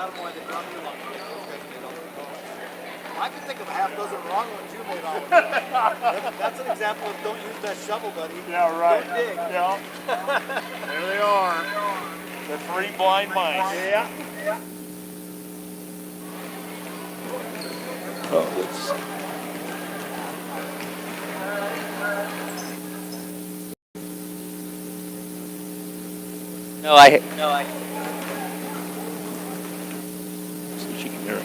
I can think of a half dozen wrong ones you made all. That's an example of don't use that shovel, buddy. Yeah, right. Don't dig. Yeah. There they are. The three blind mice. Yeah. Oh, that's... No, I. See if she can hear it.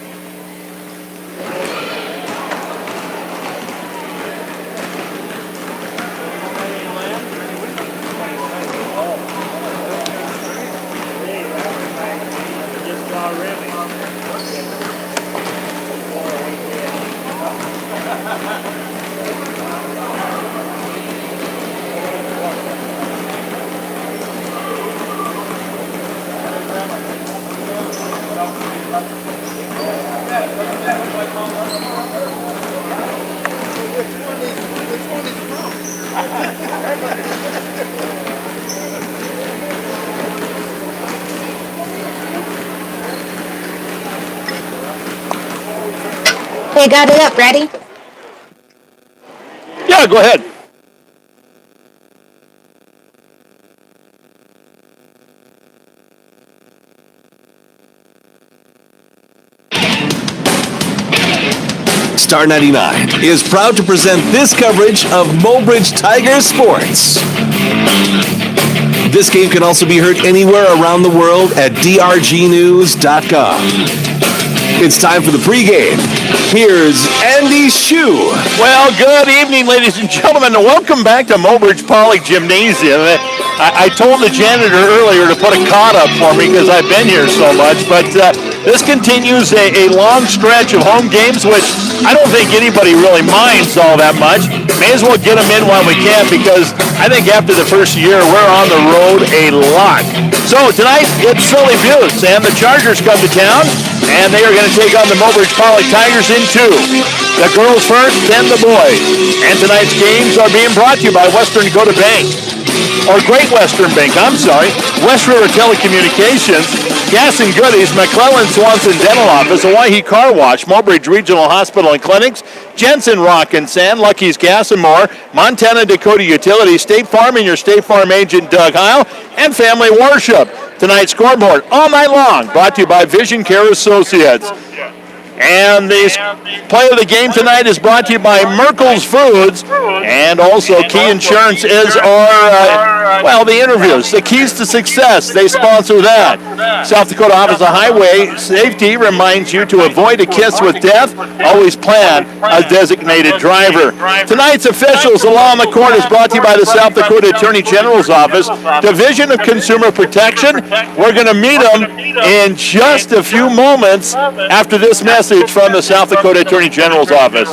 Okay, got it up. Ready? Yeah, go ahead. Star 99 is proud to present this coverage of Mobridge Tiger Sports. This game can also be heard anywhere around the world at drgnews.com. It's time for the pregame. Here's Andy Shue. Well, good evening, ladies and gentlemen, and welcome back to Mobridge-Pollock Gymnasium. I told the janitor earlier to put a cot up for me because I've been here so much, but this continues a long stretch of home games, which I don't think anybody really minds all that much. May as well get them in while we can, because I think after the first year, we're on the road a lot. So tonight, it's Sully and the Chargers come to town, and they are going to take on the Mobridge-Pollock Tigers in two. The girls first, then the boys. And tonight's games are being brought to you by Western Dakota Bank. Or Great Western Bank, West River Telecommunications, Gas and Goodies, McClellan Swanson Dental Office, Hawaii Car Wash, Mobridge Regional Hospital and Clinics, Jensen Rock and Sand, Lucky's Gas and More, Montana Dakota Utilities, State Farm and your State Farm agent Doug Heil, and Family Worship. Tonight's scoreboard all night long, brought to you by Vision Care Associates. And the play of the game tonight is brought to you by Merkel's Foods, and also Key Insurance is our, the interviews, the keys to success. They sponsor that. South Dakota Office of Highway Safety reminds you to avoid a kiss with death. Always plan a designated driver. Tonight's officials along the court is brought to you by the South Dakota Attorney General's Office, Division of Consumer Protection. We're going to meet them in just a few moments after this message from the South Dakota Attorney General's office.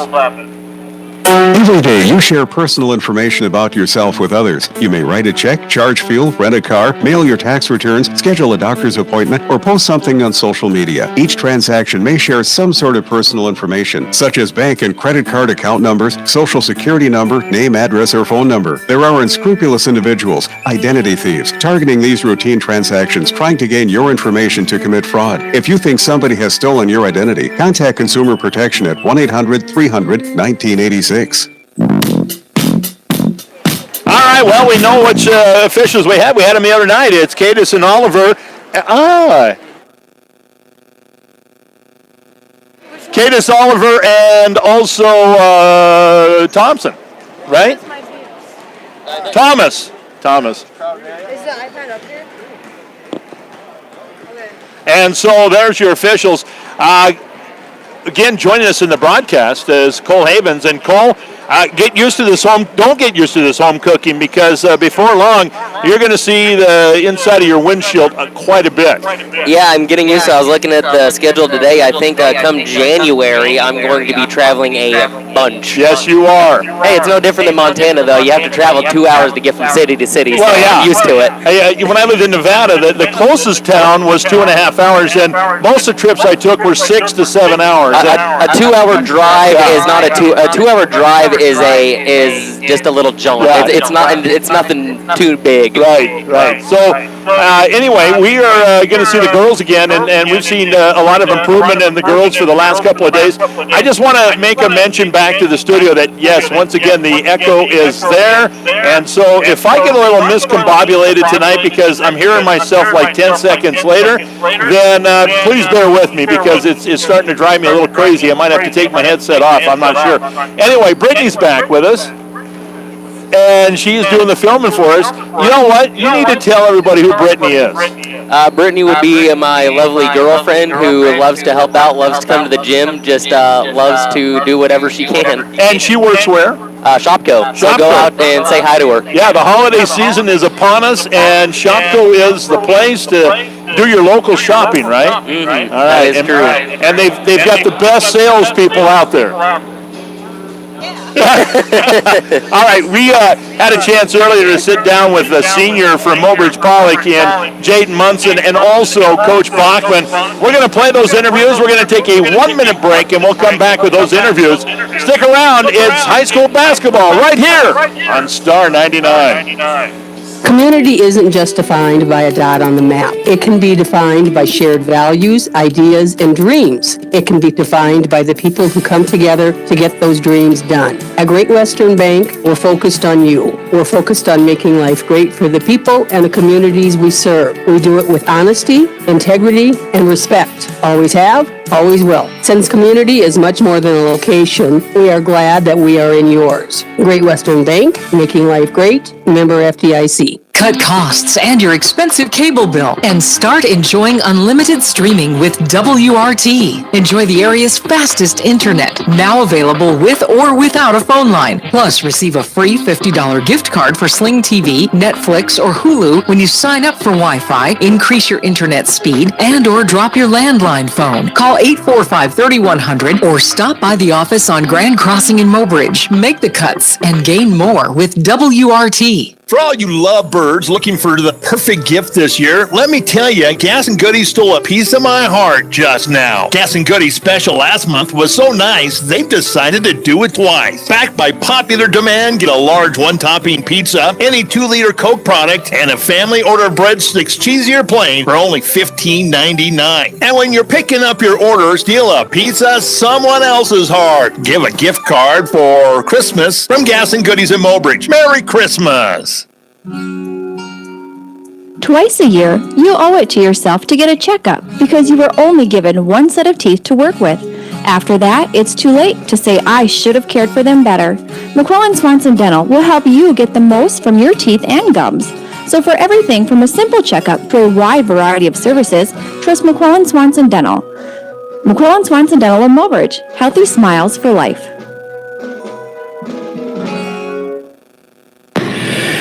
Every day you share personal information about yourself with others. You may write a check, charge fuel, rent a car, mail your tax returns, schedule a doctor's appointment, or post something on social media. Each transaction may share some sort of personal information, such as bank and credit card account numbers, social security number, name, address, or phone number. There are unscrupulous individuals, identity thieves, targeting these routine transactions, trying to gain your information to commit fraud. If you think somebody has stolen your identity, contact Consumer Protection at 1-800-300-1986. All right, well, we know which officials we had. We had them the other night. It's Cadis and Oliver. Cadis, Oliver, and also Thompson, right? Thomas. Is the iPad up here? Okay. And so there's your officials. Again, joining us in the broadcast is Cole Havens. And Cole, get used to this home. Don't get used to this home cooking, because before long, you're going to see the inside of your windshield quite a bit. Yeah, I'm getting used to it. I was looking at the schedule today. I think come January, I'm going to be traveling a bunch. Yes, you are. Hey, it's no different than Montana, though. You have to travel 2 hours to get from city to city, so Well, yeah. I'm used to it. Hey, when I lived in Nevada, the closest town was 2.5 hours, and most of the trips I took were 6 to 7 hours. A 2-hour drive is not a 2-hour drive is just a little jaunt. Yeah. It's nothing too big. big. Right. So anyway, we are going to see the girls again, and we've seen a lot of improvement in the girls for the last couple of days. I just want to make a mention back to the studio that, yes, once again, the echo is there. And so if I get a little miscombobulated tonight because I'm hearing myself like 10 seconds later, then please bear with me because it's starting to drive me a little crazy. I might have to take my headset off. I'm not sure. Anyway, Brittany's back with us. And she's doing the filming for us. You know what? You need to tell everybody who Brittany is. Brittany would be my lovely girlfriend who loves to help out, loves to come to the gym, just loves to do whatever she can. And she works where? Shopko. So go out and say hi to her. Yeah, the holiday season is upon us, and Shopko is the place to do your local shopping, right? Mm-hmm. All right, that is true. And they've got the best salespeople out there. All right, we had a chance earlier to sit down with a senior from Mobridge-Pollock in Jaden Munson and also Coach Bachman. We're going to play those interviews. We're going to take a 1-minute break, and we'll come back with those interviews. Stick around. It's high school basketball right here on Star 99. Community isn't just defined by a dot on the map. It can be defined by shared values, ideas, and dreams. It can be defined by the people who come together to get those dreams done. At Great Western Bank, we're focused on you. We're focused on making life great for the people and the communities we serve. We do it with honesty, integrity, and respect. Always have, always will. Since community is much more than a location, we are glad that we are in yours. Great Western Bank, making life great. Member FDIC. Cut costs and your expensive cable bill and start enjoying unlimited streaming with WRT. Enjoy the area's fastest internet, now available with or without a phone line. Plus, receive a free $50 gift card for Sling TV, Netflix, or Hulu when you sign up for Wi-Fi, increase your internet speed, and or drop your landline phone. Call 845-3100 or stop by the office on Grand Crossing in Mobridge. Make the cuts and gain more with WRT. For all you lovebirds looking for the perfect gift this year, let me tell you, Gas and Goodies stole a piece of my heart just now. Gas and Goodies special last month was so nice, they've decided to do it twice. Backed by popular demand, get a large one-topping pizza, any 2-liter Coke product, and a family order of breadsticks, cheesy or plain, for only $15.99. And when you're picking up your order, steal a pizza someone else's heart. Give a gift card for Christmas from Gas and Goodies in Mobridge. Merry Christmas! Twice a year, you owe it to yourself to get a checkup because you were only given one set of teeth to work with. After that, it's too late to say, I should have cared for them better. McClellan Swanson Dental will help you get the most from your teeth and gums. So for everything from a simple checkup to a wide variety of services, trust McClellan Swanson Dental. McClellan Swanson Dental of Mobridge. Healthy smiles for life.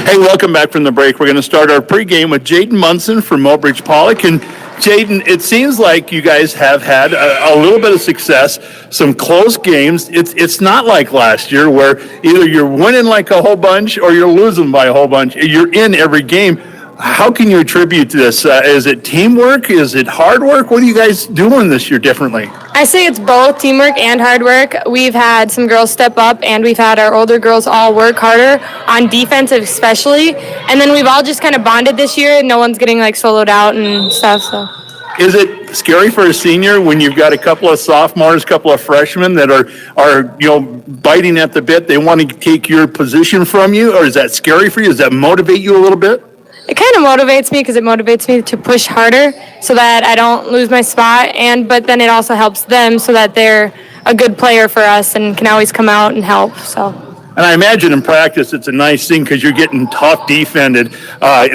Hey, welcome back from the break. We're going to start our pregame with Jaden Munson from Mobridge-Pollock. And Jaden, it seems like you guys have had a little bit of success, some close games. It's not like last year where either you're winning like a whole bunch or you're losing by a whole bunch. You're in every game. How can you attribute this? Is it teamwork? Is it hard work? What are you guys doing this year differently? I say it's both teamwork and hard work. We've had some girls step up, and we've had our older girls all work harder on defense especially. And then we've all just kind of bonded this year, and no one's getting like soloed out and stuff. So. Is it scary for a senior when you've got a couple of sophomores, a couple of freshmen that are biting at the bit? They want to take your position from you, or is that scary for you? Does that motivate you a little bit? It kind of motivates me because it motivates me to push harder so that I don't lose my spot, but then it also helps them so that they're a good player for us and can always come out and help. So. And I imagine in practice it's a nice thing because you're getting tough defended,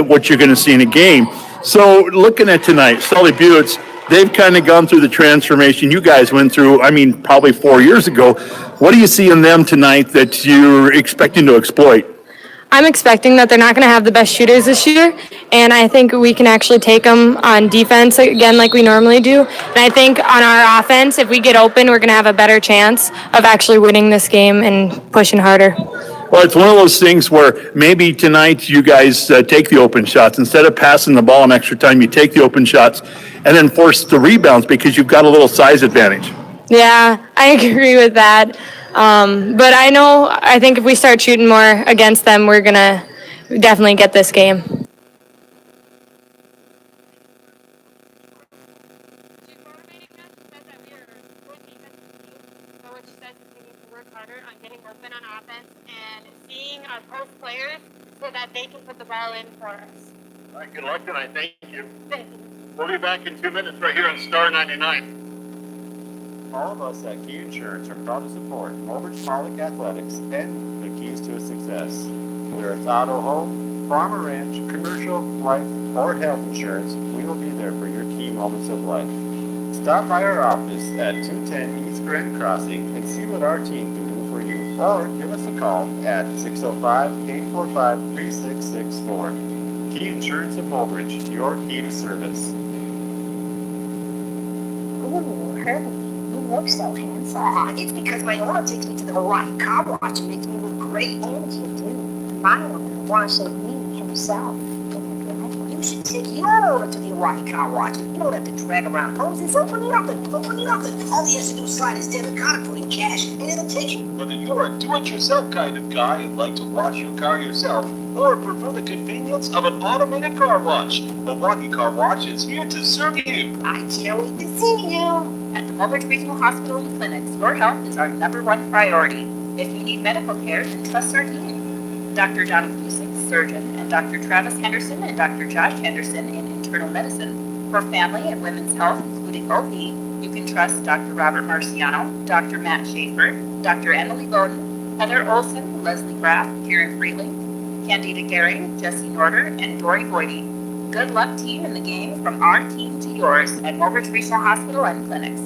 what you're going to see in a game. So looking at tonight, Sully Buttes, they've kind of gone through the transformation you guys went through, probably 4 years ago. What do you see in them tonight that you're expecting to exploit? I'm expecting that they're not going to have the best shooters this year, and I think we can actually take them on defense again like we normally do. And I think on our offense, if we get open, we're going to have a better chance of actually winning this game and pushing harder. Well, it's one of those things where maybe tonight you guys take the open shots. Instead of passing the ball an extra time, you take the open shots and then force the rebounds because you've got a little size advantage. Yeah, I agree with that. But I think if we start shooting more against them, we're going to definitely get this game. So that they can put the ball in for us. All right, good luck tonight. Thank you. We'll be back in 2 minutes right here on Star 99. All of us at Key Insurance are proud to support Mobridge-Pollock Athletics and the keys to success. Whether it's auto, home, farm or ranch, commercial, life, or health insurance, we will be there for your key moments of life. Stop by our office at 210 East Grand Crossing and see what our team can do for you. Or give us a call at 605-845-3664. Key Insurance of Mobridge, your key to service. Ooh, Herbie, you look so handsome. It's because my oil takes me to the Hawaii car wash and makes me look great. And you do. My oil washes me himself. You should take your oil to the Hawaii car wash. You don't have to drag around hoses. Open nothing. All he has to do is slide his debit card and put in cash, and it'll take it. Whether you're a do-it-yourself kind of guy and like to wash your car yourself, or prefer the convenience of an automated car wash, Milwaukee Car Wash is here to serve you. I can't wait to see you. At the Mobridge Regional Hospital and Clinics, your health is our #1 priority. If you need medical care, then trust our team. Dr. Jonathan Busick, surgeon, and Dr. Travis Henderson and Dr. Josh Henderson in internal medicine. For family and women's health, including OB, you can trust Dr. Robert Marciano, Dr. Matt Schaefer, Dr. Emily Bowden, Heather Olson, Leslie Graff, Karen Freeling, Candida Gary, Jesse Norder, and Dory Boydie. Good luck to you in the game from our team to yours at Mobridge Regional Hospital and Clinics.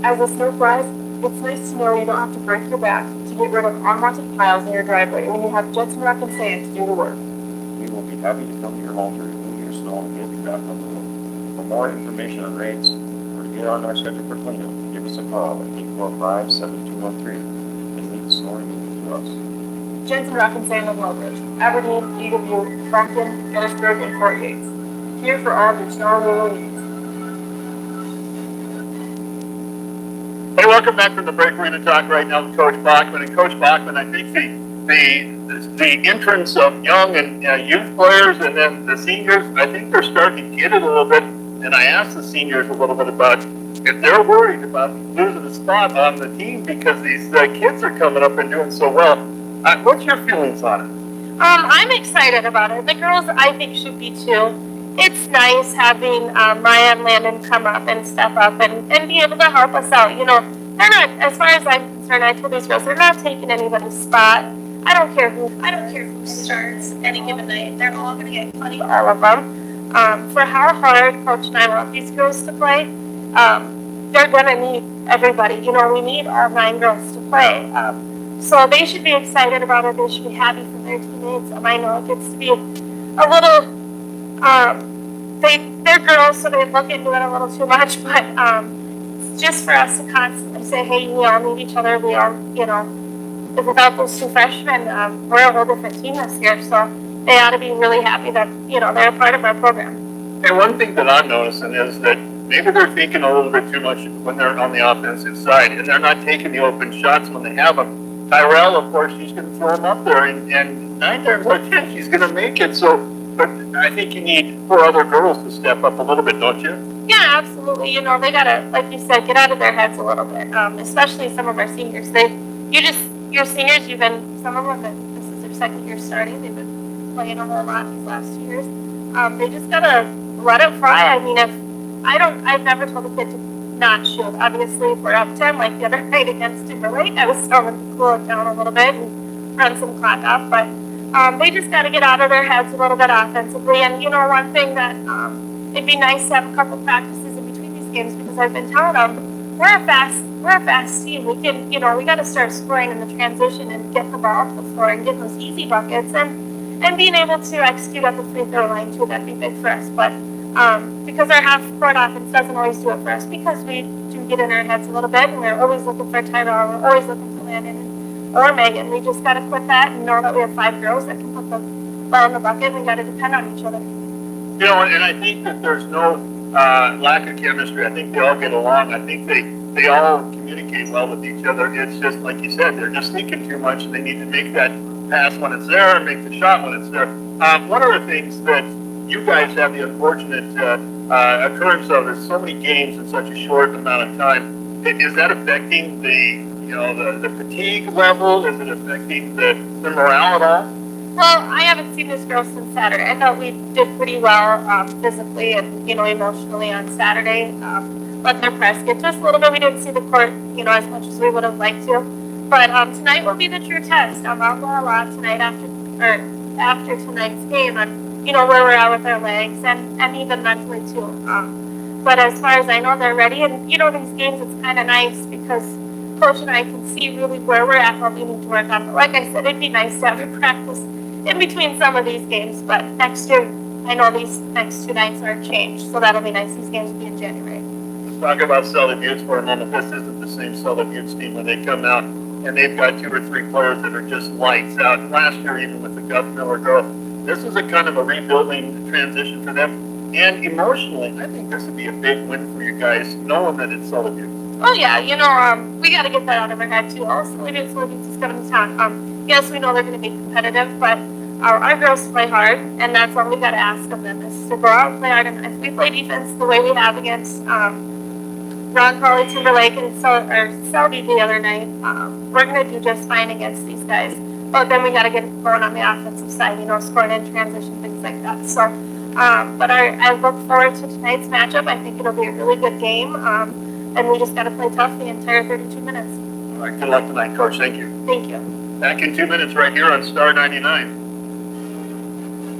As the snow flies, it's nice to know you don't have to break your back to get rid of unwanted piles in your driveway when you have Jetson Rock and Sand to do the work. We will be happy to come to your home to remove your snow and get you back on the road. For more information on rates or to get on our schedule for cleanup, give us a call at 845-7213 and leave the snow removal to us. Jensen Rock and Sand of Mobridge, Aberdeen, Eagleview, Brompton, Gettysburg, and Fort Yates. Here for all of your snow removal needs. Hey, welcome back from the break. We're going to talk right now with Coach Bachman. And Coach Bachman, I think the entrance of young and youth players and then the seniors, I think they're starting to get it a little bit. And I asked the seniors a little bit about if they're worried about losing a spot on the team because these kids are coming up and doing so well. What's your feelings on it? I'm excited about it. The girls, I think, should be too. It's nice having Maya and Landon come up and step up and be able to help us out. You know, they're not, as far as I'm concerned, I told these girls, they're not taking anybody's spot. I don't care who starts any given night. They're all going to get plenty, all of them. For how hard Coach and I want these girls to play, they're going to need everybody. You know, we need all 9 girls to play. So they should be excited about it. They should be happy for their teammates. I know it gets to be a little, they're girls, so they look into it a little too much, but just for us to constantly say, hey, we all need each other. We all, you know, without those 2 freshmen, we're a whole different team this year. So they ought to be really happy that, you know, they're a part of our program. And one thing that I'm noticing is that maybe they're thinking a little bit too much when they're on the offensive side, and they're not taking the open shots when they have them. Tyrell, of course, she's going to throw him up there, and 9 times out of 10, she's going to make it. So, but I think you need 4 other girls to step up a little bit, don't you? Yeah, absolutely. You know, they got to, like you said, get out of their heads a little bit, especially some of our seniors. Your seniors, some of them, this is their 2nd year starting. They've been playing a whole lot these last 2 years. They just got to let it fly. I mean, I've never told a kid to not shoot. Obviously, if we're up 10, like the other night against Timberlake, I was telling them to cool it down a little bit and run some clock off. But they just got to get out of their heads a little bit offensively. And, you know, one thing that it'd be nice to have a couple practices in between these games because I've been telling them, we're a fast team. We can, you know, we got to start scoring in the transition and get the ball off the floor and get those easy buckets and being able to execute at the free throw line too. That'd be big for us. But because our half-court offense doesn't always do it for us because we do get in our heads a little bit and we're always looking for Tyrell, we're always looking for Landon or Megan. We just got to quit that and know that we have 5 girls that can put the ball in the bucket and we got to depend on each other. You know, and I think that there's no lack of chemistry. I think they all get along. I think they all communicate well with each other. It's just, like you said, they're just thinking too much and they need to make that pass when it's there and make the shot when it's there. One of the things that you guys have the unfortunate occurrence of is so many games in such a short amount of time. Is that affecting the fatigue level? Is it affecting the morale at all? Well, I haven't seen this girl since Saturday. I thought we did pretty well physically and, emotionally on Saturday. Let their press get just a little bit. We didn't see the court, as much as we would have liked to. But tonight will be the true test. I'll learn a lot tonight after tonight's game on, where we're at with our legs and even mentally too. But as far as I know, they're ready. And, these games, it's kind of nice because Coach and I can see really where we're at, what we need to work on. But like I said, it'd be nice to have a practice in between some of these games, but next year, I know these next 2 nights are changed, so that'll be nice. These games will be in January. Let's talk about Sully Buttes for a moment. This isn't the same Sully Buttes team when they come out and they've got 2 or 3 players that are just lights out. And last year, even with the Gus Miller girl, this is a kind of a rebuilding transition for them. And emotionally, I think this would be a big win for you guys, knowing that it's Sully Buttes. Oh yeah, we got to get that out of our head too. Oh, Sully Buttes is coming to town. Yes, we know they're going to be competitive, but our girls play hard, and that's all we got to ask of them is to go out and play hard. And if we play defense the way we have against Ron Crowley, Timberlake, and Selby the other night, we're going to do just fine against these guys. But then we got to get going on the offensive side, scoring in transition, things like that. So, but I look forward to tonight's matchup. I think it'll be a really good game, and we just got to play tough the entire 32 minutes. All right, good luck tonight, Coach. Thank you. Thank you. Back in 2 minutes right here on Star 99.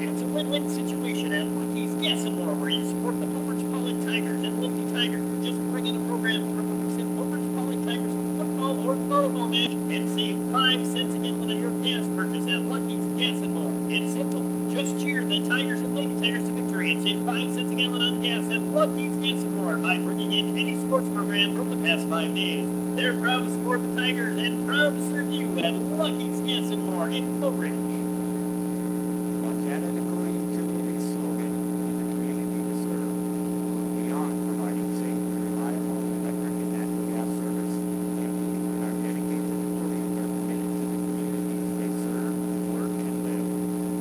It's a win-win situation at Lucky's Gas and More, where you support the Mobridge-Pollock Tigers and Lucky Tigers. Just bring in a program for Mobridge-Pollock Tigers football or volleyball match and save 5 cents a gallon on your gas purchase at Lucky's Gas and More. It's simple. Just cheer the Tigers and Lady Tigers to victory and save 5 cents a gallon on gas at Lucky's Gas and More by bringing in any sports program from the past 5 days. They're proud to support the Tigers and proud to serve you at Lucky's Gas and More in Mobridge. Montana Dakota Utilities slogan, the community to serve. Beyond providing safe, reliable electric and natural gas service, our dedicated employees are committed to the communities they serve, work, and live.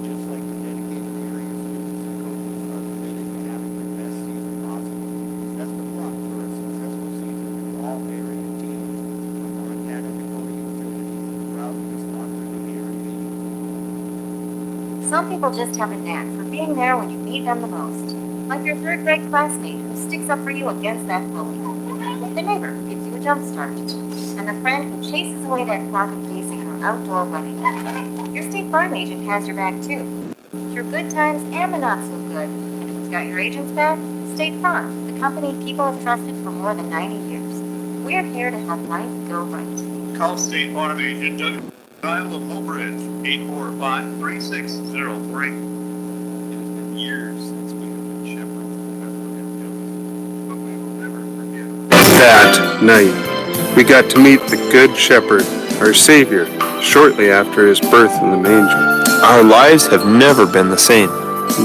Just like the dedicated area students and coaches are committed to having the best season possible. That's the plot for a successful season for all area teams. From Montana Dakota Utilities, proud to sponsor the area team. Some people just have a knack for being there when you need them the most. Like your third grade classmate who sticks up for you against that bully. The neighbor who gives you a jump start. And the friend who chases away that clock in facing her outdoor wedding. Your State Farm agent has your back too. Through good times and the not so good. And who's got your agent's back? State Farm, the company people have trusted for more than 90 years. We're here to help life go right. Call State Farm Agent Doug Kyle of Mobridge, 845-3603. It's been years since we have been shepherds of Bethlehem Hills, but we will never forget. That night, we got to meet the Good Shepherd, our Savior, shortly after his birth in the manger. Our lives have never been the same.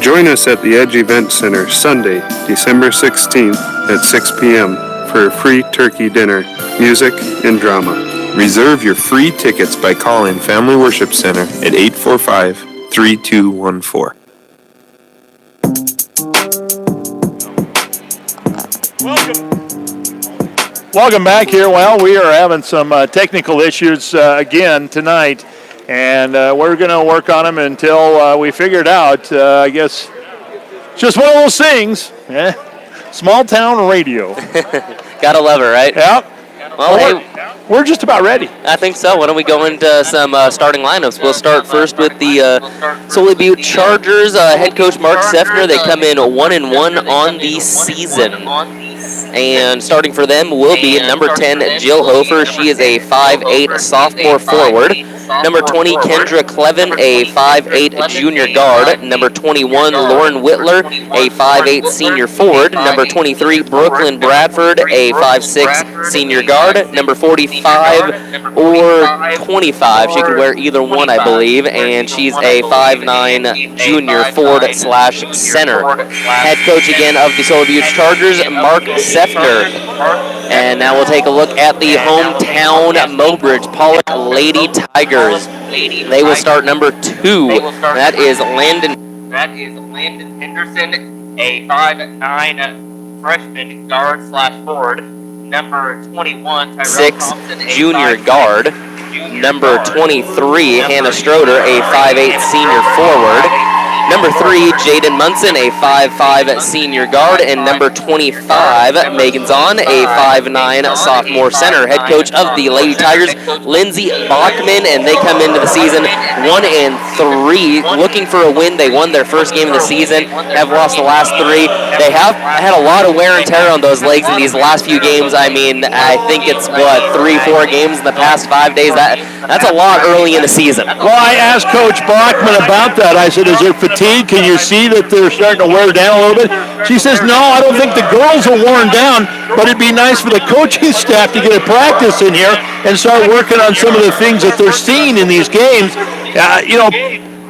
Join us at the Edge Event Center Sunday, December 16th at 6 p.m. for a free turkey dinner, music, and drama. Reserve your free tickets by calling Family Worship Center at 845-3214. Welcome back here. Well, we are having some technical issues again tonight, and we're going to work on them until we figure it out. I guess just one of those things. Small town radio. Gotta love it, right? Yeah. Well, hey, we're just about ready. I think so. Why don't we go into some starting lineups? We'll start first with the Sully Butte Chargers. Head coach Mark Seffner. They come in 1-1 on the season. And starting for them will be number 10, Jill Hofer. She is a 5'8 sophomore forward. Number 20, Kendra Clevin, a 5'8 junior guard. Number 21, Lauren Whitler, a 5'8 senior forward. Number 23, Brooklyn Bradford, a 5'6 senior guard. Number 45 or 25, she can wear either one, I believe, and she's a 5'9 junior forward / center. Head coach again of the Sully Butte Chargers, Mark Seffner. Sefner. And now we'll take a look at the hometown Mobridge-Pollock Lady Tigers. They will start number 2. That is Landon Henderson, a 5'9" freshman guard/forward. Number 21, Tyrell 6 Thompson, junior guard. Number 23, Hannah Stroder, a 5'8" senior forward. Number 3, Jaden Munson, a 5'5" senior guard. And number 25, Megan Zahn, a 5'9" sophomore center. Head coach of the Lady Tigers, Lindsey Bachman, and they come into the season 1-3, looking for a win. They won their first game of the season, have lost the last 3. They have had a lot of wear and tear on those legs in these last few games. I mean, I think it's, 3-4 games in the past 5 days. That's a lot early in the season. Well, I asked Coach Bachman about that. I said, is there fatigue? Can you see that they're starting to wear down a little bit? She says, no, I don't think the girls are worn down, but it'd be nice for the coaching staff to get a practice in here and start working on some of the things that they're seeing in these games.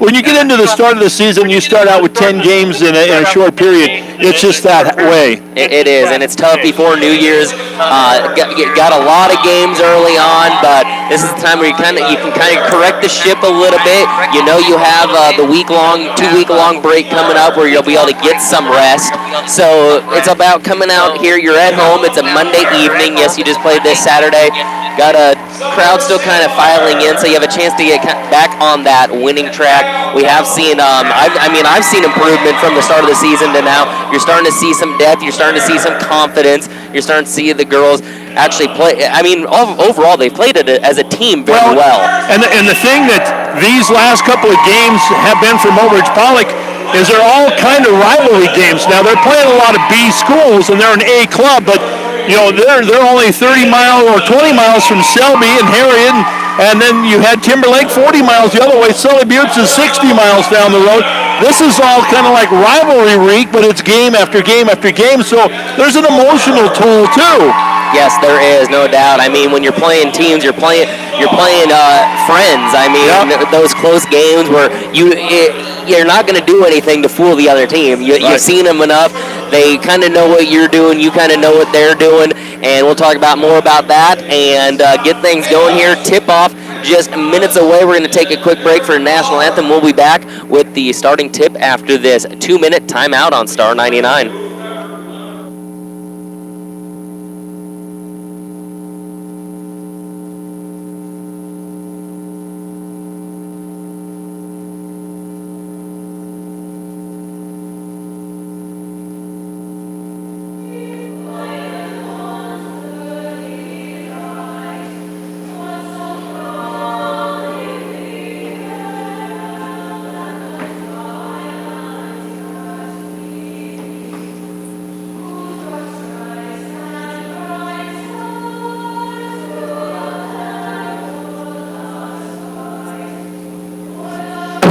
When you get into the start of the season, you start out with 10 games in a short period. It's just that way. It is, and it's tough before New Year's. Got a lot of games early on, but this is the time where you can kind of correct the ship a little bit. You know you have the 2-week-long break coming up where you'll be able to get some rest. So it's about coming out here. You're at home. It's a Monday evening. Yes, you just played this Saturday. Got a crowd still kind of filing in, so you have a chance to get back on that winning track. We have seen, I've seen improvement from the start of the season to now. You're starting to see some depth. You're starting to see some confidence. You're starting to see the girls actually play. I mean, overall, they played it as a team very well. And the thing that these last couple of games have been for Mobridge-Pollock is they're all kind of rivalry games. Now, they're playing a lot of B schools, and they're an A club, but they're only 30 miles or 20 miles from Selby and Harriet, and then you had Timberlake 40 miles the other way. Sully Buttes is 60 miles down the road. This is all kind of like rivalry week, but it's game after game after game, so there's an emotional toll too. Yes, there is, no doubt. I mean, when you're playing teams, you're playing friends. I mean, those close games where you're not going to do anything to fool the other team. You've seen them enough. They kind of know what you're doing. You kind of know what they're doing. And we'll talk about more about that and get things going here. Tip-off just minutes away. We're going to take a quick break for a national anthem. We'll be back with the starting tip after this 2-minute timeout on Star 99.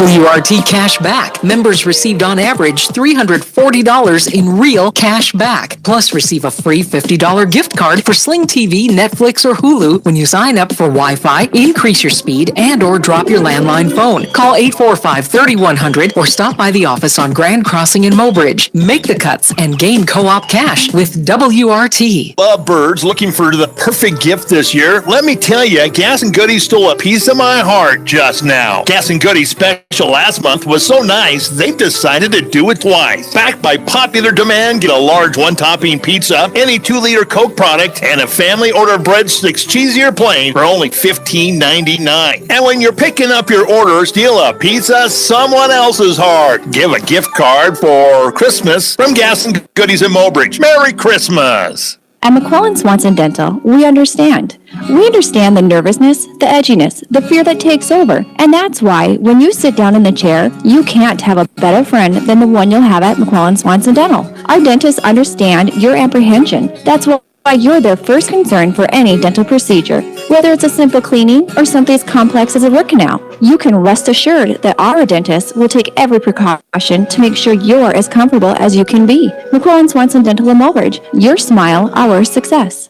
WRT cash back. Members received on average $340 in real cash back. Plus receive a free $50 gift card for Sling TV, Netflix, or Hulu when you sign up for Wi-Fi, increase your speed, and or drop your landline phone. Call 845-3100 or stop by the office on Grand Crossing in Mobridge. Make the cuts and gain co-op cash with WRT. Love birds, looking for the perfect gift this year. Let me tell you, Gas and Goodies stole a piece of my heart just now. Gas and Goodies special last month was so nice, they've decided to do it twice. Backed by popular demand, get a large one-topping pizza, any 2-liter Coke product, and a family order of breadsticks, cheesy or plain, for only $15.99. And when you're picking up your order, steal a pizza someone else's heart. Give a gift card for Christmas from Gas and Goodies in Mobridge. Merry Christmas! At McClellan Swanson Dental, we understand. We understand the nervousness, the edginess, the fear that takes over. And that's why, when you sit down in the chair, you can't have a better friend than the one you'll have at McClellan Swanson Dental. Our dentists understand your apprehension. That's why you're their first concern for any dental procedure. Whether it's a simple cleaning or something as complex as a root canal, you can rest assured that our dentists will take every precaution to make sure you're as comfortable as you can be. McClellan Swanson Dental in Mobridge. Your smile, our success.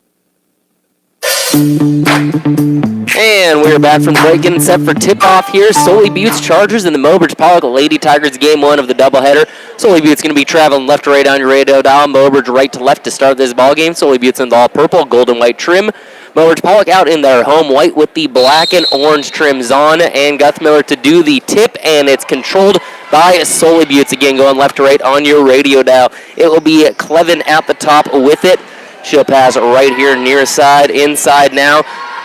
And we're back from the break, getting set for tip-off here. Sully Buttes Chargers and the Mobridge-Pollock Lady Tigers, game one of the doubleheader. Sully Buttes going to be traveling left to right on your radio dial. Mobridge right to left to start this ball game. Sully Buttes in the all-purple, gold and white trim. Mobridge-Pollock out in their home white with the black and orange trims on. And Guthmiller to do the tip, and it's controlled by Sully Buttes. Again, going left to right on your radio dial. It will be Clevin at the top with it. She'll pass right here near side, inside now.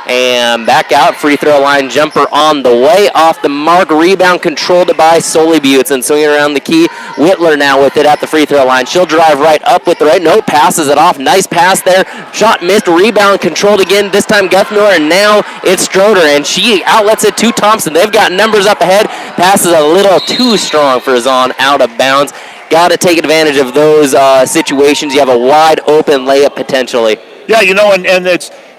And back out, free throw line jumper on the way, off the mark, rebound controlled by Sully Buttes, and swinging around the key, Whitler now with it at the free throw line. She'll drive right up with the right, no, passes it off, nice pass there, shot missed, rebound controlled again, this time Guthmiller, and now it's Stroder, and she outlets it to Thompson. They've got numbers up ahead, passes a little too strong for Zahn, out of bounds. Got to take advantage of those situations. You have a wide open layup potentially. Yeah, and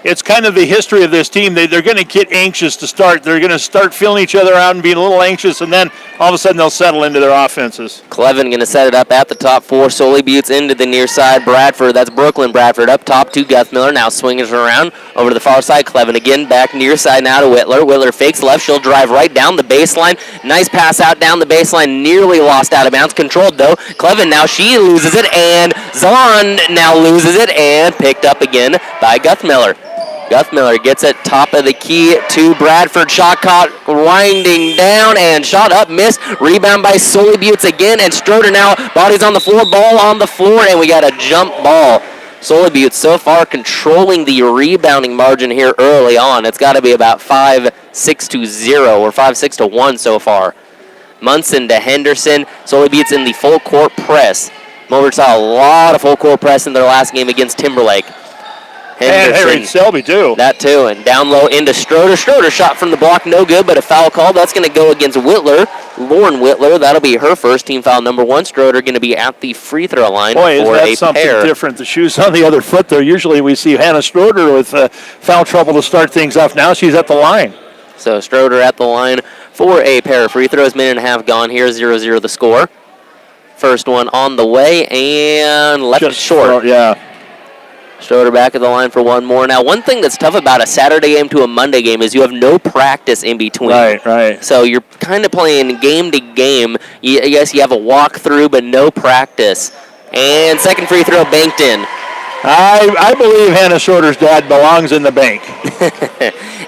it's kind of the history of this team. They're going to get anxious to start. They're going to start feeling each other out and being a little anxious, and then all of a sudden they'll settle into their offenses. Clevin going to set it up at the top for Sully Buttes into the near side. Bradford, that's Brooklyn Bradford up top to Guthmiller. Now swinging it around over to the far side. Clevin again back near side now to Whitler. Whitler fakes left. She'll drive right down the baseline. Nice pass out down the baseline. Nearly lost out of bounds. Controlled though. Clevin now she loses it, and Zahn now loses it, and picked up again by Guthmiller. Guthmiller gets it top of the key to Bradford. Shot caught, winding down, and shot up, missed. Rebound by Sully Buttes again, and Stroder now. Bodies on the floor, ball on the floor, and we got a jump ball. Sully Buttes so far controlling the rebounding margin here early on. It's got to be about 5-6 to 0 or 5-6 to 1 so far. Munson to Henderson. Sully Buttes in the full court press. Mobridge saw a lot of full court press in their last game against Timberlake. And Harry Selby, too. That, too. And down low into Stroder. Stroder shot from the block, no good, but a foul call. That's going to go against Whitler. Lauren Whitler, that'll be her first, team foul number 1. Stroder going to be at the free throw line for a pair. Boy, is that something different. The shoe's on the other foot there. Usually we see Hannah Stroder with foul trouble to start things off. Now she's at the line. So Stroder at the line for a pair of free throws. Minute and a half gone here, 0-0 the score. First one on the way, and left it short. Yeah. Stroder back at the line for one more. Now, one thing that's tough about a Saturday game to a Monday game is you have no practice in between. Right. So you're kind of playing game to game. Yes, you have a walkthrough, but no practice. And second free throw banked in. I believe Hannah Schroeder's dad belongs in the bank.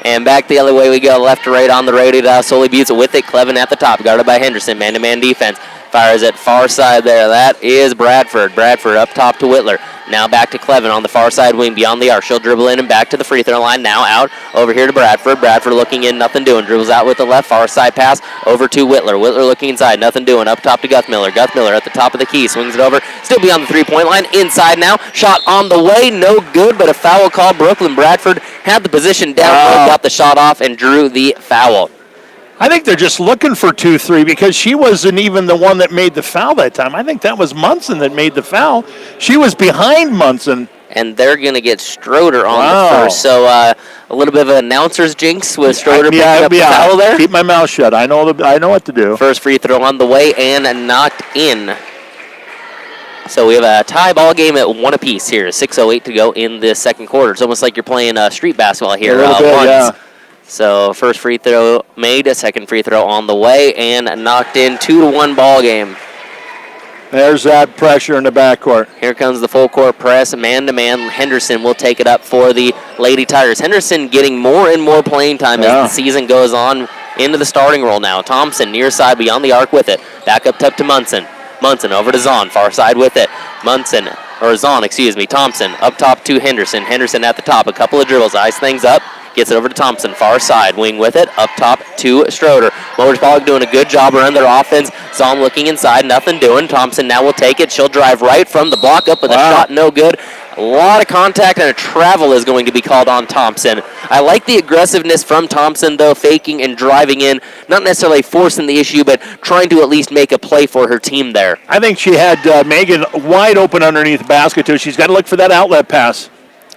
And back the other way we go, left to right on the radio. Sully Buttes with it. Clevin at the top, guarded by Henderson. Man-to-man defense. Fires it far side there. That is Bradford. Bradford up top to Whitler. Now back to Clevin on the far side wing beyond the arc. She'll dribble in and back to the free throw line. Now out over here to Bradford. Bradford looking in, nothing doing. Dribbles out with the left, far side pass over to Whitler. Whitler looking inside, nothing doing. Up top to Guthmiller. Guthmiller at the top of the key. Swings it over. Still beyond the three-point line. Inside now. Shot on the way. No good, but a foul call. Brooklyn Bradford had the position down low, got the shot off, and drew the foul. I think they're just looking for 2-3 because she wasn't even the one that made the foul that time. I think that was Munson that made the foul. She was behind Munson. And they're going to get Stroder on the first. So a little bit of an announcer's jinx with Stroder picking up the foul there. Keep my mouth shut. I know what to do. First free throw on the way and knocked in. So we have a tie ball game at 1 apiece here. 6:08 to go in the second quarter. It's almost like you're playing street basketball here. A little bit, yeah. So first free throw made, a second free throw on the way, and knocked in. 2-1 ball game. There's that pressure in the backcourt. Here comes the full court press, man-to-man. Henderson will take it up for the Lady Tigers. Henderson getting more and more playing time as the season goes on into the starting role now. Thompson near side beyond the arc with it. Back up top to Munson. Munson over to Zahn, far side with it. Thompson up top to Henderson. Henderson at the top, a couple of dribbles, eyes things up. Gets it over to Thompson, far side, wing with it, up top to Stroder. Mobridge-Pollock doing a good job around their offense. Zahn looking inside, nothing doing. Thompson now will take it. She'll drive right from the block up with a shot, no good. A lot of contact and a travel is going to be called on Thompson. I like the aggressiveness from Thompson, though, faking and driving in, not necessarily forcing the issue, but trying to at least make a play for her team there. I think she had Megan wide open underneath the basket, too. She's got to look for that outlet pass.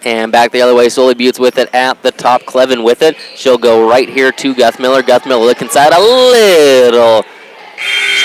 And back the other way, Sully Buttes with it at the top. Clevin with it. She'll go right here to Guthmiller. Guthmiller look inside a little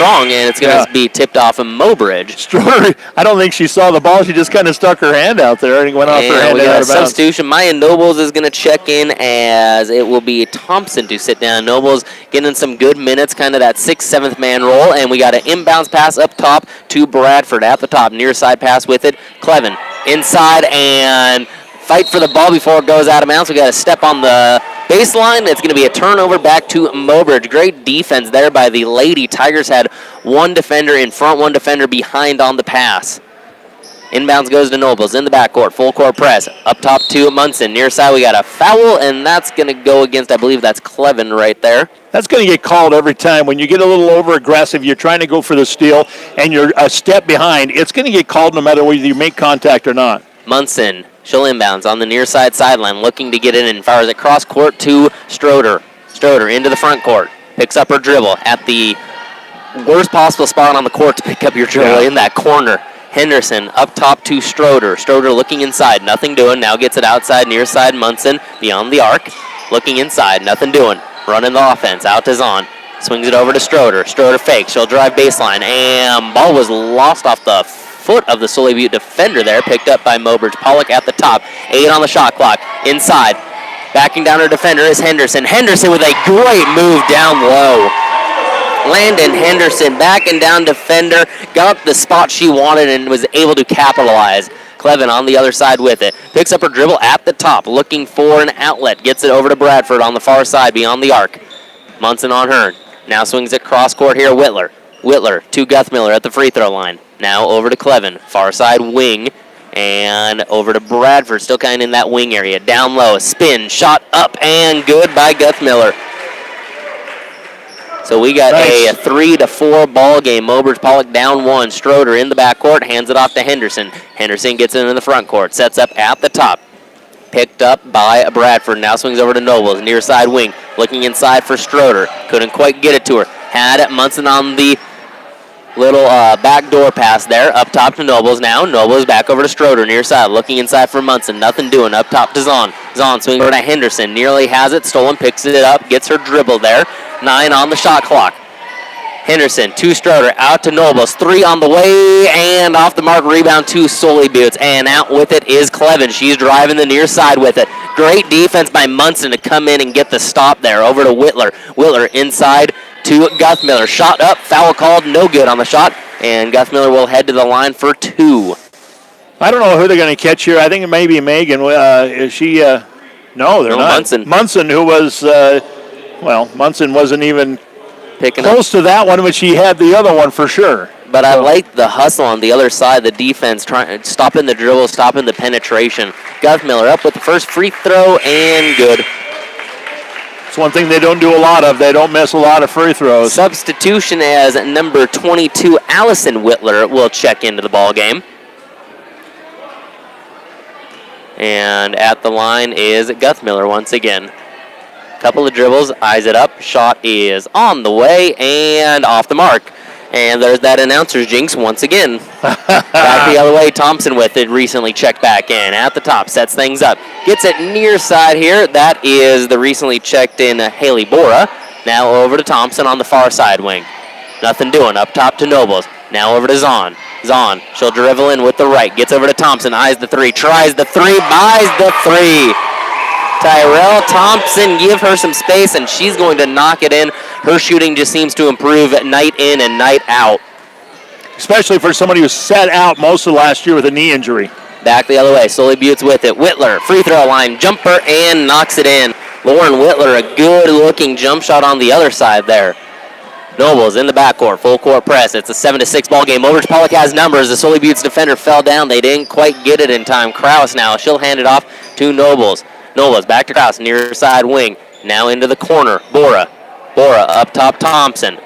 strong, and it's going to be tipped off of Mobridge. Stroder, I don't think she saw the ball. She just kind of stuck her hand out there and went off her hand We and got out a of bounds. substitution. Maya Nobles is going to check in, as it will be Thompson to sit down. Nobles getting some good minutes, kind of that 6th, 7th man role, and we got an inbounds pass up top to Bradford at the top. Near side pass with it. Clevin inside and fight for the ball before it goes out of bounds. We got a step on the baseline. It's going to be a turnover back to Mobridge. Great defense there by the Lady Tigers. Had one defender in front, one defender behind on the pass. Inbounds goes to Nobles in the backcourt. Full court press. Up top to Munson. Near side, we got a foul, and that's going to go against, I believe that's Clevin right there. That's going to get called every time. When you get a little over-aggressive, you're trying to go for the steal, and you're a step behind, it's going to get called no matter whether you make contact or not. Munson, she'll inbounds on the near side sideline, looking to get in and fires it cross court to Stroder. Stroder into the front court. Picks up her dribble at the worst possible spot on the court to pick up your dribble in that corner. Henderson up top to Stroder. Stroder looking inside, nothing doing. Now gets it outside, near side. Munson beyond the arc. Looking inside, nothing doing. Running the offense, out to Zahn. Swings it over to Stroder. Stroder fakes, she'll drive baseline, and ball was lost off the foot of the Sully Butte defender there. Picked up by Mobridge-Pollock at the top. 8 on the shot clock. Inside. Backing down her defender is Henderson. Henderson with a great move down low. Landon Henderson backing down defender. Got the spot she wanted and was able to capitalize. Clevin on the other side with it. Picks up her dribble at the top. Looking for an outlet. Gets it over to Bradford on the far side beyond the arc. Munson on her. Now swings it cross court here. Whitler. Whitler to Guthmiller at the free throw line. Now over to Clevin. Far side wing. And over to Bradford. Still kind of in that wing area. Down low. Spin. Shot up and good by Guthmiller. So we got a 3-4 ball game. Mobridge-Pollock down 1. Stroder in the backcourt. Hands it off to Henderson. Henderson gets it in the front court. Sets up at the top. Picked up by Bradford. Now swings over to Nobles. Near side wing. Looking inside for Stroder. Couldn't quite get it to her. Had Munson on the little backdoor pass there. Up top to Nobles now. Nobles back over to Stroder. Near side. Looking inside for Munson. Nothing doing. Up top to Zahn. Zahn swings over to Henderson. Nearly has it. Stolen. Picks it up. Gets her dribble there. 9 on the shot clock. Henderson to Stroder. Out to Nobles. 3 on the way. And off the mark. Rebound to Sully Buttes. And out with it is Clevin. She's driving the near side with it. Great defense by Munson to come in and get the stop there. Over to Whitler. Whitler inside to Guthmiller. Shot up. Foul called. No good on the shot. And Guthmiller will head to the line for 2. I don't know who they're going to catch here. I think it may be Megan. Is she? No, they're not. Munson. Munson, who was, Munson wasn't even picking close to that one, but she had the other one for sure. But I like the hustle on the other side, the defense, trying stopping the dribble, stopping the penetration. Guthmiller up with the first free throw, and good. It's one thing they don't do a lot of. They don't miss a lot of free throws. Substitution as number 22, Allison Whitler, will check into the ball game. And at the line is Guthmiller once again. Couple of dribbles, eyes it up. Shot is on the way and off the mark. And there's that announcer's jinx once again. Back the other way, Thompson with it, recently checked back in. At the top, sets things up. Gets it near side here. That is the recently checked in Haley Bora. Now over to Thompson on the far side wing. Nothing doing. Up top to Nobles. Now over to Zahn. Zahn, she'll dribble in with the right. Gets over to Thompson. Eyes the 3. Tries the 3. Buys the 3. Tyrell Thompson, give her some space, and she's going to knock it in. Her shooting just seems to improve night in and night out. Especially for somebody who sat out most of last year with a knee injury. Back the other way. Sully Buttes with it. Whitler, free throw line, jumper, and knocks it in. Lauren Whitler, a good-looking jump shot on the other side there. Nobles in the backcourt, full court press. It's a 7-6 ball game. Mobridge-Pollock has numbers. The Sully Buttes defender fell down. They didn't quite get it in time. Krause now. She'll hand it off to Nobles. Nobles back to Krause, near side wing. Now into the corner. Bora up top, Thompson.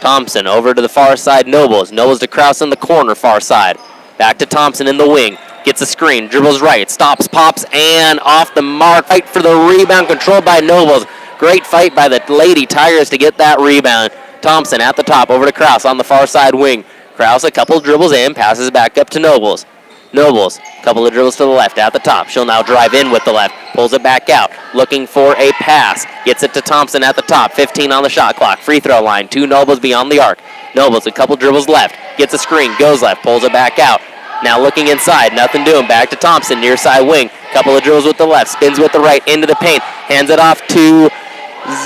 Thompson over to the far side, Nobles. Nobles to Krause in the corner, far side. Back to Thompson in the wing. Gets a screen, dribbles right, stops, pops, and off the mark. Fight for the rebound, controlled by Nobles. Great fight by the Lady Tigers to get that rebound. Thompson at the top, over to Krause on the far side wing. Krause a couple dribbles in, passes back up to Nobles. Nobles, couple of dribbles to the left at the top. She'll now drive in with the left, pulls it back out, looking for a pass. Gets it to Thompson at the top, 15 on the shot clock. Free throw line, 2 Nobles beyond the arc. Nobles, a couple dribbles left. Gets a screen, goes left, pulls it back out. Now looking inside, nothing doing. Back to Thompson, near side wing. Couple of dribbles with the left, spins with the right, into the paint. Hands it off to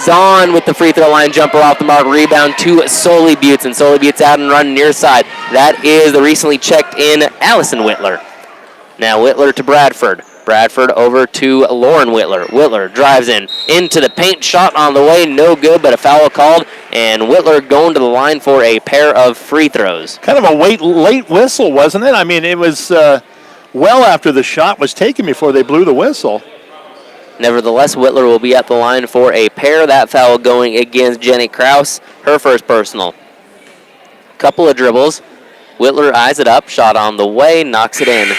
Zahn with the free throw line jumper off the mark. Rebound to Sully Buttes, and Sully Buttes out and running near side. That is the recently checked in Allison Whitler. Now Whitler to Bradford. Bradford over to Lauren Whitler. Whitler drives into the paint. Shot on the way, no good, but a foul called. And Whitler going to the line for a pair of free throws. Kind of a late whistle, wasn't it? I mean, it was well after the shot was taken before they blew the whistle. Nevertheless, Whitler will be at the line for a pair. That foul going against Jenny Kraus, her first personal. Couple of dribbles. Whitler eyes it up. Shot on the way, knocks it in.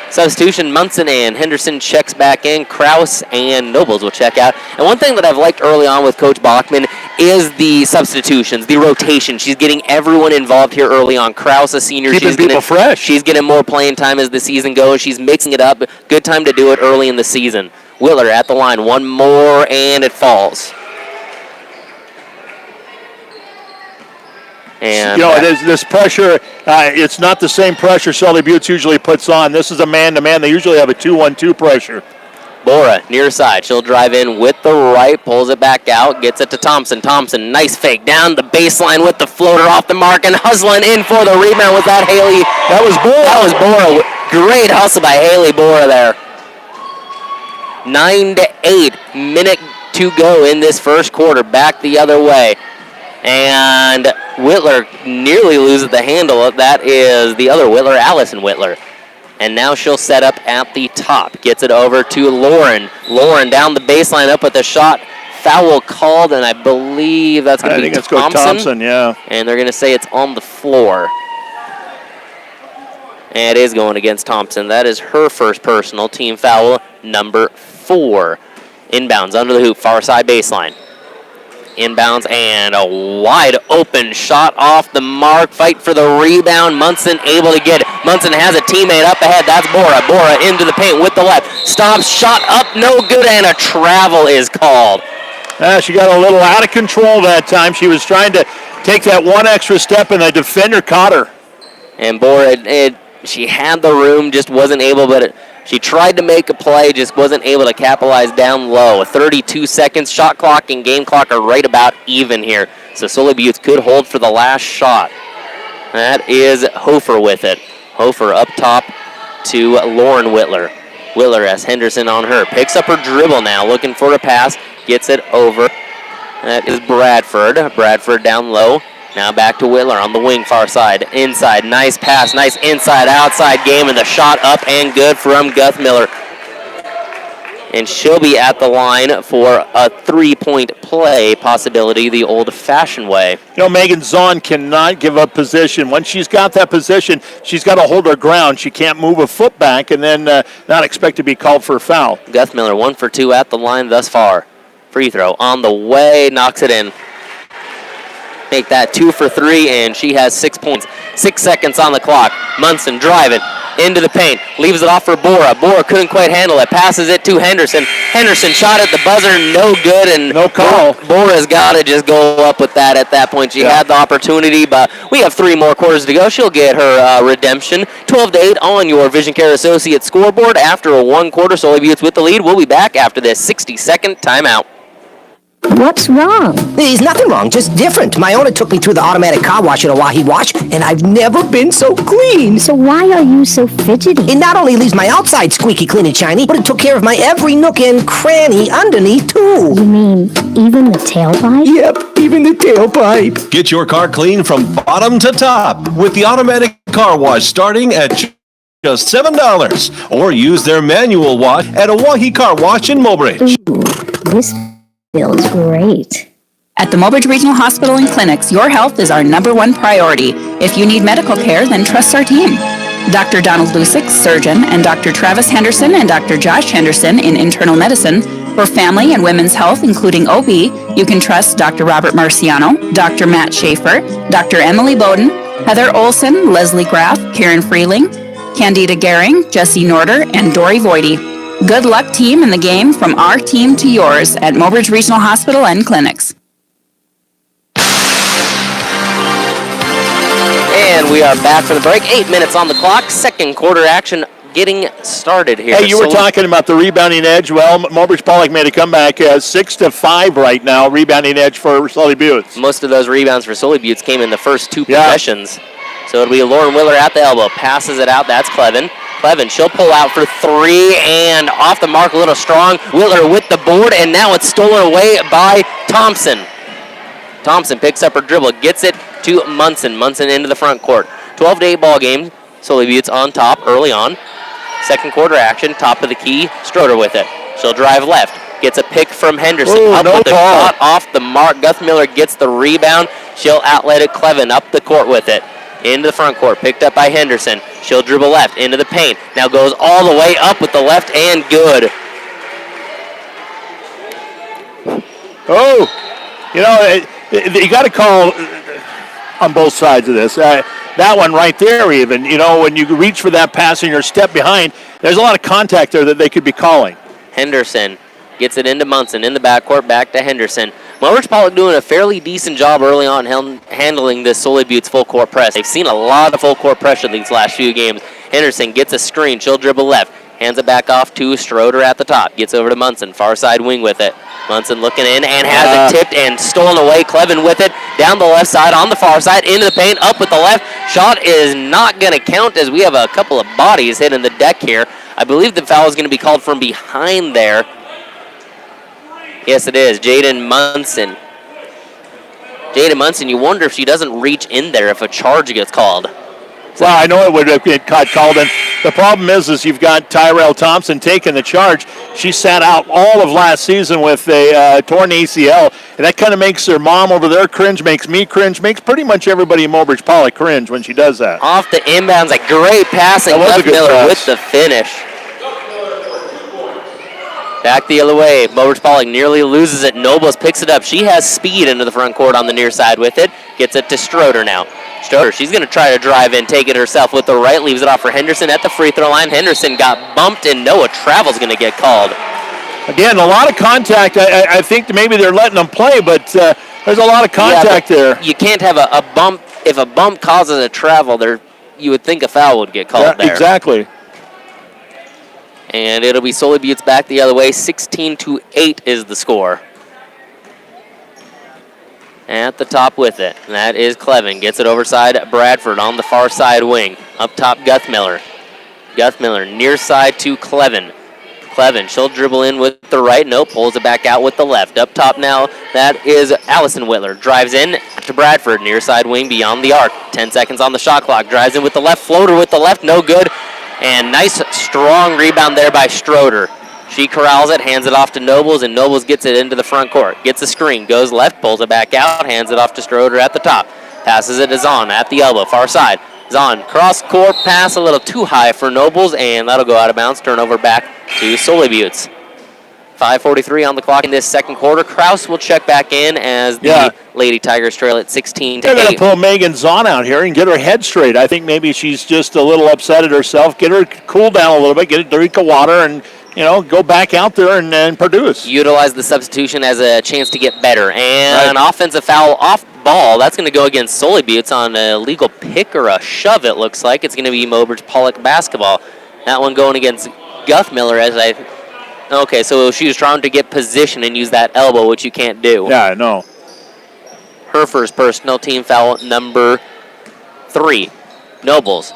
Substitution, Munson and Henderson checks back in. Kraus and Nobles will check out. And one thing that I've liked early on with Coach Bachman is the substitutions, the rotation. She's getting everyone involved here early on. Kraus, a senior. Keeping people fresh. She's getting more playing time as the season goes. She's mixing it up. Good time to do it early in the season. Whitler at the line. One more, and it falls. And this pressure, it's not the same pressure Sully Buttes usually puts on. This is a man-to-man. They usually have a 2-1-2 pressure. Bora, near side. She'll drive in with the right, pulls it back out, gets it to Thompson. Thompson, nice fake down the baseline with the floater off the mark and hustling in for the rebound. Was that Haley? That was Bora. That was Bora. Great hustle by Haley Bora there. 9-8, minute to go in this first quarter. Back the other way. And Whitler nearly loses the handle. That is the other Whitler, Allison Whitler. And now she'll set up at the top. Gets it over to Lauren. Lauren down the baseline up with the shot. Foul called, and I believe that's going to be Thompson. I think it's Thompson, yeah. And they're going to say it's on the floor. And it is going against Thompson. That is her first personal, team foul number 4. Inbounds under the hoop, far side baseline. Inbounds and a wide open shot off the mark. Fight for the rebound. Munson able to get it. Munson has a teammate up ahead. That's Bora. Bora into the paint with the left. Stops, shot up, no good, and a travel is called. She got a little out of control that time. She was trying to take that one extra step, and the defender caught her. And Bora, she had the room, just wasn't able, but she tried to make a play, just wasn't able to capitalize down low. 32 seconds, shot clock and game clock are right about even here. So Sully Buttes could hold for the last shot. That is Hofer with it. Hofer up top to Lauren Whitler. Whitler has Henderson on her. Picks up her dribble now, looking for a pass. Gets it over. That is Bradford. Bradford down low. Now back to Whitler on the wing, far side, inside, nice pass, nice inside-outside game, and the shot up and good from Guthmiller. And she'll be at the line for a 3-point play possibility the old-fashioned way. Megan Zahn cannot give up position. Once she's got that position, she's got to hold her ground. She can't move a foot back and then not expect to be called for a foul. Guthmiller 1 for 2 at the line thus far. Free throw on the way, knocks it in. Make that 2 for 3, and she has 6 points. 6 seconds on the clock. Munson driving into the paint. Leaves it off for Bora. Bora couldn't quite handle it. Passes it to Henderson. Henderson shot at the buzzer. No good, and no call. Bora's got to just go up with that at that point. She had the opportunity, but we have 3 more quarters to go. She'll get her redemption. 12-8 on your Vision Care Associates scoreboard. After a 1 quarter, Sully Buttes with the lead. We'll be back after this 60-second timeout. What's wrong? There's nothing wrong, just different. My owner took me through the automatic car wash at Oahe Wash, and I've never been so clean. So why are you so fidgety? It not only leaves my outside squeaky clean and shiny, but it took care of my every nook and cranny underneath, too. You mean even the tailpipe? Yep, even the tailpipe. Get your car clean from bottom to top with the automatic car wash starting at just $7. Or use their manual wash at Oahe Car Wash in Mobridge. Ooh, this feels great. At the Mobridge Regional Hospital and Clinics, your health is our #1 priority. If you need medical care, then trust our team. Dr. Donald Lusick, surgeon, and Dr. Travis Henderson and Dr. Josh Henderson in internal medicine. For family and women's health, including OB, you can trust Dr. Robert Marciano, Dr. Matt Schaefer, Dr. Emily Bowden, Heather Olson, Leslie Graff, Karen Freeling, Candida Gehring, Jesse Norder, and Dory Voidy. Good luck, team, in the game from our team to yours at Mobridge Regional Hospital and Clinics. And we are back from the break. 8 minutes on the clock. Second quarter action getting started here. Hey, you were talking about the rebounding edge. Well, Mobridge-Pollock made a comeback, 6-5 right now, rebounding edge for Sully Buttes. Most of those rebounds for Sully Buttes came in the first two possessions. So it'll be Lauren Willer at the elbow. Passes it out. That's Clevin. Clevin, she'll pull out for three, and off the mark, a little strong. Willer with the board, and now it's stolen away by Thompson. Thompson picks up her dribble, gets it to Munson. Munson into the front court. 12-8 ball game. Sully Buttes on top early on. Second quarter action, top of the key. Stroder with it. She'll drive left. Gets a pick from Henderson. Up with the shot off the mark. Guthmiller gets the rebound. She'll outlet it. Clevin up the court with it. Into the front court. Picked up by Henderson. She'll dribble left into the paint. Now goes all the way up with the left and good. Oh, you know, you got to call on both sides of this. That one right there even, you know, when you reach for that pass and you're a step behind, there's a lot of contact there that they could be calling. Henderson gets it into Munson in the backcourt, back to Henderson. Mobridge-Pollock doing a fairly decent job early on handling this Sully Buttes full court press. They've seen a lot of full court pressure these last few games. Henderson gets a screen, she'll dribble left, hands it back off to Stroder at the top, gets over to Munson, far side wing with it. Munson looking in and has it tipped and stolen away. Clevin with it down the left side on the far side into the paint, up with the left. Shot is not going to count as we have a couple of bodies hitting the deck here. I believe the foul is going to be called from behind there. Yes, it is. Jaden Munson. Jaden Munson, you wonder if she doesn't reach in there if a charge gets called. Well, I know it would have get called in. The problem is you've got Tyrell Thompson taking the charge. She sat out all of last season with a torn ACL, and that kind of makes her mom over there cringe, makes me cringe, makes pretty much everybody in Mobridge-Pollock cringe when she does that. Off the inbounds, a great pass, and Guthmiller with the finish. Back the other way. Mobridge-Pollock nearly loses it. Nobles picks it up. She has speed into the front court on the near side with it. Gets it to Stroder now. Stroder, she's going to try to drive in, take it herself with the right, leaves it off for Henderson at the free throw line. Henderson got bumped, and Noah Travel's going to get called. Again, a lot of contact. I think maybe they're letting them play, but there's a lot of contact there. You can't have a bump. If a bump causes a travel, you would think a foul would get called there. Exactly. And it'll be Sully Buttes back the other way. 16-8 is the score. At the top with it. That is Clevin. Gets it overside. Bradford on the far side wing. Up top, Guthmiller. Guthmiller near side to Clevin. Clevin, she'll dribble in with the right. No, pulls it back out with the left. Up top now, that is Allison Whitler. Drives in to Bradford. Near side wing beyond the arc. 10 seconds on the shot clock. Drives in with the left. Floater with the left. No good. And nice, strong rebound there by Stroder. She corrals it, hands it off to Nobles, and Nobles gets it into the front court. Gets a screen, goes left, pulls it back out, hands it off to Stroder at the top. Passes it to Zahn at the elbow, far side. Zahn, cross-court pass a little too high for Nobles, and that'll go out of bounds. Turnover back to Sully Buttes. 5:43 on the clock in this second quarter. Kraus will check back in as the Lady Tigers trail at 16-8. They're going to pull Megan Zahn out here and get her head straight. I think maybe she's just a little upset at herself. Get her cool down a little bit, get a drink of water, and go back out there and produce. Utilize the substitution as a chance to get better. And an offensive foul off ball. That's going to go against Sully Buttes on a legal pick or a shove, it looks like. It's going to be Mobridge-Pollock basketball. That one going against Guthmiller as Okay, so she was trying to get position and use that elbow, which you can't do. Yeah, I know. Her first personal team foul, number 3. Nobles.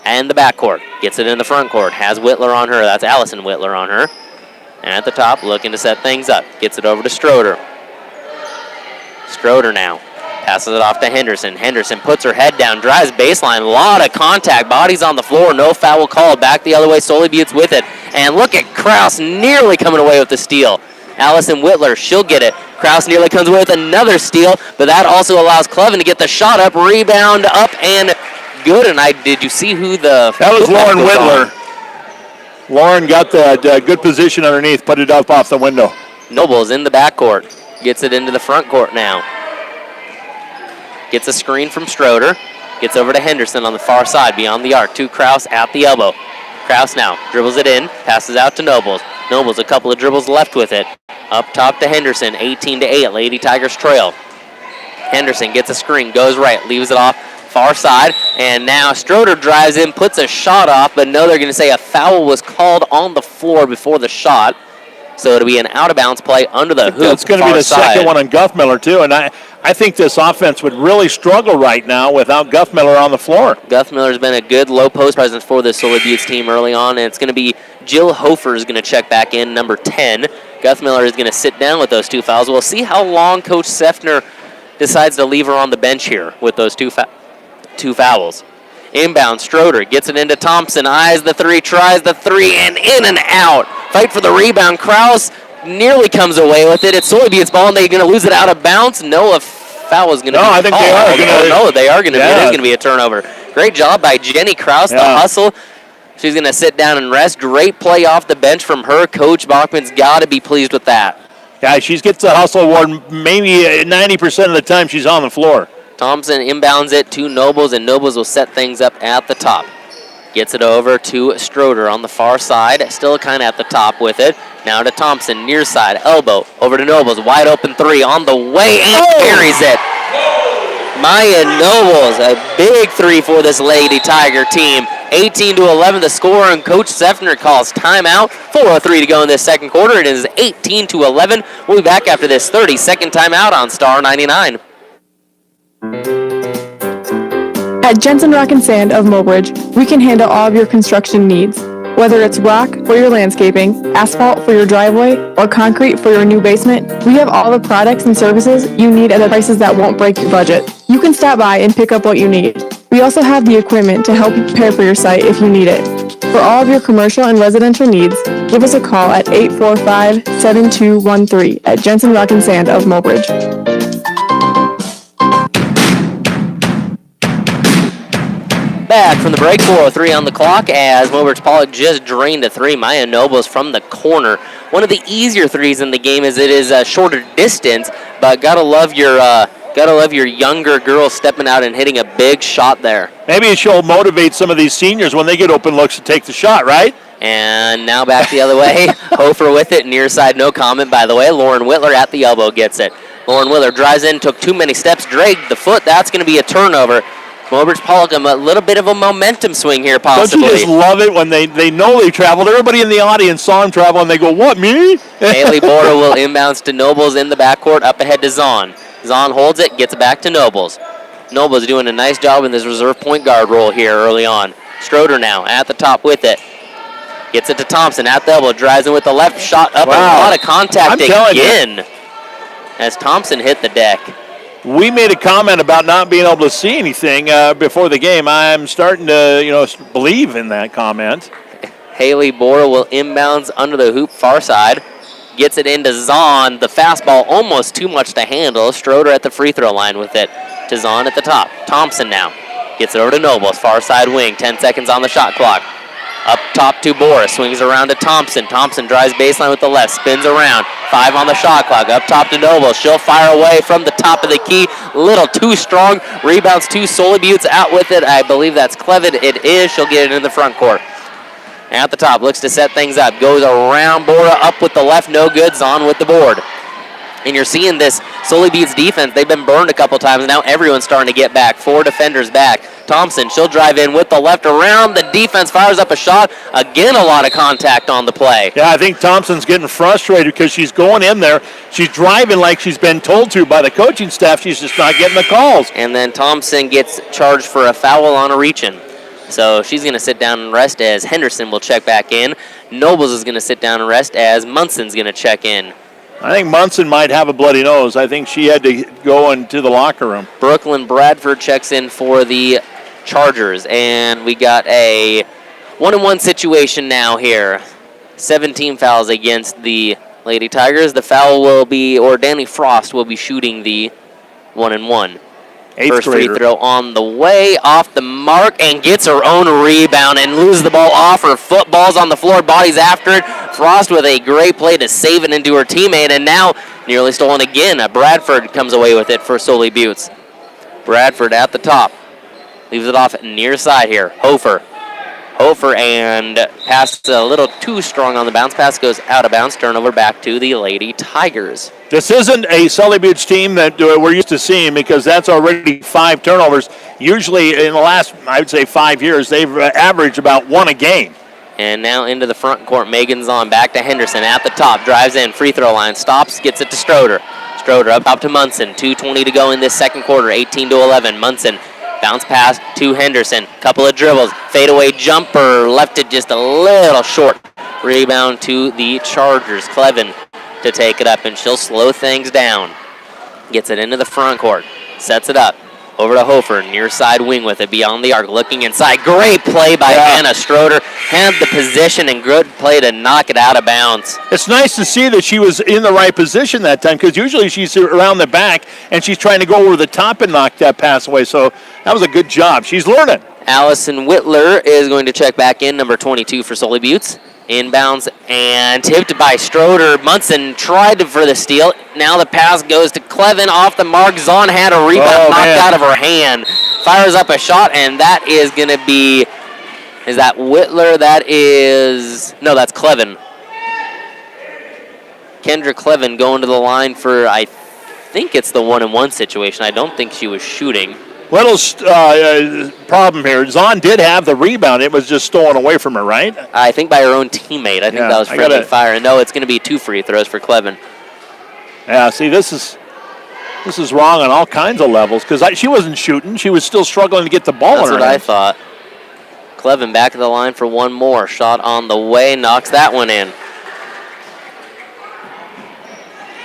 And the backcourt. Gets it in the front court. Has Whitler on her. That's Allison Whitler on her. And at the top, looking to set things up. Gets it over to Stroder. Stroder now. Passes it off to Henderson. Henderson puts her head down. Drives baseline. A lot of contact. Bodies on the floor. No foul called. Back the other way. Sully Buttes with it. And look at Kraus nearly coming away with the steal. Allison Whitler, she'll get it. Kraus nearly comes away with another steal, but that also allows Clevin to get the shot up, rebound up, and good. And did you see who the... That was Lauren Whitler. Lauren got the good position underneath, put it up off the window. Nobles in the backcourt. Gets it into the front court now. Gets a screen from Stroder. Gets over to Henderson on the far side, beyond the arc. To Kraus at the elbow. Kraus now dribbles it in, passes out to Nobles. Nobles a couple of dribbles left with it. Up top to Henderson, 18-8, Lady Tigers trail. Henderson gets a screen, goes right, leaves it off far side, and now Stroder drives in, puts a shot off, but no, they're going to say a foul was called on the floor before the shot. So it'll be an out-of-bounds play under the hoop. It's going to be the second one on Guffmiller, too, and I think this offense would really struggle right now without Guffmiller on the floor. Guffmiller's been a good low post presence for this Sully Buttes team early on, and it's going to be Jill Hofer is going to check back in, number 10. Guffmiller is going to sit down with those two fouls. We'll see how long Coach Sefner decides to leave her on the bench here with those two fouls. Inbound, Stroder gets it into Thompson, eyes the three, tries the three, and in and out. Fight for the rebound. Krause nearly comes away with it. It's Sully Buttes' ball, and they're going to lose it out of bounds. No, a foul is going to be I think they are. No, they are going to be. It is going to be a turnover. Great job by Jenny Krause, the hustle. She's going to sit down and rest. Great play off the bench from her. Coach Bachman's got to be pleased with that. Yeah, she gets the hustle award maybe 90% of the time she's on the floor. Thompson inbounds it to Nobles, and Nobles will set things up at the top. Gets it over to Stroder on the far side, still kind of at the top with it. Now to Thompson, near side, elbow, over to Nobles, wide open three on the way, and carries it. Maya Nobles, a big three for this Lady Tiger team. 18-11 the score, and Coach Sefner calls timeout. 4:03 to go in this second quarter. It is 18-11. We'll be back after this 30-second timeout on Star 99. At Jensen Rock and Sand of Mobridge, we can handle all of your construction needs. Whether it's rock for your landscaping, asphalt for your driveway, or concrete for your new basement, we have all the products and services you need at the prices that won't break your budget. You can stop by and pick up what you need. We also have the equipment to help you prepare for your site if you need it. For all of your commercial and residential needs, give us a call at 845-7213 at Jensen Rock and Sand of Mobridge. Back from the break, 4:03 on the clock as Mobridge-Pollock just drained a three. Maya Nobles from the corner. One of the easier threes in the game as it is a shorter distance, but gotta love your younger girls stepping out and hitting a big shot there. Maybe she'll motivate some of these seniors when they get open looks to take the shot, right? And now back the other way. Hofer with it, near side, no comment by the way. Lauren Whitler at the elbow gets it. Lauren Whitler drives in, took too many steps, dragged the foot. That's going to be a turnover. Mobridge-Pollock, a little bit of a momentum swing here, possibly. Don't you just love it when they know they traveled? Everybody in the audience saw him travel, and they go, what, me? Haley Bora will inbounds to Nobles in the backcourt, up ahead to Zahn. Zahn holds it, gets it back to Nobles. Nobles doing a nice job in this reserve point guard role here early on. Stroder now at the top with it. Gets it to Thompson at the elbow, drives in with the left shot up, and a lot of contact again as Thompson hit the deck. We made a comment about not being able to see anything before the game. I'm starting to, believe in that comment. Haley Bora will inbounds under the hoop far side. Gets it into Zahn. The fastball almost too much to handle. Stroder at the free throw line with it to Zahn at the top. Thompson now gets it over to Nobles, far side wing. 10 seconds on the shot clock. Up top to Bora, swings around to Thompson. Thompson drives baseline with the left, spins around. 5 on the shot clock, up top to Noble. She'll fire away from the top of the key. A little too strong. Rebounds to Sully Buttes, out with it. I believe that's Clevitt. It is. She'll get it in the front court. At the top, looks to set things up. Goes around Bora, up with the left, no good. Zahn with the board. And you're seeing this Sully Buttes defense. They've been burned a couple times. Now everyone's starting to get back. 4 defenders back. Thompson, she'll drive in with the left around. The defense fires up a shot. Again, a lot of contact on the play. Yeah, I think Thompson's getting frustrated because she's going in there. She's driving like she's been told to by the coaching staff. She's just not getting the calls. And then Thompson gets charged for a foul on a reach-in. So she's going to sit down and rest as Henderson will check back in. Nobles is going to sit down and rest as Munson's going to check in. I think Munson might have a bloody nose. I think she had to go into the locker room. Brooklyn Bradford checks in for the Chargers, and we got a 1-on-1 situation now here. 17 fouls against the Lady Tigers. The foul will be, or Danny Frost will be shooting the 1-and-1. First free throw on the way, off the mark, and gets her own rebound and loses the ball off her foot. Ball's on the floor, bodies after it. Frost with a great play to save it into her teammate, and now nearly stolen again. Bradford comes away with it for Sully Buttes. Bradford at the top. Leaves it off near side here. Hofer Hofer and pass a little too strong on the bounce. Pass goes out of bounds. Turnover back to the Lady Tigers. This isn't a Sully Butte team that we're used to seeing because that's already 5 turnovers. Usually in the last, I would say, 5 years, they've averaged about 1 a game. And now into the front court. Megan's on. Back to Henderson at the top. Drives in. Free throw line. Stops. Gets it to Stroder. Stroder up top to Munson. 2:20 to go in this second quarter. 18-11. Munson. Bounce pass to Henderson. Couple of dribbles. Fadeaway jumper. Left it just a little short. Rebound to the Chargers. Clevin to take it up, and she'll slow things down. Gets it into the front court. Sets it up. Over to Hofer. Near side wing with it. Beyond the arc. Looking inside. Great play by Hannah Stroder. Had the position and good play to knock it out of bounds. It's nice to see that she was in the right position that time because usually she's around the back and she's trying to go over the top and knock that pass away. So that was a good job. She's learning. Allison Whitler is going to check back in, number 22 for Sully Buttes. Inbounds and tipped by Stroder. Munson tried for the steal. Now the pass goes to Clevin off the mark. Zahn had a rebound knocked out of her hand. Fires up a shot, and that is going to be, is that Whitler? That is, no, that's Clevin. Kendra Clevin going to the line for, I think it's the 1-and-1 situation. I don't think she was shooting. Little problem here. Zahn did have the rebound. It was just stolen away from her, right? I think by her own teammate. I think that was friendly fire. And no, it's going to be 2 free throws for Clevin. Yeah, see, this is wrong on all kinds of levels because she wasn't shooting. She was still struggling to get the ball in her hands. That's what I thought. Clevin back at the line for one more. Shot on the way. Knocks that one in.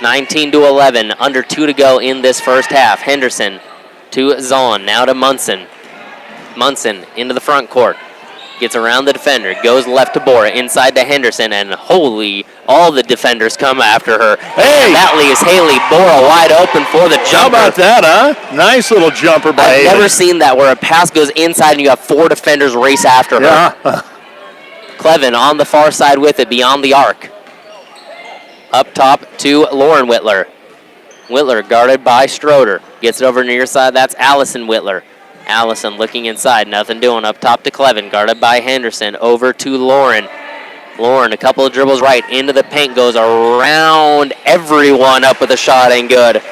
19-11. Under 2 to go in this first half. Henderson to Zahn, now to Munson. Munson into the front court. Gets around the defender, goes left to Bora, inside to Henderson, and holy, all the defenders come after her. Hey! And that leaves Haley Bora wide open for the jumper. How about that, huh? Nice little jumper by I've Haley. never seen that where a pass goes inside and you have 4 defenders race after her. Yeah. Clevin on the far side with it, beyond the arc. Up top to Lauren Whitler. Whitler guarded by Stroder. Gets it over near side. That's Allison Whitler. Allison looking inside. Nothing doing. Up top to Clevin. Guarded by Henderson. Over to Lauren. Lauren, a couple of dribbles right. Into the paint. Goes around everyone. Up with a shot. Ain't good.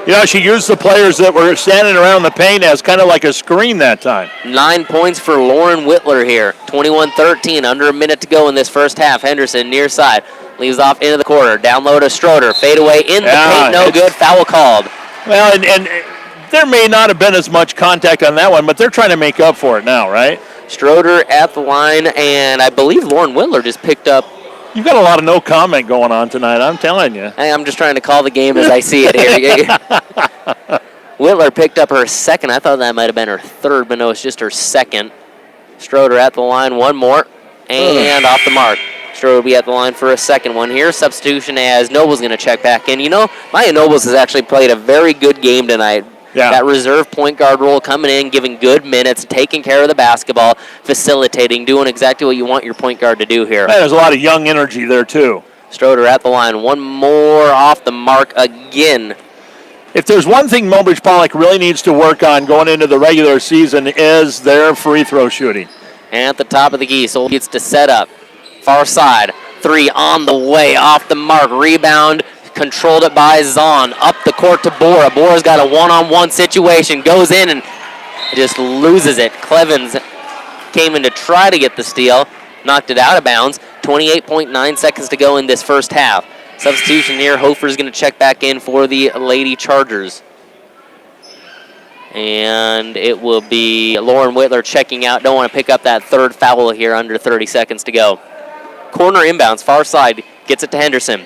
You know, she used the players that were standing around the paint as kind of like a screen that time. 9 points for Lauren Whitler here. 21-13. Under a minute to go in this first half. Henderson near side. Leaves off into the corner. Down low to Stroder. Fade away in the paint. No good. Foul called. Well, and there may not have been as much contact on that one, but they're trying to make up for it now, right? Stroder at the line, and I believe Lauren Whitler just picked up. You've got a lot of no comment going on tonight, I'm telling you. Hey, I'm just trying to call the game as I see it here. Whitler picked up her second. I thought that might have been her third, but no, it's just her second. Stroder at the line. One more, and off the mark. Stroder will be at the line for a second one here. Substitution as Noble's going to check back in. You know, Maya Nobles has actually played a very good game tonight. Yeah. That reserve point guard role coming in, giving good minutes, taking care of the basketball, facilitating, doing exactly what you want your point guard to do here. Man, there's a lot of young energy there, too. Stroder at the line. One more off the mark again. If there's one thing Mobridge-Pollock really needs to work on going into the regular season is their free throw shooting. And at the top of the key, Sully gets to set up. Far side, 3 on the way, off the mark, rebound, controlled it by Zahn, up the court to Bora. Bora's got a one-on-one situation, goes in and just loses it. Clevins came in to try to get the steal, knocked it out of bounds. 28.9 seconds to go in this first half. Substitution here, Hofer's going to check back in for the Lady Chargers. And it will be Lauren Whitler checking out. Don't want to pick up that third foul here under 30 seconds to go. Corner inbounds, far side, gets it to Henderson.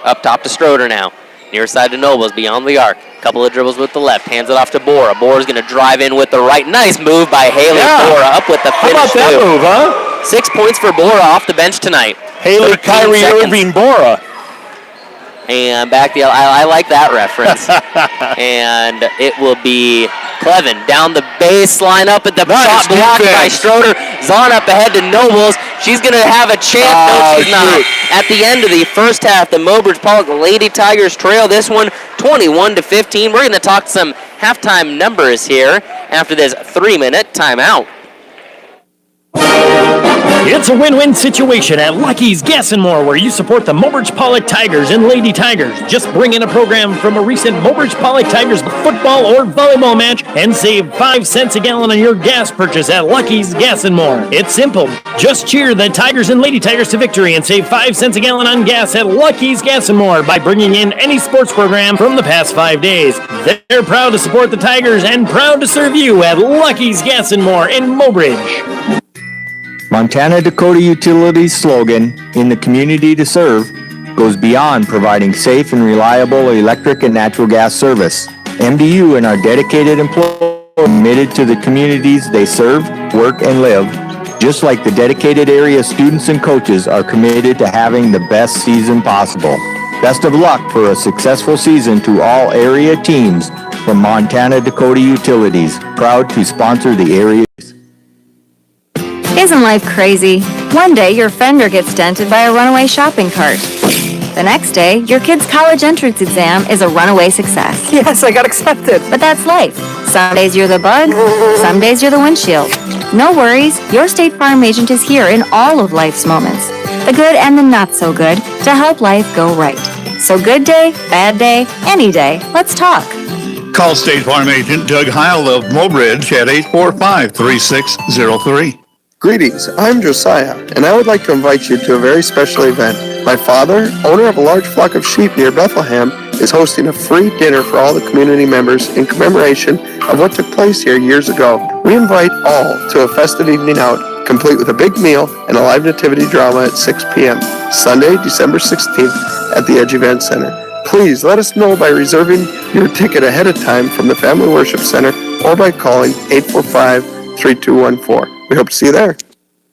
Up top to Stroder now. Near side to Nobles, beyond the arc. Couple of dribbles with the left, hands it off to Bora. Bora's going to drive in with the right. Nice move by Haley Bora, up with the finish. How about that move, huh? 6 points for Bora off the bench tonight. Haley Kyrie Irving Bora. And back the, I like that reference. And it will be Clevin down the baseline, up at the shot blocked by Stroder. Zahn up ahead to Nobles. She's going to have a chance. No, she's not. At the end of the first half, the Mobridge-Pollock Lady Tigers trail this one 21-15. We're going to talk some halftime numbers here after this 3-minute timeout. It's a win-win situation at Lucky's Gas and More, where you support the Mobridge-Pollock Tigers and Lady Tigers. Just bring in a program from a recent Mobridge-Pollock Tigers football or volleyball match and save 5 cents a gallon on your gas purchase at Lucky's Gas and More. It's simple. Just cheer the Tigers and Lady Tigers to victory and save 5 cents a gallon on gas at Lucky's Gas and More by bringing in any sports program from the past 5 days. They're proud to support the Tigers and proud to serve you at Lucky's Gas and More in Mobridge. Montana Dakota Utilities' slogan, "In the Community to Serve," goes beyond providing safe and reliable electric and natural gas service. MDU and our dedicated employees are committed to the communities they serve, work, and live, just like the dedicated area students and coaches are committed to having the best season possible. Best of luck for a successful season to all area teams from Montana Dakota Utilities, proud to sponsor the area. Isn't life crazy? One day your fender gets dented by a runaway shopping cart. The next day, your kid's college entrance exam is a runaway success. Yes, I got accepted. But that's life. Some days you're the bug, some days you're the windshield. No worries, your State Farm agent is here in all of life's moments, the good and the not so good, to help life go right. So good day, bad day, any day, let's talk. Call State Farm agent Doug Heil of Mobridge at 845-3603. Greetings, I'm Josiah, and I would like to invite you to a very special event. My father, owner of a large flock of sheep near Bethlehem, is hosting a free dinner for all the community members in commemoration of what took place here years ago. We invite all to a festive evening out, complete with a big meal and a live nativity drama at 6 p.m., Sunday, December 16th at the Edge Event Center. Please let us know by reserving your ticket ahead of time from the Family Worship Center or by calling 845-3214. We hope to see you there.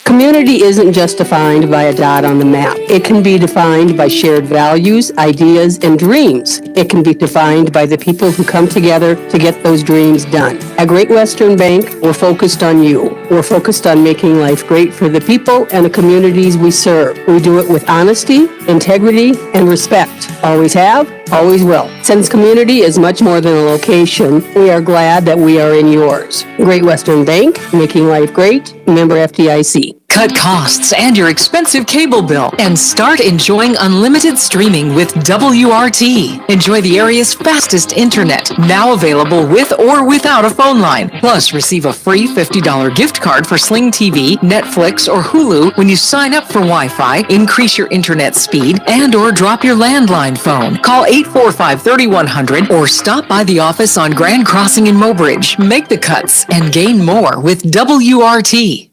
Community isn't just defined by a dot on the map. It can be defined by shared values, ideas, and dreams. It can be defined by the people who come together to get those dreams done. At Great Western Bank, we're focused on you. We're focused on making life great for the people and the communities we serve. We do it with honesty, integrity, and respect. Always have, always will. Since community is much more than a location, we are glad that we are in yours. Great Western Bank, making life great. Member FDIC. Cut costs and your expensive cable bill and start enjoying unlimited streaming with WRT. Enjoy the area's fastest internet, now available with or without a phone line. Plus, receive a free $50 gift card for Sling TV, Netflix, or Hulu when you sign up for Wi-Fi, increase your internet speed, and or drop your landline phone. Call 845-3100 or stop by the office on Grand Crossing in Mobridge. Make the cuts and gain more with WRT.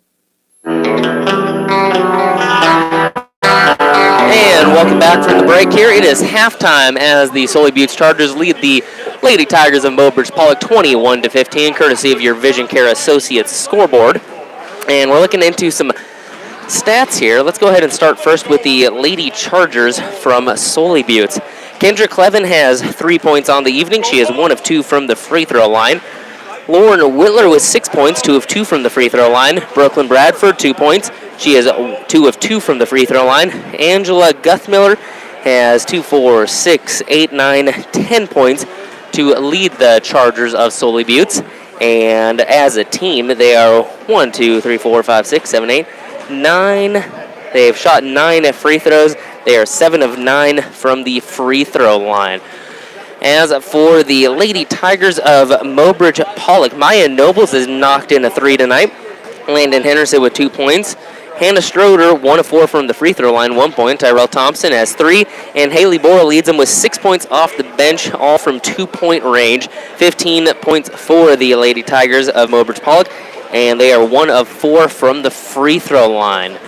And welcome back from the break here. It is halftime as the Sully Buttes Chargers lead the Lady Tigers of Mobridge-Pollock 21-15, courtesy of your Vision Care Associates scoreboard. And we're looking into some stats here. Let's go ahead and start first with the Lady Chargers from Sully Buttes. Kendra Clevin has 3 points on the evening. She is 1 of 2 from the free throw line. Lauren Whitler with 6 points, 2 of 2 from the free throw line. Brooklyn Bradford, 2 points. She is 2 of 2 from the free throw line. Angela Guthmiller has 2, 4, 6, 8, 9, 10 points to lead the Chargers of Sully Buttes. And as a team, they are 1, 2, 3, 4, 5, 6, 7, 8, 9. They've shot 9 free throws. They are 7 of 9 from the free throw line. As for the Lady Tigers of Mobridge-Pollock, Maya Nobles has knocked in a 3 tonight. Landon Henderson with 2 points. Hannah Stroder, 1 of 4 from the free throw line, 1 point. Tyrell Thompson has 3. And Haley Bora leads them with 6 points off the bench, all from 2-point range. 15 points for the Lady Tigers of Mobridge-Pollock. And they are 1 of 4 from the free throw line.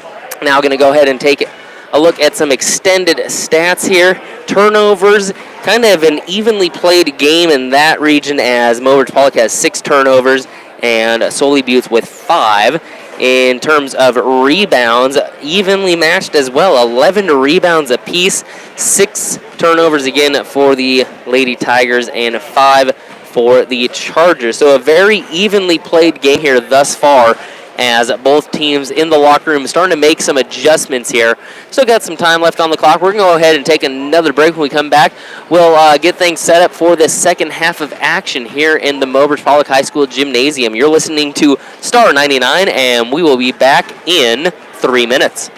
Now going to go ahead and take a look at some extended stats here. Turnovers, kind of an evenly played game in that region as Mobridge-Pollock has 6 turnovers and Sully Buttes with 5. In terms of rebounds, evenly matched as well, 11 rebounds apiece, 6 turnovers again for the Lady Tigers and 5 for the Chargers. So a very evenly played game here thus far, as both teams in the locker room starting to make some adjustments here. Still got some time left on the clock. We're going to go ahead and take another break. When we come back, we'll get things set up for the second half of action here in the Mobridge-Pollock High School Gymnasium. You're listening to Star 99, and we will be back in 3 minutes.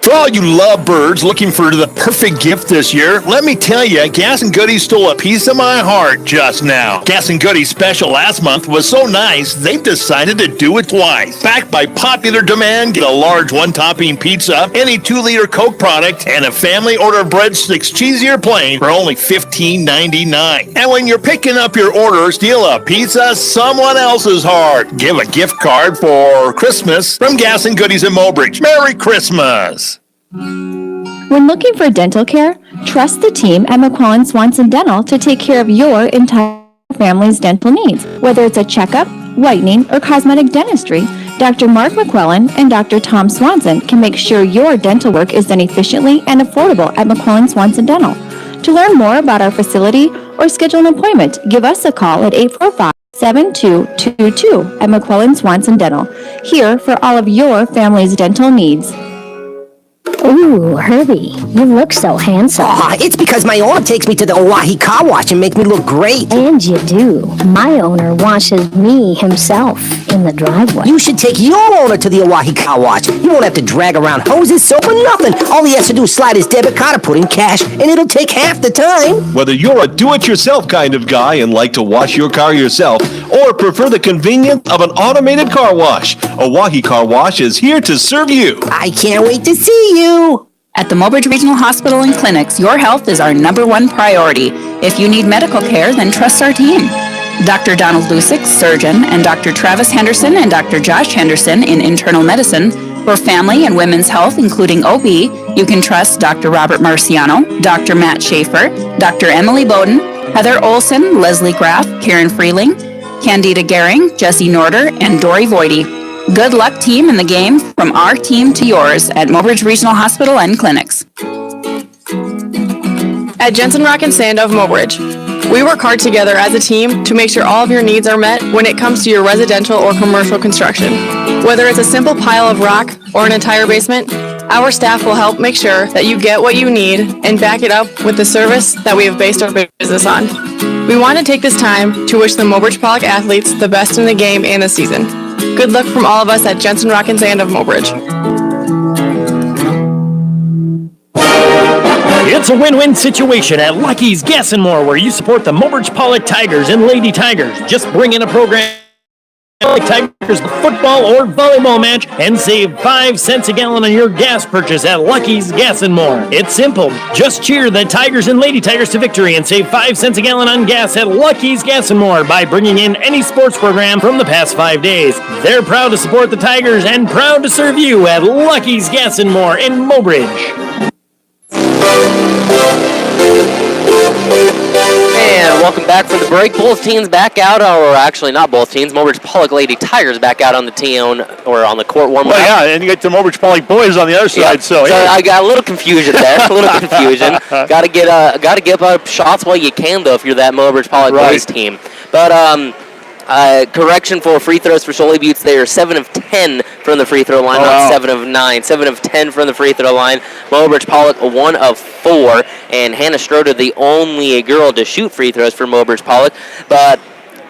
For all you lovebirds looking for the perfect gift this year, let me tell you, Gas and Goodies stole a piece of my heart just now. Gas and Goodies special last month was so nice, they've decided to do it twice. Backed by popular demand, get a large one-topping pizza, any 2-liter Coke product, and a family order of breadsticks, cheesy or plain, for only $15.99. And when you're picking up your order, steal a pizza someone else's heart. Give a gift card for Christmas from Gas and Goodies in Mobridge. Merry Christmas! When looking for dental care, trust the team at McQuillan Swanson Dental to take care of your entire family's dental needs. Whether it's a checkup, whitening, or cosmetic dentistry, Dr. Mark McQuillan and Dr. Tom Swanson can make sure your dental work is done efficiently and affordable at McQuillan Swanson Dental. To learn more about our facility or schedule an appointment, give us a call at 845-7222 at McQuillan Swanson Dental, here for all of your family's dental needs. Ooh, Herbie, you look so handsome. Aw, it's because my owner takes me to the Oahe Car Wash and make me look great. And you do. My owner washes me himself in the driveway. You should take your owner to the Oahe Car Wash. You won't have to drag around hoses, soap, or nothing. All he has to do is slide his debit card or put in cash, and it'll take half the time. Whether you're a do-it-yourself kind of guy and like to wash your car yourself, or prefer the convenience of an automated car wash, Oahe Car Wash is here to serve you. I can't wait to see you. At the Mobridge Regional Hospital and Clinics, your health is our #1 priority. If you need medical care, then trust our team. Dr. Donald Lusick, surgeon, and Dr. Travis Henderson and Dr. Josh Henderson in internal medicine. For family and women's health, including OB, you can trust Dr. Robert Marciano, Dr. Matt Schaefer, Dr. Emily Bowden, Heather Olson, Leslie Graff, Karen Freeling, Candida Gehring, Jesse Norder, and Dory Voidy. Good luck, team, in the game, from our team to yours at Mobridge Regional Hospital and Clinics. At Jensen Rock and Sand of Mobridge, we work hard together as a team to make sure all of your needs are met when it comes to your residential or commercial construction. Whether it's a simple pile of rock or an entire basement, our staff will help make sure that you get what you need and back it up with the service that we have based our business on. We want to take this time to wish the Mobridge-Pollock athletes the best in the game and the season. Good luck from all of us at Jensen Rock and Sand of Mobridge. It's a win-win situation at Lucky's Gas and More, where you support the Mobridge-Pollock Tigers and Lady Tigers. Just bring in a program like Tigers football or volleyball match and save 5 cents a gallon on your gas purchase at Lucky's Gas and More. It's simple. Just cheer the Tigers and Lady Tigers to victory and save 5 cents a gallon on gas at Lucky's Gas and More by bringing in any sports program from the past 5 days. They're proud to support the Tigers and proud to serve you at Lucky's Gas and More in Mobridge. And welcome back from the break. Both teams back out, or actually not both teams. Mobridge-Pollock Lady Tigers back out on the team or on the court warm-up. Well, yeah, and you get the Mobridge-Pollock boys on the other side. So yeah. I got a little confusion there. Got to get up shots while you can, though, if you're that Mobridge-Pollock boys team. But correction for free throws for Sully Buttes. They are 7 of 10 from the free throw line, not 7 of 9. 7 of 10 from the free throw line. Mobridge-Pollock 1 of 4, and Hannah Stroder the only girl to shoot free throws for Mobridge-Pollock. But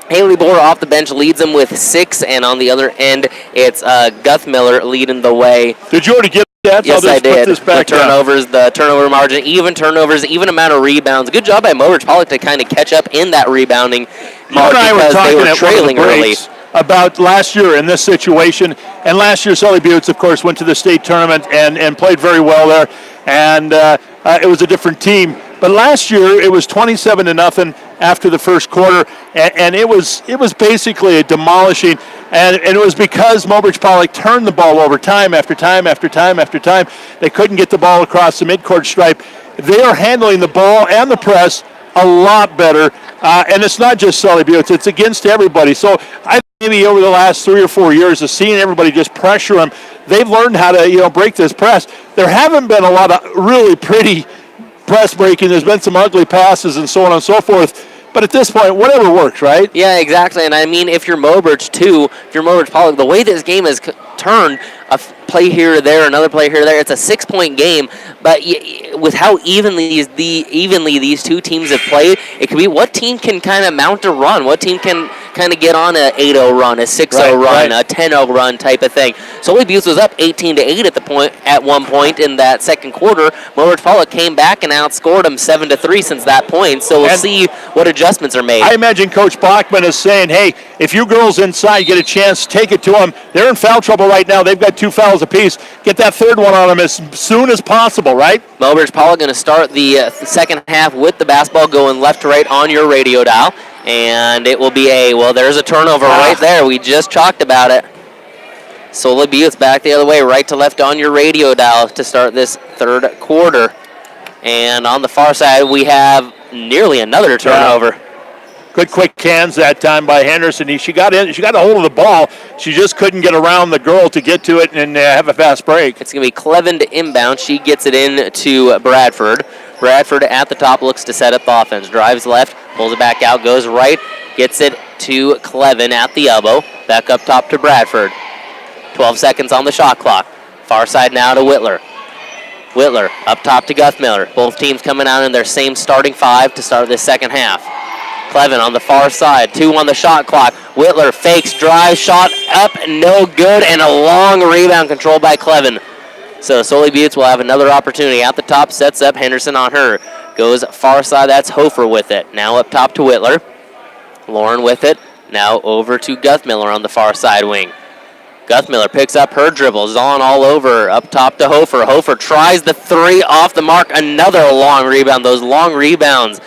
Haley Bohr off the bench leads them with 6, and on the other end, it's Guth Miller leading the way. Did you already get that? Yes, I did. The turnover margin, even turnovers, even amount of rebounds. Good job by Mobridge-Pollock to kind of catch up in that rebounding mark because they were trailing early. About last year in this situation, and last year Sully Buttes, of course, went to the state tournament and played very well there, and it was a different team. But last year it was 27-0 after the first quarter, and it was basically a demolishing, and it was because Mobridge-Pollock turned the ball over time after time after time after time. They couldn't get the ball across the midcourt stripe. They are handling the ball and the press a lot better, and it's not just Sully Buttes, it's against everybody. So I think maybe over the last 3 or 4 years of seeing everybody just pressure them, they've learned how to break this press. There haven't been a lot of really pretty press breaking. There's been some ugly passes and so on and so forth. But at this point, whatever works, right? Yeah, exactly. And I mean, if you're Mobridge too, if you're Mobridge-Pollock, the way this game has turned, a play here or there, another play here or there, it's a 6-point game. But with how evenly these two teams have played, it could be what team can kind of mount a run, what team can kind of get on a 8-0 run, a 6-0 run, a 10-0 run type of thing. Sully Butte was up 18-8 at one point in that second quarter. Mobridge-Pollock came back and outscored them 7-3 since that point. So we'll see what adjustments are made. I imagine Coach Bachman is saying, hey, if you girls inside get a chance, take it to them. They're in foul trouble right now. They've got 2 fouls apiece. Get that third one on them as soon as possible, right? Mobridge-Pollock going to start the second half with the basketball going left to right on your radio dial. And it will be there's a turnover right there. We just talked about it. Sully Butte's back the other way, right to left on your radio dial to start this third quarter. And on the far side, we have nearly another turnover. Yeah. Good quick hands that time by Henderson. She got a hold of the ball. She just couldn't get around the girl to get to it and have a fast break. It's going to be Clevin to inbound. She gets it in to Bradford. Bradford at the top looks to set up the offense. Drives left, pulls it back out, goes right, gets it to Clevin at the elbow. Back up top to Bradford. 12 seconds on the shot clock. Far side now to Whitler. Whitler up top to Guthmiller. Both teams coming out in their same starting 5 to start this second half. Clevin on the far side, 2 on the shot clock. Whitler fakes, drive, shot up, no good, and a long rebound controlled by Clevin. So Sully Butte will have another opportunity at the top, sets up Henderson on her. Goes far side, that's Hofer with it. Now up top to Whitler. Lauren with it. Now over to Guthmiller on the far side wing. Guthmiller picks up her dribble. Zahn all over. Up top to Hofer. Hofer tries the 3 off the mark. Another long rebound. Those long rebounds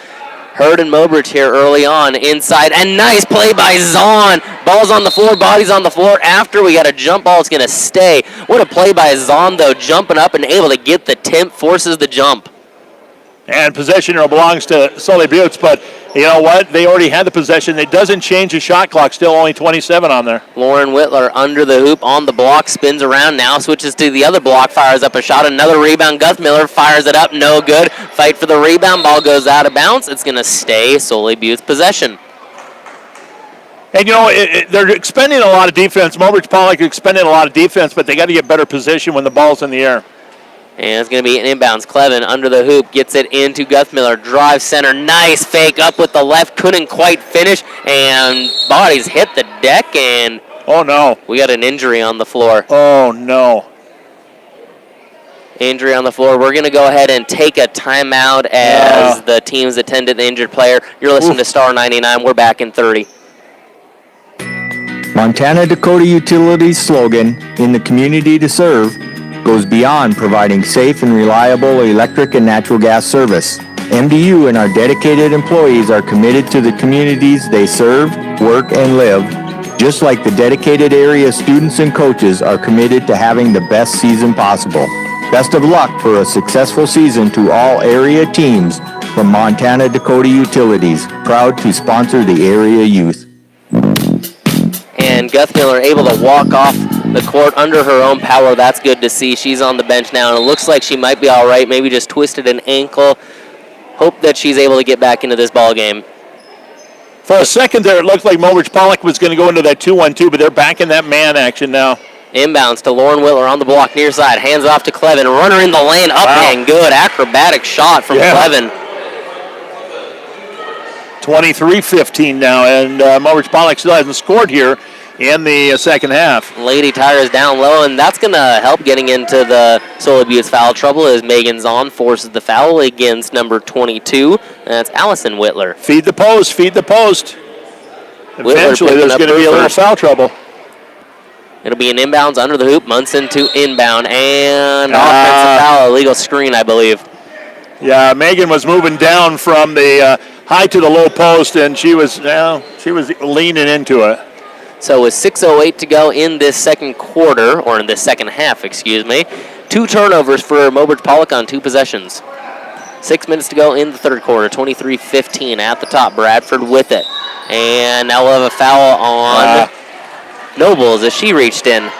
Hurd and Mobridge here early on inside. And nice play by Zahn. Ball's on the floor. Body's on the floor. After we got a jump ball, it's going to stay. What a play by Zahn, though. Jumping up and able to get the tip. Forces the jump. And possession belongs to Sully Butte, but you know what? They already had the possession. It doesn't change the shot clock. Still only 27 on there. Lauren Whitler under the hoop on the block, spins around now, switches to the other block, fires up a shot. Another rebound. Guthmiller fires it up, no good. Fight for the rebound. Ball goes out of bounds. It's going to stay Sully Butte's possession. And, you know, they're expending a lot of defense. Mobridge-Pollock is expending a lot of defense, but they got to get better position when the ball's in the air. And it's going to be an inbounds. Clevin under the hoop, gets it into Guthmiller. Drive center, nice fake up with the left. Couldn't quite finish, and bodies hit the deck, and oh no, we got an injury on the floor. Oh no. Injury on the floor. We're going to go ahead and take a timeout as the teams attended the injured player. You're listening to Star 99. We're back in 30. Montana Dakota Utilities' slogan, "In the community to serve," goes beyond providing safe and reliable electric and natural gas service. MDU and our dedicated employees are committed to the communities they serve, work, and live, just like the dedicated area students and coaches are committed to having the best season possible. Best of luck for a successful season to all area teams from Montana Dakota Utilities, proud to sponsor the area youth. And Guthmiller able to walk off the court under her own power. That's good to see. She's on the bench now, and it looks like she might be all right. Maybe just twisted an ankle. Hope that she's able to get back into this ball game. For a second there, it looked like Mobridge-Pollock was going to go into that 2-1-2, but they're back in that man action now. Inbounds to Lauren Whitler on the block near side. Hands off to Clevin. Runner in the lane. Up and good. Acrobatic shot from Clevin. 23-15 now, and Mobridge-Pollock still hasn't scored here in the second half. Lady Tigers down low, and that's going to help getting into the Sully Butte's foul trouble as Megan Zahn forces the foul against number 22. And that's Allison Whitler. Feed the post, feed the post. Eventually, there's going to be a little foul trouble. It'll be an inbounds under the hoop. Munson to inbound, and offensive foul, illegal screen, I believe. Yeah, Megan was moving down from the high to the low post, and she was leaning into it. So with 6:08 to go in this second quarter, or in this second half, excuse me, 2 turnovers for Mobridge-Pollock on 2 possessions. 6 minutes to go in the third quarter, 23-15 at the top. Bradford with it. And now we'll have a foul on Nobles as she reached in.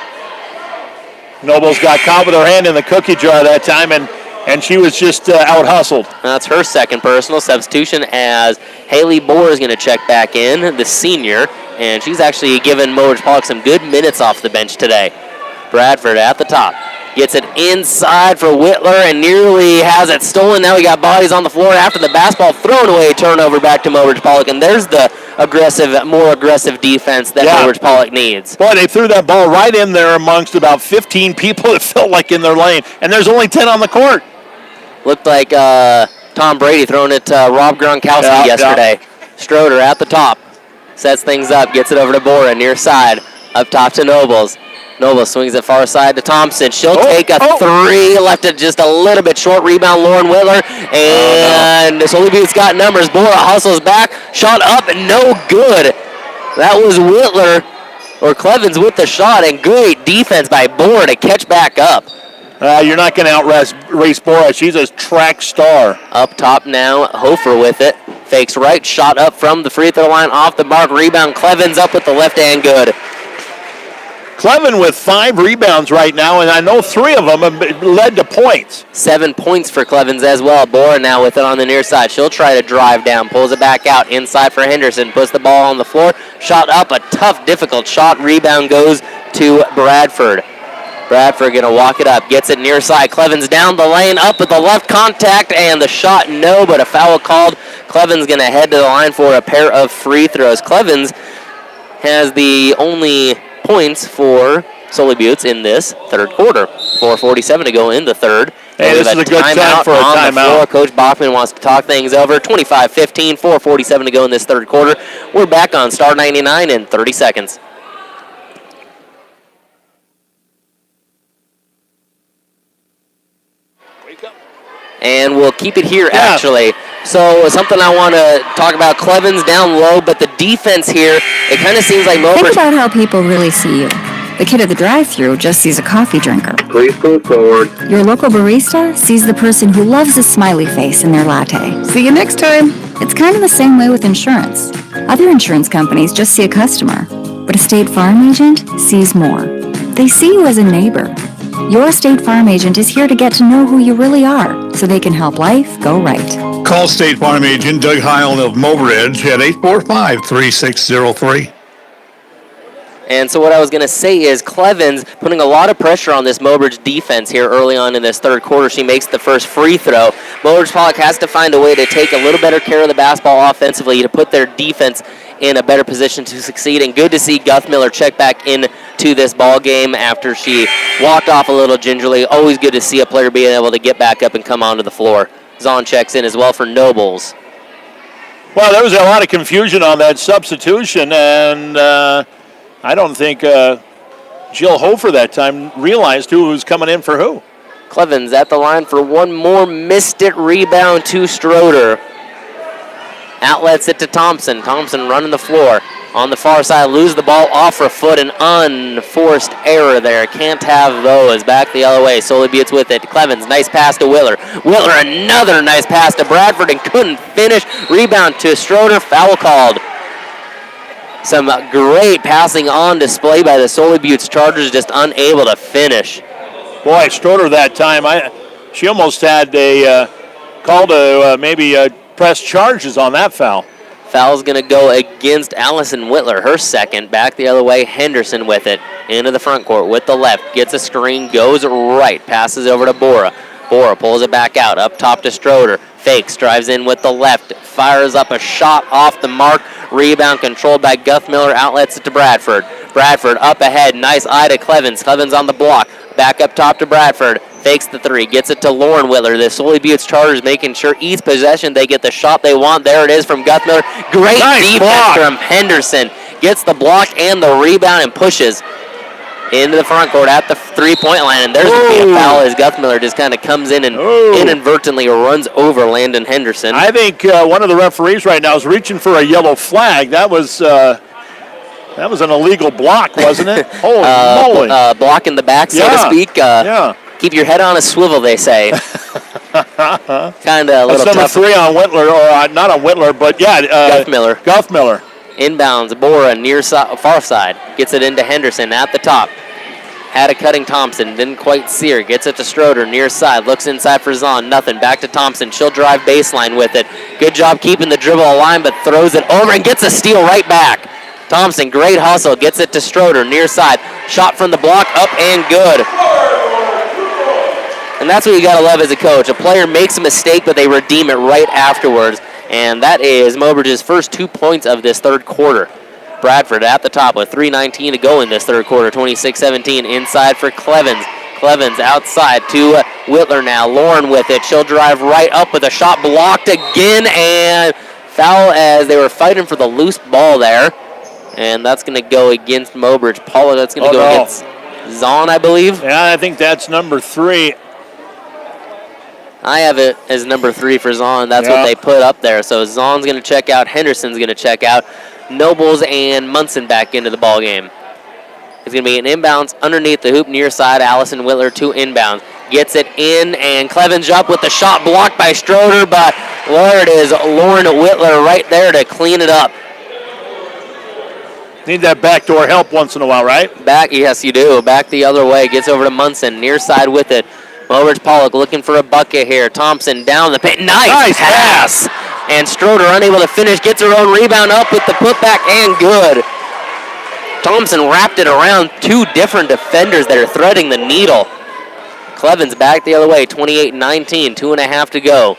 Nobles got caught with her hand in the cookie jar that time, and she was just out-hustled. That's her second personal substitution as Haley Bohr is going to check back in, the senior, and she's actually given Mobridge-Pollock some good minutes off the bench today. Bradford at the top. Gets it inside for Whitler and nearly has it stolen. Now we got bodies on the floor after the basketball thrown away. Turnover back to Mobridge-Pollock. And there's the more aggressive defense that Mobridge-Pollock needs. Boy, they threw that ball right in there amongst about 15 people, it felt like, in their lane. And there's only 10 on the court. Looked like Tom Brady throwing it to Rob Gronkowski yesterday. Stroder at the top. Sets things up. Gets it over to Bora near side. Up top to Nobles. Nobles swings it far side to Thompson. She'll take a three. Left it just a little bit short. Rebound, Lauren Whitler. And Sully Butte's got numbers. Bora hustles back. Shot up and no good. That was Whitler, or Clevens with the shot. And great defense by Bora to catch back up. You're not going to outrace Bora. She's a track star. Up top now, Hofer with it. Fakes right, shot up from the free throw line, off the mark, rebound. Clevens up with the left hand, good. Cleven with 5 rebounds right now, and I know 3 of them have led to points. 7 points for Clevens as well. Bora now with it on the near side. She'll try to drive down, pulls it back out, inside for Henderson, puts the ball on the floor. Shot up, a tough, difficult shot. Rebound goes to Bradford. Bradford going to walk it up, gets it near side. Clevens down the lane, up with the left contact, and the shot no, but a foul called. Clevens going to head to the line for a pair of free throws. Clevens has the only points for Sully Buttes in this third quarter. 4:47 to go in the third. Hey, this is a good time for a timeout. Coach Bachman wants to talk things over. 25-15, 4:47 to go in this third quarter. We're back on Star 99 in 30 seconds. And we'll keep it here, actually. So something I want to talk about, Clevens down low, but the defense here, it kind of seems like Mobridge. Think about how people really see you. The kid at the drive-thru just sees a coffee drinker. Please go forward. Your local barista sees the person who loves a smiley face in their latte. See you next time. It's kind of the same way with insurance. Other insurance companies just see a customer, but a State Farm agent sees more. They see you as a neighbor. Your State Farm agent is here to get to know who you really are, so they can help life go right. Call State Farm agent Doug Heil of Mobridge at 845-3603. And so what I was going to say is Clevens putting a lot of pressure on this Mobridge defense here early on in this third quarter. She makes the first free throw. Mobridge-Pollock has to find a way to take a little better care of the basketball offensively to put their defense in a better position to succeed. And good to see Guthmiller check back into this ball game after she walked off a little gingerly. Always good to see a player being able to get back up and come onto the floor. Zahn checks in as well for Nobles. Well, there was a lot of confusion on that substitution, and I don't think Jill Hofer that time realized who was coming in for who. Clevens at the line for one more. Missed it. Rebound to Stroder. Outlets it to Thompson. Thompson running the floor. On the far side, lose the ball off her foot. An unforced error there. Can't have those. Back the other way. Sully Buttes with it. Clevens, nice pass to Whitler. Whitler, another nice pass to Bradford and couldn't finish. Rebound to Stroder. Foul called. Some great passing on display by the Sully Buttes Chargers, just unable to finish. Boy, Stroder that time, she almost had a call to maybe press charges on that foul. Foul's going to go against Allison Whitler, her second. Back the other way, Henderson with it. Into the front court with the left. Gets a screen, goes right. Passes over to Bora. Bora pulls it back out. Up top to Stroder. Fakes, drives in with the left. Fires up a shot off the mark. Rebound controlled by Guthmiller. Outlets it to Bradford. Bradford up ahead. Nice eye to Clevens. Clevens on the block. Back up top to Bradford. Fakes the three. Gets it to Lauren Whitler. The Sully Buttes Chargers making sure each possession they get the shot they want. There it is from Guthmiller. Great defense from Henderson. Gets the block and the rebound and pushes into the front court at the three-point line. And there's going to be a foul as Guthmiller just kind of comes in and inadvertently runs over Landon Henderson. I think one of the referees right now is reaching for a yellow flag. That was an illegal block, wasn't it? Holy moly. Block in the back, so to speak. Keep your head on a swivel, they say. Kind of a little That's number tough. 3 on Whitler, or not on Whitler, but Guthmiller. Guthmiller. Inbounds, Bora near far side. Gets it into Henderson at the top. Had a cutting Thompson, didn't quite see her. Gets it to Stroder, near side. Looks inside for Zahn, nothing. Back to Thompson. She'll drive baseline with it. Good job keeping the dribble aligned, but throws it over and gets a steal right back. Thompson, great hustle, gets it to Stroder, near side. Shot from the block, up and good. And that's what you gotta love as a coach. A player makes a mistake, but they redeem it right afterwards. And that is Mobridge's first 2 points of this third quarter. Bradford at the top with 3:19 to go in this third quarter. 26-17 inside for Clevens. Clevens outside to Whitler now. Lauren with it. She'll drive right up with a shot blocked again, and foul as they were fighting for the loose ball there. And that's going to go against Mobridge-Pollock. That's going to go against Zahn, I believe. Yeah, I think that's number 3. I have it as number 3 for Zahn. That's what they put up there. So Zahn's going to check out. Henderson's going to check out. Nobles and Munson back into the ball game. It's going to be an inbounds underneath the hoop near side. Allison Whitler to inbounds. Gets it in, and Clevens up with the shot blocked by Stroder, but there it is, Lauren Whitler right there to clean it up. Need that backdoor help once in a while, right? Back, yes, you do. Back the other way. Gets over to Munson, near side with it. Mobridge-Pollock looking for a bucket here. Thompson down the paint. Nice pass! And Stroder unable to finish. Gets her own rebound up with the putback, and good. Thompson wrapped it around 2 different defenders that are threading the needle. Clevens back the other way, 28-19, 2.5 to go.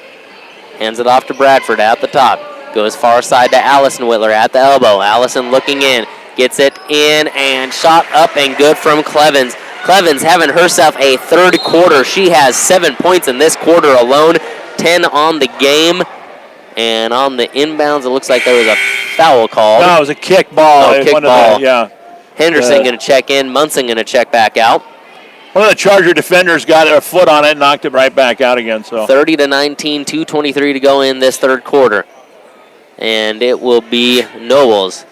Hands it off to Bradford at the top. Goes far side to Allison Whitler at the elbow. Allison looking in, gets it in, and shot up and good from Clevens. Clevens having herself a third quarter. She has 7 points in this quarter alone, 10 on the game. And on the inbounds, it looks like there was a foul call. No, it was a kick ball. Oh, kick ball. Yeah. Henderson going to check in. Munson going to check back out. One of the Charger defenders got a foot on it and knocked it right back out again. So 30-19, 2:23 to go in this third quarter. And it will be Nobles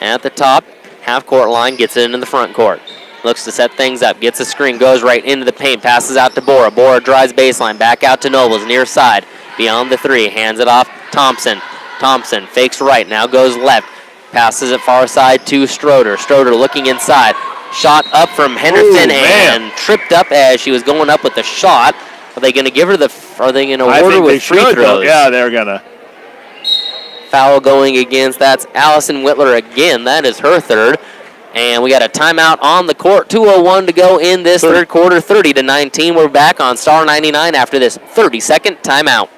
at the top. Half-court line, gets it into the front court. Looks to set things up, gets a screen, goes right into the paint, passes out to Bora. Bora drives baseline, back out to Nobles, near side. Beyond the 3, hands it off Thompson. Thompson fakes right, now goes left. Passes it far side to Stroder. Stroder looking inside. Shot up from Henderson and tripped up as she was going up with the shot. Are they going to give her the, are they going to award her with free throws? Yeah, they're going to. Foul going against, that's Allison Whitler again. That is her third. And we got a timeout on the court. 2:01 to go in this third quarter, 30-19. We're back on Star 99 after this 30-second timeout.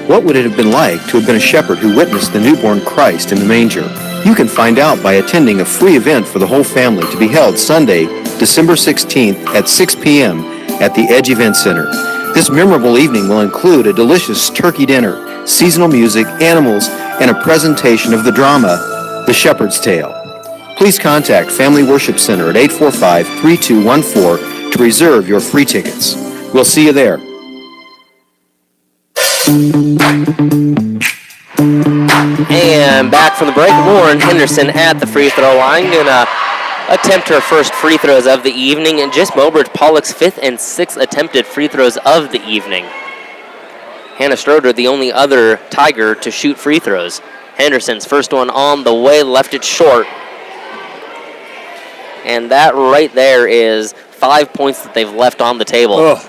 What would it have been like to have been a shepherd who witnessed the newborn Christ in the manger? You can find out by attending a free event for the whole family to be held Sunday, December 16th at 6 p.m. at the Edge Event Center. This memorable evening will include a delicious turkey dinner, seasonal music, animals, and a presentation of the drama, The Shepherd's Tale. Please contact Family Worship Center at 845-3214 to reserve your free tickets. We'll see you there. And back from the break, Lauren Henderson at the free throw line. Gonna attempt her first free throws of the evening, and just Mobridge-Pollock's 5th and 6th attempted free throws of the evening. Hannah Stroder, the only other Tiger to shoot free throws. Henderson's first one on the way, left it short. And that right there is 5 points that they've left on the table. Oh.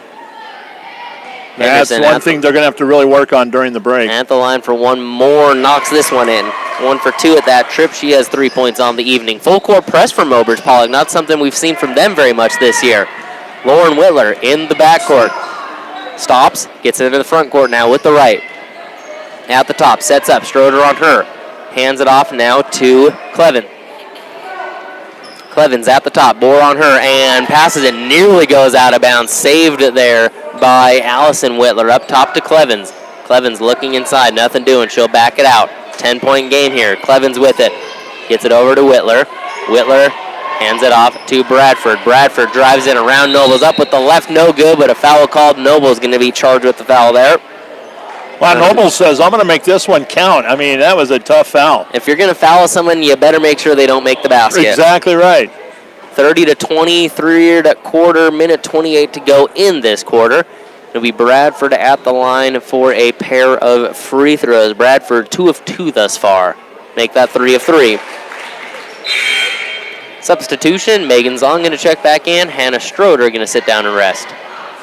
That's one thing they're going to have to really work on during the break. At the line for one more, knocks this one in. 1 for 2 at that trip. She has 3 points on the evening. Full court press from Mobridge-Pollock, not something we've seen from them very much this year. Lauren Whitler in the backcourt. Stops, gets it into the front court now with the right. At the top, sets up, Stroder on her. Hands it off now to Clevens. Clevens at the top, Bore on her, and passes it, nearly goes out of bounds. Saved there by Allison Whitler, up top to Clevens. Clevens looking inside, nothing doing, she'll back it out. 10-point game here, Clevens with it. Gets it over to Whitler. Whitler hands it off to Bradford. Bradford drives in around Nobles, up with the left, no good, but a foul called. Nobles going to be charged with the foul there. Well, Nobles says, I'm going to make this one count. I mean, that was a tough foul. If you're going to foul someone, you better make sure they don't make the basket. Exactly right. 30-23 at quarter, minute 28 to go in this quarter. It'll be Bradford at the line for a pair of free throws. Bradford 2 of 2 thus far. Make that 3 of 3. Substitution, Megan Zong going to check back in. Hannah Stroder going to sit down and rest.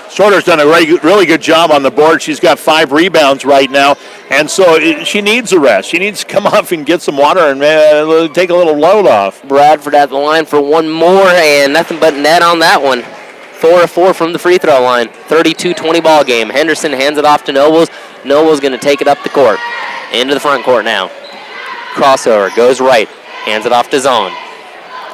Schroeder's done a really good job on the board. She's got 5 rebounds right now, and so she needs a rest. She needs to come off and get some water and take a little load off. Bradford at the line for one more, and nothing but net on that one. 4 of 4 from the free throw line. 32-20 ball game. Henderson hands it off to Nobles. Nobles going to take it up the court. Into the front court now. Crossover, goes right. Hands it off to Zahn.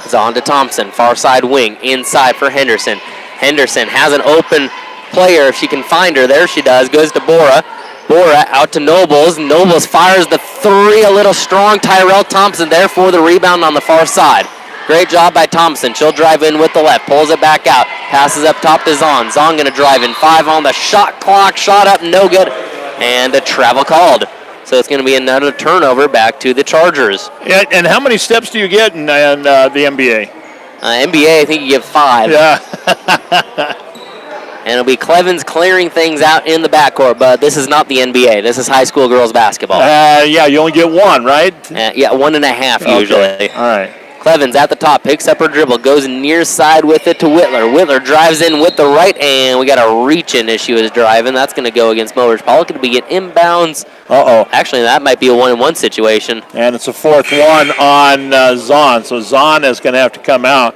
Zahn to Thompson. Far side wing. Inside for Henderson. Henderson has an open player if she can find her. There she does. Goes to Bora. Bora out to Nobles. Nobles fires the 3 a little strong. Tyrell Thompson there for the rebound on the far side. Great job by Thompson. She'll drive in with the left. Pulls it back out. Passes up top to Zahn. Zahn going to drive in. 5 on the shot clock. Shot up. No good. And a travel called. So it's going to be another turnover back to the Chargers. Yeah, and how many steps do you get in the NBA? NBA, I think you get 5. Yeah. And it'll be Clevens clearing things out in the backcourt, but this is not the NBA. This is high school girls basketball. Yeah, you only get 1, right? Yeah, 1.5 usually. Okay. All right. Clevens at the top, picks up her dribble, goes near side with it to Whitler. Whitler drives in with the right, and we got a reach-in as she was driving. That's going to go against Mobridge-Pollock. It'll be an inbounds. Uh-oh. Actually, that might be a 1-on-1 situation. And it's a 4th one on Zahn. So Zahn is going to have to come out.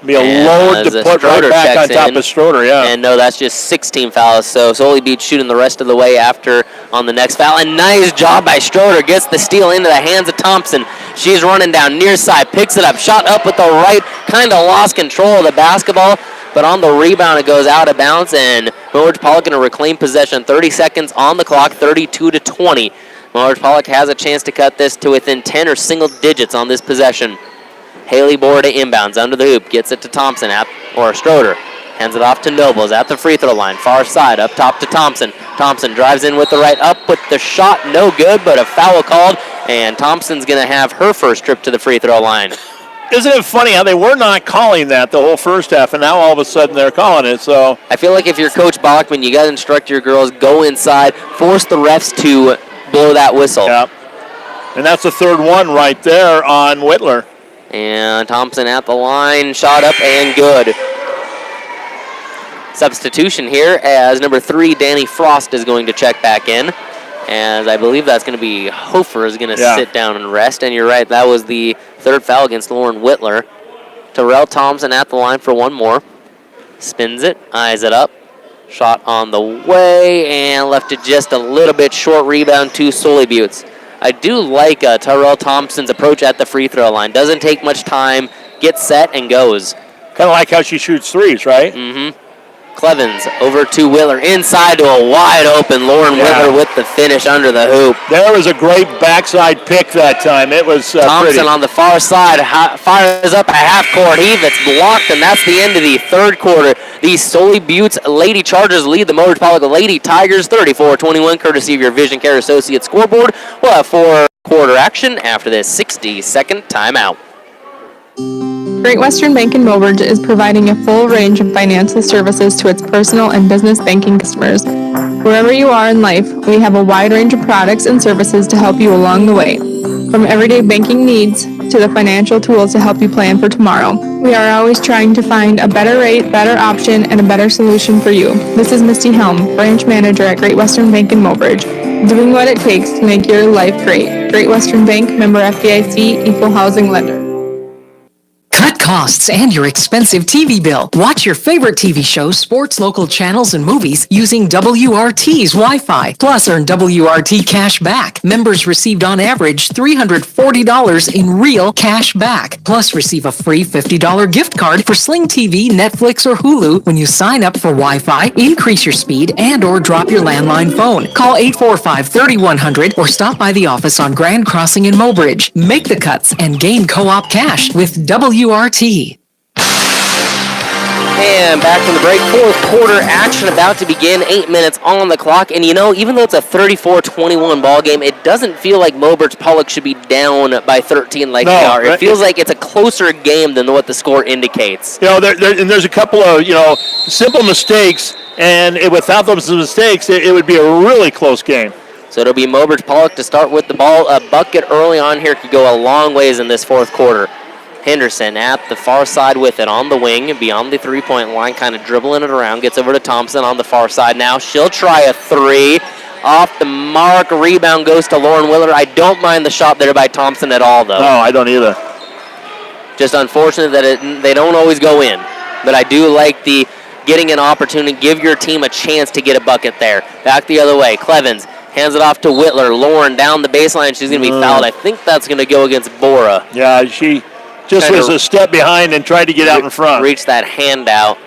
Be a load to put right back on top of Schroeder, yeah. And no, that's just 16 fouls. So Sully Beach shooting the rest of the way after on the next foul. And nice job by Schroeder. Gets the steal into the hands of Thompson. She's running down near side, picks it up, shot up with the right, kind of lost control of the basketball. But on the rebound, it goes out of bounds, and Mobridge-Pollock going to reclaim possession. 30 seconds on the clock, 32-20. Mobridge-Pollock has a chance to cut this to within 10 or single digits on this possession. Haley Bora to inbounds under the hoop, gets it to Thompson or Schroeder. Hands it off to Nobles at the free throw line, far side, up top to Thompson. Thompson drives in with the right, up with the shot, no good, but a foul called, and Thompson's going to have her first trip to the free throw line. Isn't it funny how they were not calling that the whole first half, and now all of a sudden they're calling it? So I feel like if you're Coach Bachman, you got to instruct your girls, go inside, force the refs to blow that whistle. Yep. And that's the 3rd one right there on Whitler. And Thompson at the line, shot up and good. Substitution here as number 3, Danny Frost, is going to check back in. As I believe that's going to be Hofer is going to sit down and rest. And you're right, that was the 3rd foul against Lauren Whitler. Terrell Thompson at the line for one more. Spins it, eyes it up. Shot on the way and left it just a little bit short. Rebound to Sully Buttes. I do like Tyrell Thompson's approach at the free throw line. Doesn't take much time, gets set, and goes. Kind of like how she shoots threes, right? Mm-hmm. Clevens over to Whitler. Inside to a wide open Lauren Whitler with the finish under the hoop. There was a great backside pick that time. It was Thompson pretty. On the far side fires up a half-court heave. It's blocked, and that's the end of the 3rd quarter. The Sully Buttes Lady Chargers lead the Mobridge-Pollock Lady Tigers 34-21, courtesy of your Vision Care Associates scoreboard. We'll have 4-quarter action after this 60-second timeout. Great Western Bank in Mobridge is providing a full range of financial services to its personal and business banking customers. Wherever you are in life, we have a wide range of products and services to help you along the way. From everyday banking needs to the financial tools to help you plan for tomorrow. We are always trying to find a better rate, better option, and a better solution for you. This is Misty Helm, branch manager at Great Western Bank in Mobridge, doing what it takes to make your life great. Great Western Bank, member FDIC, equal housing lender. Cut costs and your expensive TV bill. Watch your favorite TV shows, sports, local channels, and movies using WRT's Wi-Fi. Plus, earn WRT cash back. Members received on average $340 in real cash back. Plus, receive a free $50 gift card for Sling TV, Netflix, or Hulu when you sign up for Wi-Fi, increase your speed, and or drop your landline phone. Call 845-3100 or stop by the office on Grand Crossing in Mobridge. Make the cuts and gain co-op cash with WRT. And back from the break, 4th quarter action about to begin, 8 minutes on the clock. And you know, even though it's a 34-21 ball game, it doesn't feel like Mobridge-Pollock should be down by 13 like they are. It feels like it's a closer game than what the score indicates. You know, there's a couple of, simple mistakes, and without those mistakes, it would be a really close game. So it'll be Mobridge-Pollock to start with the ball. A bucket early on here could go a long ways in this 4th quarter. Henderson at the far side with it on the wing, beyond the three-point line, kind of dribbling it around. Gets over to Thompson on the far side now. She'll try a three. Off the mark, rebound goes to Lauren Willer. I don't mind the shot there by Thompson at all, though. No, I don't either. Just unfortunate that they don't always go in. But I do like the getting an opportunity, give your team a chance to get a bucket there. Back the other way, Clevens hands it off to Whitler. Lauren down the baseline. She's going to be fouled. I think that's going to go against Bora. Yeah, she just was a step behind and tried to get out in front. Reach that handout.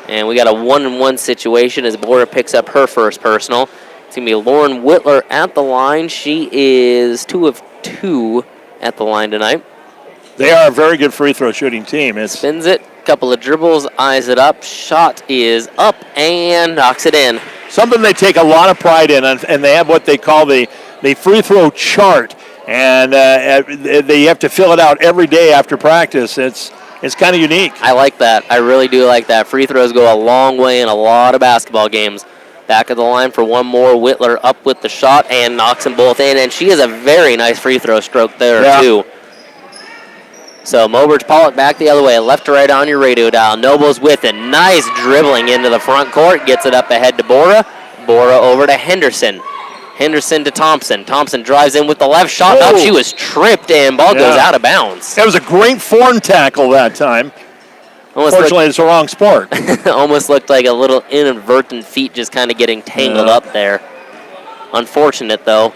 And we got a 1-on-1 situation as Bora picks up her first personal. It's going to be Lauren Whitler at the line. She is 2 of 2 at the line tonight. They are a very good free throw shooting team. Spins it, couple of dribbles, eyes it up. Shot is up and knocks it in. Something they take a lot of pride in, and they have what they call the free throw chart. And they have to fill it out every day after practice. It's kind of unique. I like that. I really do like that. Free throws go a long way in a lot of basketball games. Back of the line for one more. Whitler up with the shot and knocks them both in. And she has a very nice free throw stroke there, too. So Mobridge-Pollock back the other way, left to right on your radio dial. Nobles with it. Nice dribbling into the front court. Gets it up ahead to Bora. Bora over to Henderson. Henderson to Thompson. Thompson drives in with the left shot. Oh, she was tripped and ball goes out of bounds. That was a great form tackle that time. Unfortunately, it's the wrong sport. Almost looked like a little inadvertent feet just kind of getting tangled up there. Unfortunate, though.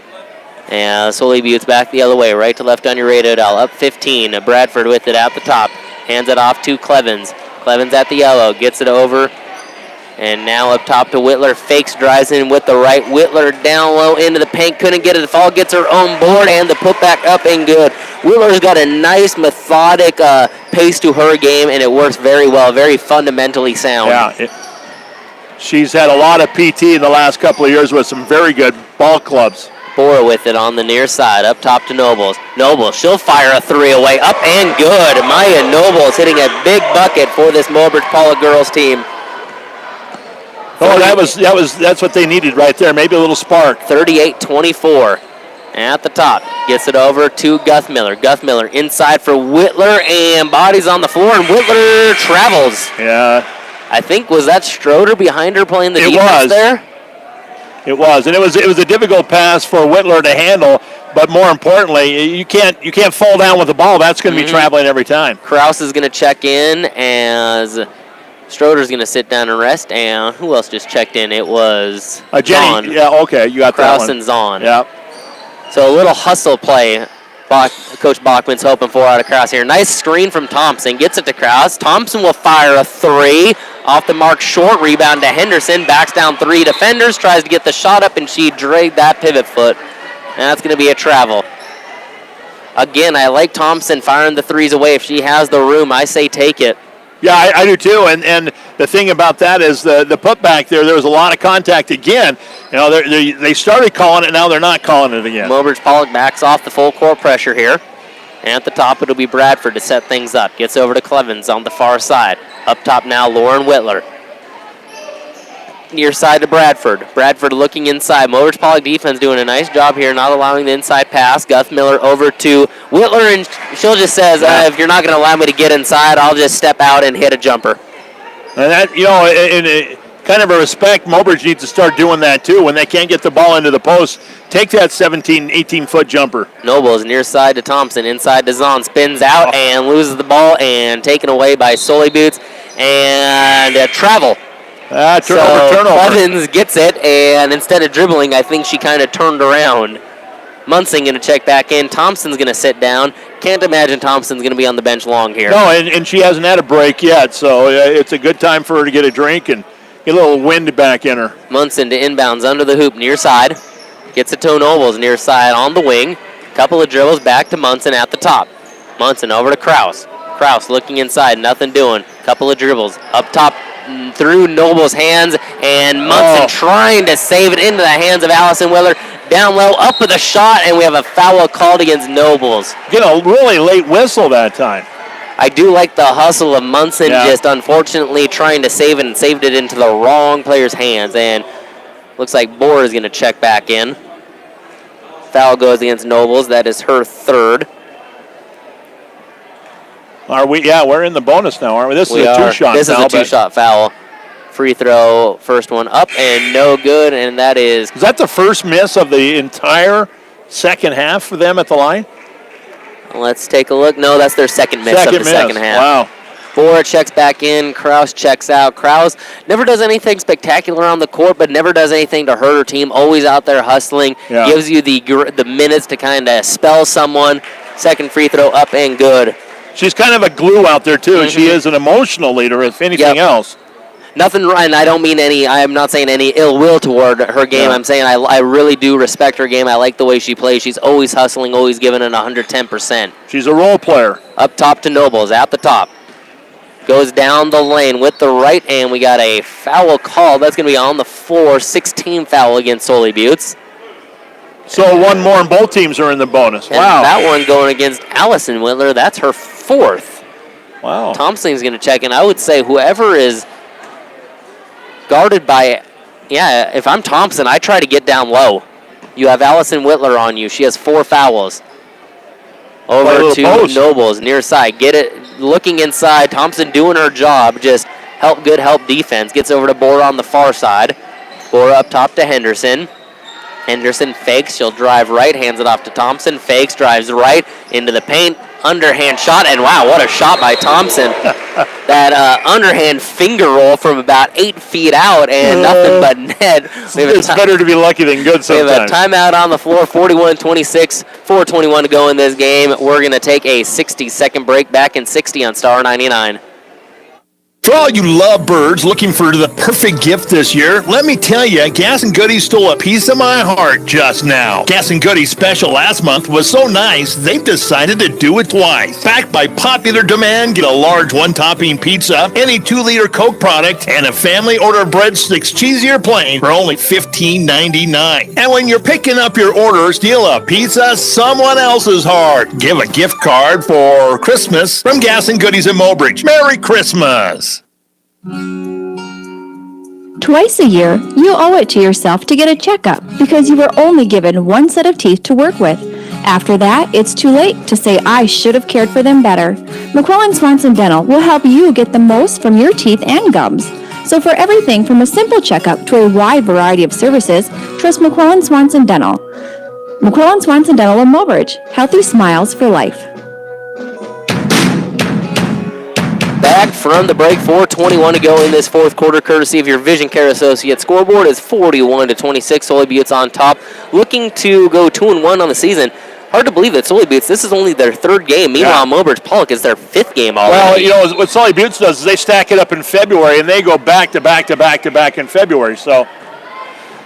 And Sully Butte's back the other way, right to left on your radio dial. Up 15. Bradford with it at the top. Hands it off to Clevens. Clevens at the yellow. Gets it over. And now up top to Whitler. Fakes, drives in with the right. Whitler down low into the paint. Couldn't get it to fall. Gets her own board and the putback up and good. Whitler's got a nice methodic pace to her game, and it works very well. Very fundamentally sound. Yeah. She's had a lot of PT in the last couple of years with some very good ball clubs. Bora with it on the near side. Up top to Nobles. Nobles, she'll fire a three away. Up and good. Maya Nobles hitting a big bucket for this Mobridge-Pollock girls team. Oh, that's what they needed right there. Maybe a little spark. 38-24. At the top, gets it over to Guthmiller. Guthmiller inside for Whitler, and bodies on the floor, and Whitler travels. Yeah. I think, was that Stroder behind her playing the defense there? It was, and it was a difficult pass for Whitler to handle. But more importantly, you can't fall down with the ball. That's going to be traveling every time. Kraus is going to check in as Stroder's going to sit down and rest. And who else just checked in? It was Jenny. Zahn. Yeah, okay, you got Kraus that one. and Zahn. Yeah. So a little hustle play. Coach Bachman's hoping for out of Kraus here. Nice screen from Thompson. Gets it to Kraus. Thompson will fire a three. Off the mark, short rebound to Henderson. Backs down 3 defenders. Tries to get the shot up, and she dragged that pivot foot. And that's going to be a travel. Again, I like Thompson firing the threes away. If she has the room, I say take it. Yeah, I do too. And the thing about that is the putback there was a lot of contact again. You know, they started calling it, now they're not calling it again. Mobridge-Pollock backs off the full court pressure here. And at the top, it'll be Bradford to set things up. Gets over to Clevens on the far side. Up top now, Lauren Whitler. Near side to Bradford. Bradford looking inside. Mobridge-Pollock defense doing a nice job here, not allowing the inside pass. Guthmiller over to Whitler, and she'll just says, if you're not going to allow me to get inside, I'll just step out and hit a jumper. And that, in kind of a respect, Mobridge needs to start doing that too. When they can't get the ball into the post, take that 17, 18-foot jumper. Nobles near side to Thompson, inside to Zahn, spins out and loses the ball, and taken away by Sully Boots, and travel. Turnover. Clevens gets it, and instead of dribbling, I think she kind of turned around. Munson going to check back in. Thompson's going to sit down. Can't imagine Thompson's going to be on the bench long here. No, and she hasn't had a break yet, so it's a good time for her to get a drink and get a little wind back in her. Munson to inbounds under the hoop, near side. Gets it to Nobles, near side on the wing. Couple of dribbles back to Munson at the top. Munson over to Kraus. Kraus looking inside, nothing doing. Couple of dribbles. Up top through Noble's hands, and Munson trying to save it into the hands of Allison Willer. Down low, up with a shot, and we have a foul called against Nobles. Get a really late whistle that time. I do like the hustle of Munson, just unfortunately trying to save it, and saved it into the wrong player's hands. And looks like Bohr is going to check back in. Foul goes against Nobles. That is her third. Are we? Yeah, we're in the bonus now, aren't we? This is a two-shot foul. This is a two-shot foul. Free throw, first one up and no good, and that is... Is that the first miss of the entire second half for them at the line? Let's take a look. No, that's their second miss of the second half. Wow. Bora checks back in. Kraus checks out. Kraus never does anything spectacular on the court, but never does anything to hurt her team. Always out there hustling. Yeah. Gives you the minutes to kind of spell someone. Second free throw up and good. She's kind of a glue out there, too. Mm-hmm. She is an emotional leader, if anything else. Nothing, and I don't mean I'm not saying any ill will toward her game. Yeah. I'm saying I really do respect her game. I like the way she plays. She's always hustling, always giving it 110%. She's a role player. Up top to Nobles, at the top. Goes down the lane with the right hand. We got a foul call. That's going to be on the floor. 16 foul against Sully Buttes. So one more and both teams are in the bonus. And wow. That one going against Allison Whitler. That's her fourth. Wow. Thompson's going to check in. I would say whoever is guarded by, if I'm Thompson, I try to get down low. You have Allison Whitler on you. She has 4 fouls. Over to Nobles, near side. Get it, looking inside. Thompson doing her job. Just good help defense. Gets over to Bora on the far side. Bora up top to Henderson. Henderson fakes. She'll drive right. Hands it off to Thompson. Fakes. Drives right into the paint. Underhand shot. And wow, what a shot by Thompson. That underhand finger roll from about 8 feet out and nothing but net. It's better to be lucky than good sometimes. We have a timeout on the floor. 41-26. 4:21 to go in this game. We're going to take a 60-second break. Back in 60 on Star 99. For all you lovebirds looking for the perfect gift this year, let me tell you, Gas and Goodies stole a piece of my heart just now. Gas and Goodies special last month was so nice, they've decided to do it twice. Backed by popular demand, get a large one-topping pizza, any 2-liter Coke product, and a family order of breadsticks, cheesy or plain, for only $15.99. And when you're picking up your order, steal a pizza someone else's heart. Give a gift card for Christmas from Gas and Goodies in Mobridge. Merry Christmas! Twice a year, you owe it to yourself to get a checkup because you were only given one set of teeth to work with. After that, it's too late to say, I should have cared for them better. McClellan Swanson Dental will help you get the most from your teeth and gums. So for everything from a simple checkup to a wide variety of services, trust McClellan Swanson Dental. McClellan Swanson Dental in Mobridge. Healthy smiles for life. Back from the break, 4:21 to go in this fourth quarter, courtesy of your Vision Care Associates. Scoreboard is 41-26. Sully Buttes on top, looking to go 2-1 on the season. Hard to believe that Sully Buttes, this is only their 3rd game. Meanwhile, Mobridge-Pollock is their 5th game already. Well, what Sully Buttes does is they stack it up in February, and they go back to back to back to back in February. So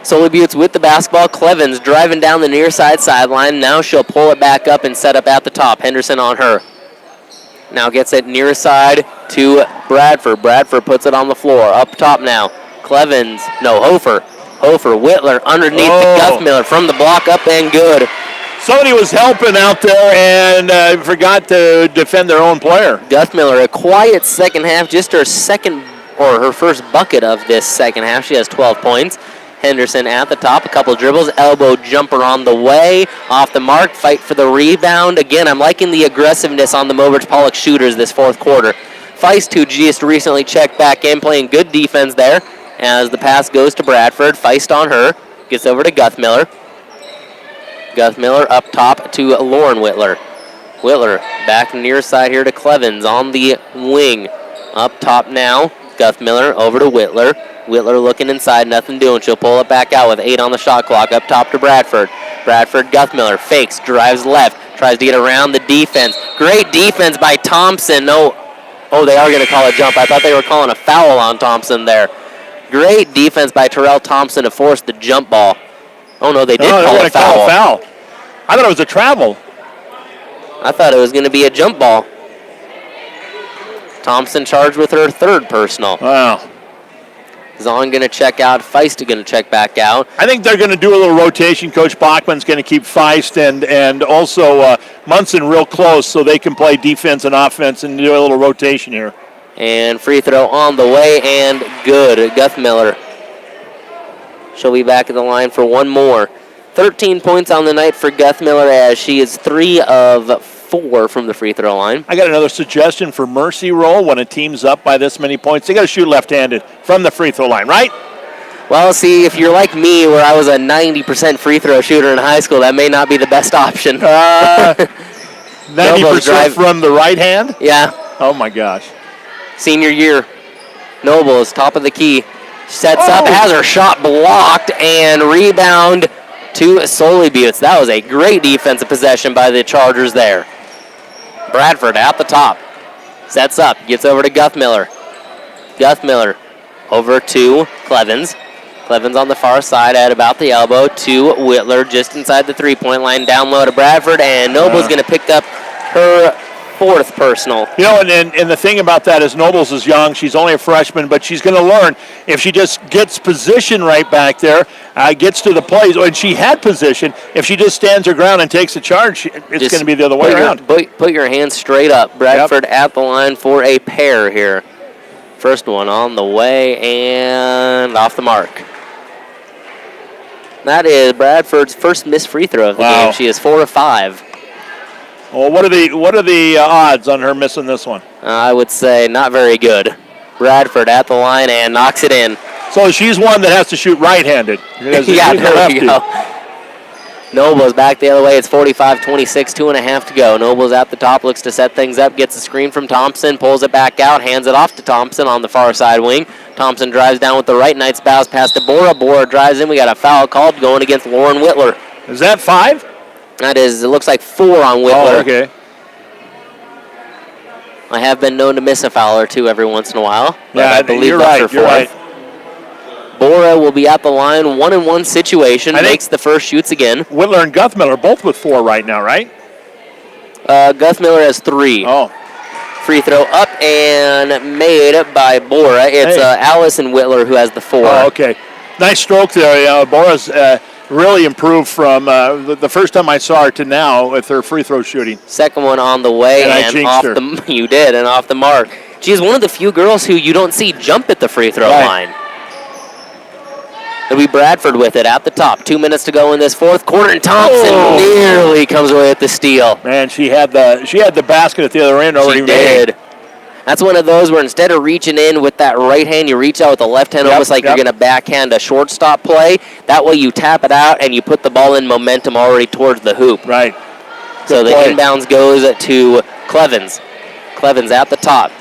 Sully Buttes with the basketball. Clevens driving down the near side sideline. Now she'll pull it back up and set up at the top. Henderson on her. Now gets it near side to Bradford. Bradford puts it on the floor. Up top now. Clevens. No, Hofer. Whitler underneath the Guthmiller from the block up and good. Somebody was helping out there and forgot to defend their own player. Guthmiller, a quiet second half. Just her first bucket of this second half. She has 12 points. Henderson at the top, a couple dribbles, elbow jumper on the way, off the mark, fight for the rebound. Again, I'm liking the aggressiveness on the Mobridge-Pollock shooters this fourth quarter. Feist, who just recently checked back in, playing good defense there as the pass goes to Bradford. Feist on her, gets over to Guthmiller. Guthmiller up top to Lauren Whitler. Whitler back near side here to Clevens on the wing. Up top now, Guthmiller over to Whitler. Whitler looking inside, nothing doing. She'll pull it back out with 8 on the shot clock. Up top to Bradford. Bradford, Guthmiller fakes, drives left, tries to get around the defense. Great defense by Thompson. No, they are going to call a jump. I thought they were calling a foul on Thompson there. Great defense by Terrell Thompson to force the jump ball. Oh, no, they did call a foul. I thought it was a travel. I thought it was going to be a jump ball. Thompson charged with her 3rd personal. Wow. Zahn going to check out. Feist going to check back out. I think they're going to do a little rotation. Coach Bachman's going to keep Feist and also Munson real close so they can play defense and offense and do a little rotation here. And free throw on the way and good. Guthmiller. She'll be back at the line for one more. 13 points on the night for Guthmiller as she is 3 of 4 from the free throw line. I got another suggestion for mercy roll when a team's up by this many points. They got to shoot left-handed from the free throw line, right? Well, see, if you're like me, where I was a 90% free throw shooter in high school, that may not be the best option. 90% from the right hand? Yeah. Oh, my gosh. Senior year. Nobles, top of the key. Sets up, has her shot blocked, and rebound to Sully Buttes. That was a great defensive possession by the Chargers there. Bradford at the top. Sets up, gets over to Guthmiller. Guthmiller over to Clevens. Clevens on the far side at about the elbow to Whitler just inside the three-point line. Down low to Bradford, and Noble's going to pick up her 4th personal. You know, and the thing about that is Nobles is young. She's only a freshman, but she's going to learn. If she just gets position right back there, gets to the plays, and she had position, if she just stands her ground and takes a charge, it's going to be the other way around. Put your hands straight up. Bradford at the line for a pair here. First one on the way and off the mark. That is Bradford's first missed free throw of the game. She is 4 of 5. Well, what are the odds on her missing this one? I would say not very good. Bradford at the line and knocks it in. So she's one that has to shoot right-handed. Yeah, there we go. Nobles back the other way. It's 45-26, 2.5 to go. Nobles at the top, looks to set things up, gets a screen from Thompson, pulls it back out, hands it off to Thompson on the far side wing. Thompson drives down with the right, Knights bounce pass to Bora. Bora drives in. We got a foul called going against Lauren Whitler. Is that 5? That is, it looks like 4 on Whitler. Oh, okay. I have been known to miss a foul or two every once in a while. Yeah, I believe you're that's right. her You're 4th. right. Bora will be at the line, 1-and-1 situation, makes the first, shoots again. Whitler and Guthmiller both with 4 right now, right? Guthmiller has 3. Oh. Free throw up and made by Bora. It's Allison Whitler who has the 4. Oh, okay. Nice stroke there. Bora's really improved from the first time I saw her to now with her free throw shooting. Second one on the way and off her. You did, and off the mark. She's one of the few girls who you don't see jump at the free throw line. It'll be Bradford with it at the top. 2 minutes to go in this fourth quarter, and Thompson nearly comes away with the steal. Man, she had the basket at the other end already. She did. That's one of those where instead of reaching in with that right hand, you reach out with the left hand, almost like you're going to backhand a shortstop play. That way you tap it out and you put the ball in momentum already towards the hoop. Right. So the inbounds goes to Clevens. Clevens at the top.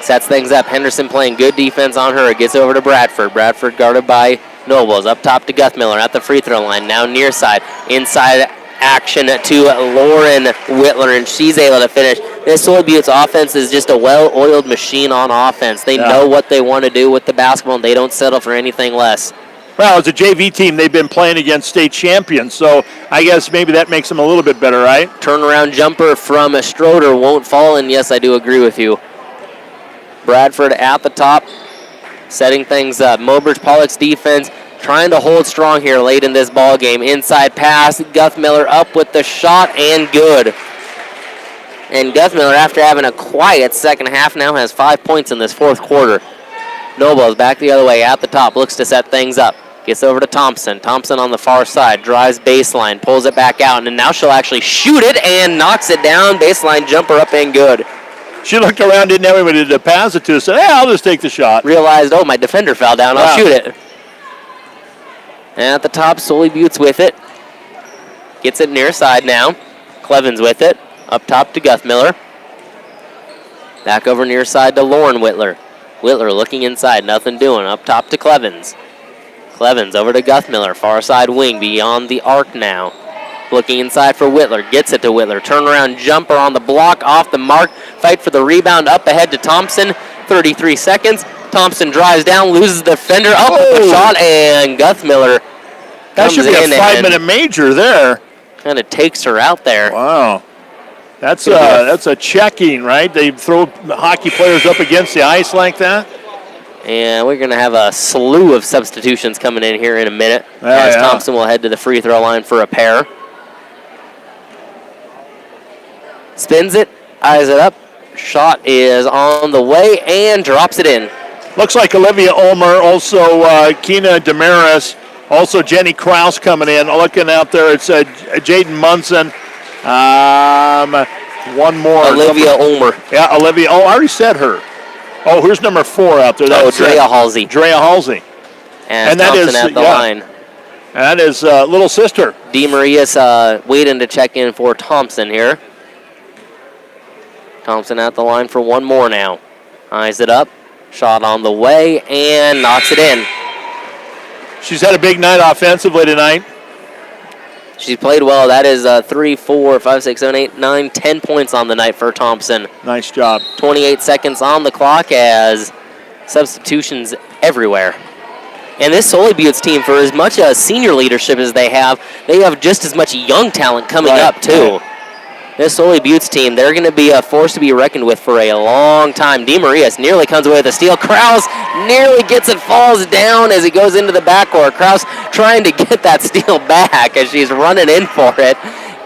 Sets things up. Henderson playing good defense on her. It gets over to Bradford. Bradford guarded by Nobles. Up top to Guthmiller at the free throw line. Now near side. Inside action to Lauren Whitler, and she's able to finish. This Sully Buttes offense is just a well-oiled machine on offense. They know what they want to do with the basketball, and they don't settle for anything less. Well, as a JV team, they've been playing against state champions, so I guess maybe that makes them a little bit better, right? Turnaround jumper from Stroder won't fall, and yes, I do agree with you. Bradford at the top, setting things up. Mobridge-Pollock's defense trying to hold strong here late in this ball game. Inside pass, Guthmiller up with the shot, and good. And Guthmiller, after having a quiet second half, now has 5 points in this fourth quarter. Nobles back the other way at the top, looks to set things up. Gets over to Thompson. Thompson on the far side, drives baseline, pulls it back out, and now she'll actually shoot it and knocks it down. Baseline jumper up and good. She looked around, didn't have anybody to pass it to, so hey, I'll just take the shot. Realized, oh, my defender fell down, I'll shoot it. And at the top, Sully Buttes with it. Gets it near side now. Clevens with it. Up top to Guthmiller. Back over near side to Lauren Whitler. Whitler looking inside, nothing doing. Up top to Clevens. Clevens over to Guthmiller. Far side wing beyond the arc now. Looking inside for Whitler. Gets it to Whitler. Turnaround jumper on the block, off the mark. Fight for the rebound, up ahead to Thompson. 33 seconds. Thompson drives down, loses the defender, up with the shot, and Guthmiller That should be a 5-minute major there. Kind of takes her out there. Wow. That's a checking, right? They throw hockey players up against the ice like that. And we're going to have a slew of substitutions coming in here in a minute. As Thompson will head to the free throw line for a pair. Spins it, eyes it up. Shot is on the way and drops it in. Looks like Olivia Ulmer, also Keena Damaris, also Jenny Kraus coming in. Looking out there, it's Jaden Munson. One more. Olivia Ulmer. Yeah, Olivia. Oh, I already said her. Oh, here's number 4 out there. That's Drea Halsey. Drea Halsey. And that Thompson is at the line. And that is little sister. DeMaria's waiting to check in for Thompson here. Thompson at the line for one more now. Eyes it up. Shot on the way and knocks it in. She's had a big night offensively tonight. She's played well. That is 3, 4, 5, 6, 7, 8, 9, 10 points on the night for Thompson. Nice job. 28 seconds on the clock as substitutions everywhere. And this Sully Buttes team, for as much senior leadership as they have just as much young talent coming up, too. Right. This Sully Buttes team, they're going to be a force to be reckoned with for a long time. DeMarias nearly comes away with a steal. Kraus nearly gets it, falls down as he goes into the backcourt. Kraus trying to get that steal back as she's running in for it.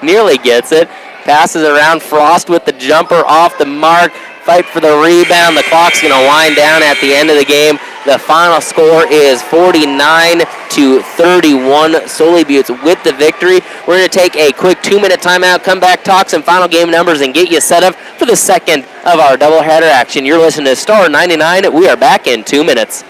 Nearly gets it. Passes around. Frost with the jumper off the mark. Fight for the rebound. The clock's going to wind down at the end of the game. The final score is 49-31. Sully Buttes with the victory. We're going to take a quick 2-minute timeout, come back, talk some final game numbers, and get you set up for the second of our doubleheader action. You're listening to Star 99. We are back in 2 minutes.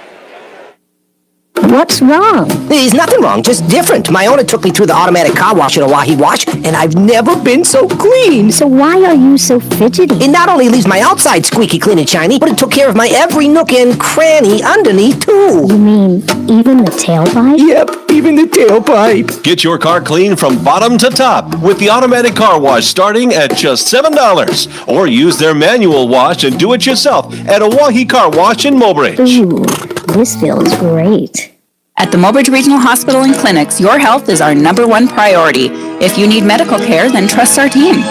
What's wrong? There's nothing wrong, just different. My owner took me through the automatic car wash at Oahe Wash, and I've never been so clean. So why are you so fidgety? It not only leaves my outside squeaky clean and shiny, but it took care of my every nook and cranny underneath, too. You mean even the tailpipe? Yep, even the tailpipe. Get your car clean from bottom to top with the automatic car wash starting at just $7. Or use their manual wash and do it yourself at Oahe Car Wash in Mobridge. Ooh, this feels great. At the Mobridge Regional Hospital and Clinics, your health is our #1 priority. If you need medical care, then trust our team.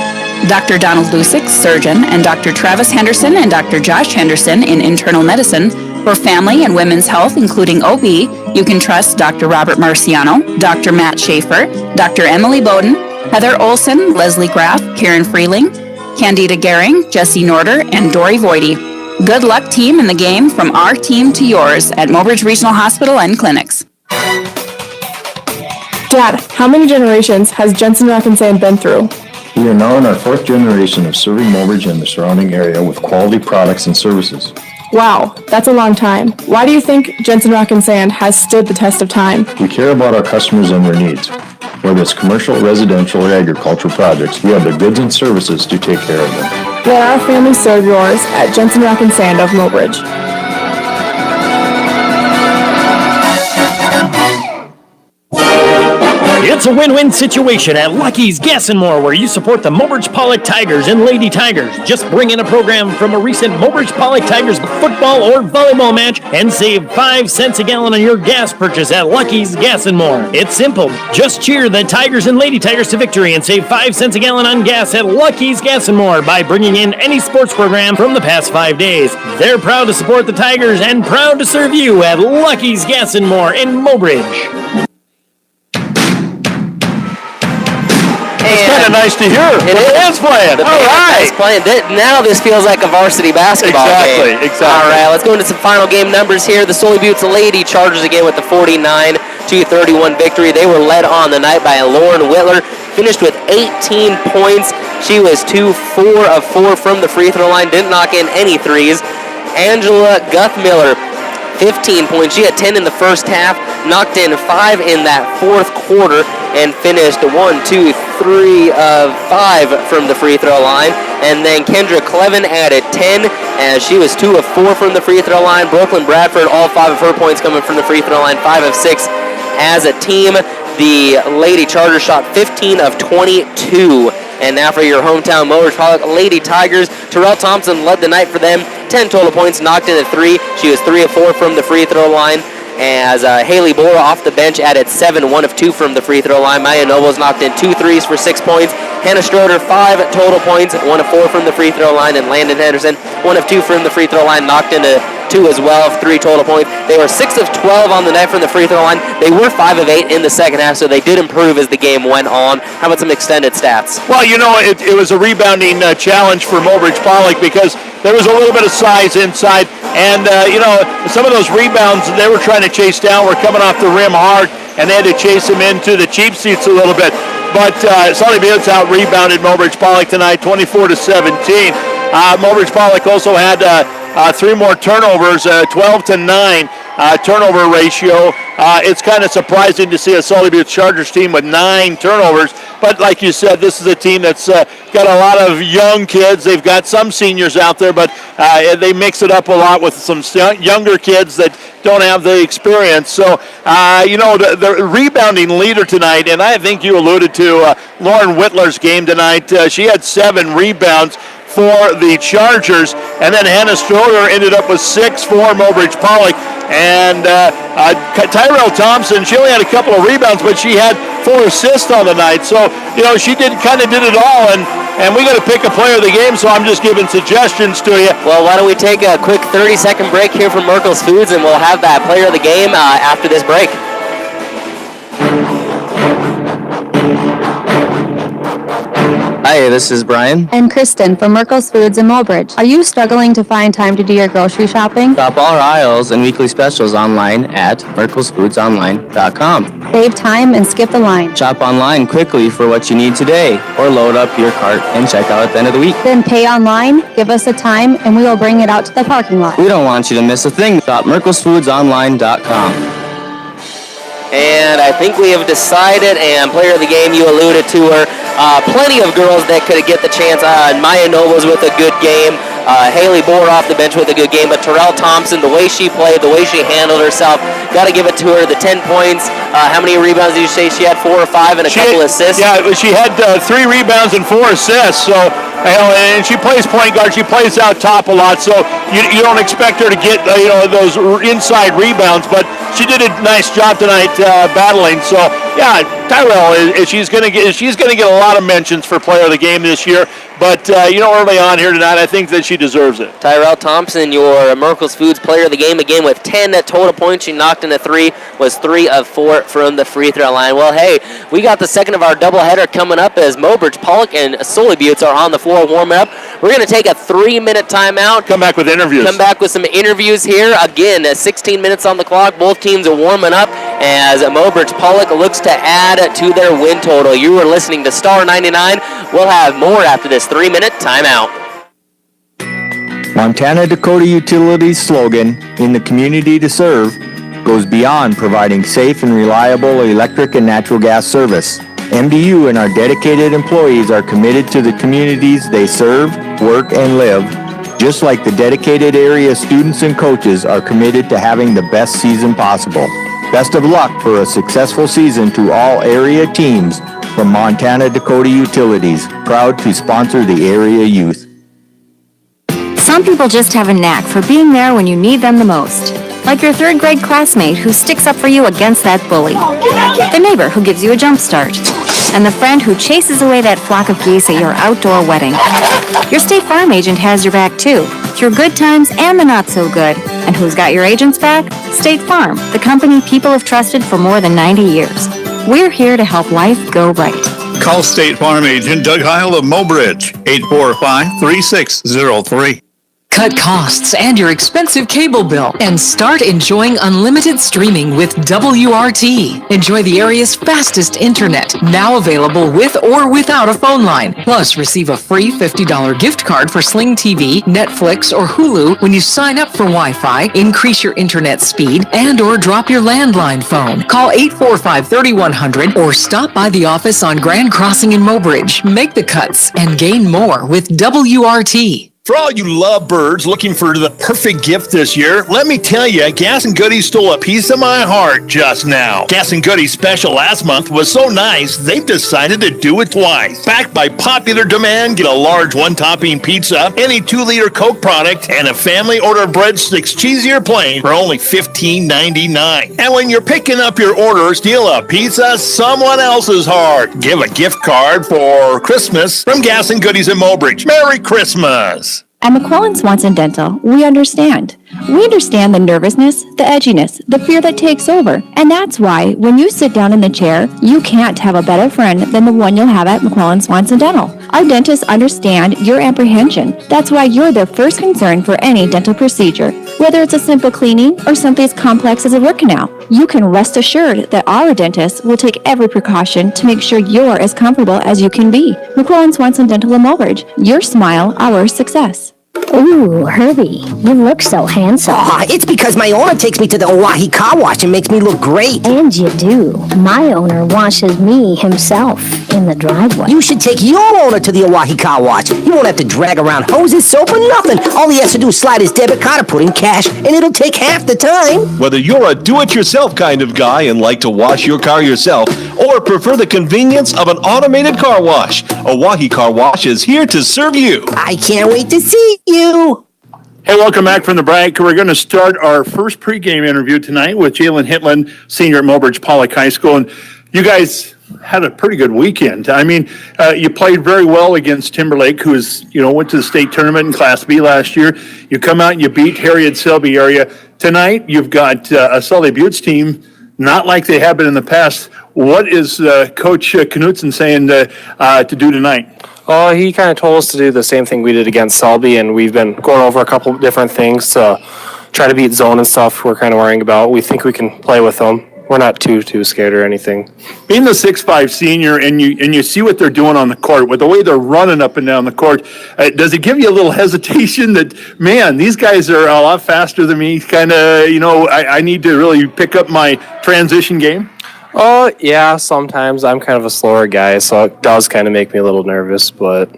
Dr. Donald Lusick, surgeon, and Dr. Travis Henderson and Dr. Josh Henderson in internal medicine. For family and women's health, including OB, you can trust Dr. Robert Marciano, Dr. Matt Schaefer, Dr. Emily Bowden, Heather Olson, Leslie Graff, Karen Freeling, Candida Gehring, Jesse Norder, and Dory Voidy. Good luck, team, in the game from our team to yours at Mobridge Regional Hospital and Clinics. Dad, how many generations has Jensen Rock and Sand been through? We are now in our 4th generation of serving Mobridge and the surrounding area with quality products and services. Wow, that's a long time. Why do you think Jensen Rock and Sand has stood the test of time? We care about our customers and their needs. Whether it's commercial, residential, or agricultural projects, we have the goods and services to take care of them. Let our family serve yours at Jensen Rock and Sand of Mobridge. It's a win-win situation at Lucky's Gas and More, where you support the Mobridge-Pollock Tigers and Lady Tigers. Just bring in a program from a recent Mobridge-Pollock Tigers football or volleyball match and save 5 cents a gallon on your gas purchase at Lucky's Gas and More. It's simple. Just cheer the Tigers and Lady Tigers to victory and save 5 cents a gallon on gas at Lucky's Gas and More by bringing in any sports program from the past 5 days. They're proud to support the Tigers and proud to serve you at Lucky's Gas and More in Mobridge. It's kind of nice to hear. It is playing. The band is playing. Now this feels like a varsity basketball game. Exactly. All right, let's go into some final game numbers here. The Sully Buttes Lady Chargers again with the 49-31 victory. They were led on the night by Lauren Whitler. Finished with 18 points. She was 4 of 4 from the free throw line. Didn't knock in any threes. Angela Guthmiller, 15 points. She had 10 in the first half, knocked in 5 in that fourth quarter, and finished 3 of 5 from the free throw line. And then Kendra Clevin added 10, as she was 2 of 4 from the free throw line. Brooklyn Bradford, all 5 of her points coming from the free throw line, 5 of 6 as a team. The Lady Chargers shot 15 of 22. And now for your hometown Mobridge-Pollock Lady Tigers, Terrell Thompson led the night for them. 10 total points, knocked in a 3. She was 3 of 4 from the free throw line. As Haley Bora off the bench added 7, 1 of 2 from the free throw line. Maya Nobles knocked in 2 threes for 6 points. Hannah Stroder, 5 total points, 1 of 4 from the free throw line. And Landon Henderson, 1 of 2 from the free throw line, knocked into 2 as well, 3 total points. They were 6 of 12 on the night from the free throw line. They were 5 of 8 in the second half, so they did improve as the game went on. How about some extended stats? Well, you know, it was a rebounding challenge for Mobridge-Pollock because there was a little bit of size inside. And, you know, some of those rebounds they were trying to chase down were coming off the rim hard, and they had to chase them into the cheap seats a little bit. but Sully Butte's out rebounded Mobridge-Pollock tonight, 24-17. Mobridge-Pollock also had 3 more turnovers, 12-9 turnover ratio. It's kind of surprising to see a Sully Butte Chargers team with 9 turnovers, but like you said, this is a team that's got a lot of young kids. They've got some seniors out there, but they mix it up a lot with some younger kids that don't have the experience. So, the rebounding leader tonight, and I think you alluded to Lauren Whitler's game tonight. She had 7 rebounds for the Chargers, and then Hannah Stroger ended up with 6 for Mobridge-Pollock. And Tyrell Thompson, she only had a couple of rebounds, but she had 4 assists on the night. So, she did it all, and we got to pick a player of the game, so I'm just giving suggestions to you. Well, why don't we take a quick 30-second break here from Merkel's Foods, and we'll have that player of the game after this break. Hi, this is Brian. And Kristen from Merkel's Foods in Mobridge. Are you struggling to find time to do your grocery shopping? Shop all our aisles and weekly specials online at merkelsfoodsonline.com. Save time and skip the line. Shop online quickly for what you need today, or load up your cart and check out at the end of the week. Then pay online, give us a time, and we will bring it out to the parking lot. We don't want you to miss a thing. Shop merkelsfoodsonline.com. And I think we have decided, and player of the game, you alluded to her. Plenty of girls that could get the chance. Maya Nobles with a good game. Haley Bohr off the bench with a good game. But Terrell Thompson, the way she played, the way she handled herself, got to give it to her. The 10 points. How many rebounds did you say she had? 4 or 5 and a couple assists? Yeah, she had 3 rebounds and 4 assists. So, and she plays point guard. She plays out top a lot. So you don't expect her to get those inside rebounds, but she did a nice job tonight battling. So yeah, Tyrell she's going to get a lot of mentions for player of the game this year. But early on here tonight, I think that she deserves it. Tyrell Thompson, your Merkel's Foods player of the game, again with 10 total points. She knocked in a 3, was 3 of 4 from the free throw line. Well, hey, we got the second of our doubleheader coming up as Mobridge-Pollock and Sully Buttes are on the floor warming up. We're going to take a 3-minute timeout. Come back with interviews. Come back with some interviews here. Again, 16 minutes on the clock. Both teams are warming up as Mobridge-Pollock looks to add to their win total. You are listening to Star 99. We'll have more after this 3-minute timeout. Montana Dakota Utilities' slogan, "In the community to serve," goes beyond providing safe and reliable electric and natural gas service. MDU and our dedicated employees are committed to the communities they serve, work, and live, just like the dedicated area students and coaches are committed to having the best season possible. Best of luck for a successful season to all area teams from Montana Dakota Utilities, proud to sponsor the area youth. Some people just have a knack for being there when you need them the most. Like your 3rd grade classmate who sticks up for you against that bully. The neighbor who gives you a jump start. And the friend who chases away that flock of geese at your outdoor wedding. Your State Farm agent has your back too, through good times and the not so good. And who's got your agent's back? State Farm, the company people have trusted for more than 90 years. We're here to help life go right. Call State Farm agent Doug Heil of Mobridge, 845-3603. Cut costs and your expensive cable bill and start enjoying unlimited streaming with WRT. Enjoy the area's fastest internet, now available with or without a phone line. Plus, receive a free $50 gift card for Sling TV, Netflix, or Hulu when you sign up for Wi-Fi, increase your internet speed, and or drop your landline phone. Call 845-3100 or stop by the office on Grand Crossing in Mobridge. Make the cuts and gain more with WRT. For all you love birds looking for the perfect gift this year, let me tell you, Gas and Goodies stole a piece of my heart just now. Gas and Goodies special last month was so nice, they've decided to do it twice. Backed by popular demand, get a large one-topping pizza, any 2-liter Coke product, and a family order of breadsticks, cheesy or plain, for only $15.99. And when you're picking up your order, steal a pizza someone else's heart. Give a gift card for Christmas from Gas and Goodies in Mobridge. Merry Christmas! At McClellan Swanson Dental, we understand. We understand the nervousness, the edginess, the fear that takes over. And that's why, when you sit down in the chair, you can't have a better friend than the one you'll have at McClellan Swanson Dental. Our dentists understand your apprehension. That's why you're their first concern for any dental procedure. Whether it's a simple cleaning or something as complex as a root canal, you can rest assured that our dentists will take every precaution to make sure you're as comfortable as you can be. McClellan Swanson Dental in Mobridge. Your smile, our success. Ooh, Herbie, you look so handsome. Aw, it's because my owner takes me to the Oahe Car Wash and makes me look great. And you do. My owner washes me himself in the driveway. You should take your owner to the Oahe Car Wash. You won't have to drag around hoses, soap, or nothing. All he has to do is slide his debit card or put in cash, and it'll take half the time. Whether you're a do-it-yourself kind of guy and like to wash your car yourself, or prefer the convenience of an automated car wash, Oahe Car Wash is here to serve you. I can't wait to see you. Hey, welcome back from the break. We're going to start our first pregame interview tonight with Jalen Hitland, senior at Mobridge-Pollock High School. And you guys had a pretty good weekend. I mean, you played very well against Timberlake, who's, went to the state tournament in Class B last year. You come out and you beat Harriet-Selby area. Tonight, you've got a Sully Buttes team, not like they have been in the past. What is Coach Knutson saying to do tonight? He kind of told us to do the same thing we did against Selby, and we've been going over a couple different things to try to beat zone and stuff we're kind of worrying about. We think we can play with them. We're not too scared or anything. Being the 6'5" senior and you see what they're doing on the court, with the way they're running up and down the court, does it give you a little hesitation that, man, these guys are a lot faster than me? Kind of, I need to really pick up my transition game? Yeah, sometimes. I'm kind of a slower guy, so it does kind of make me a little nervous, but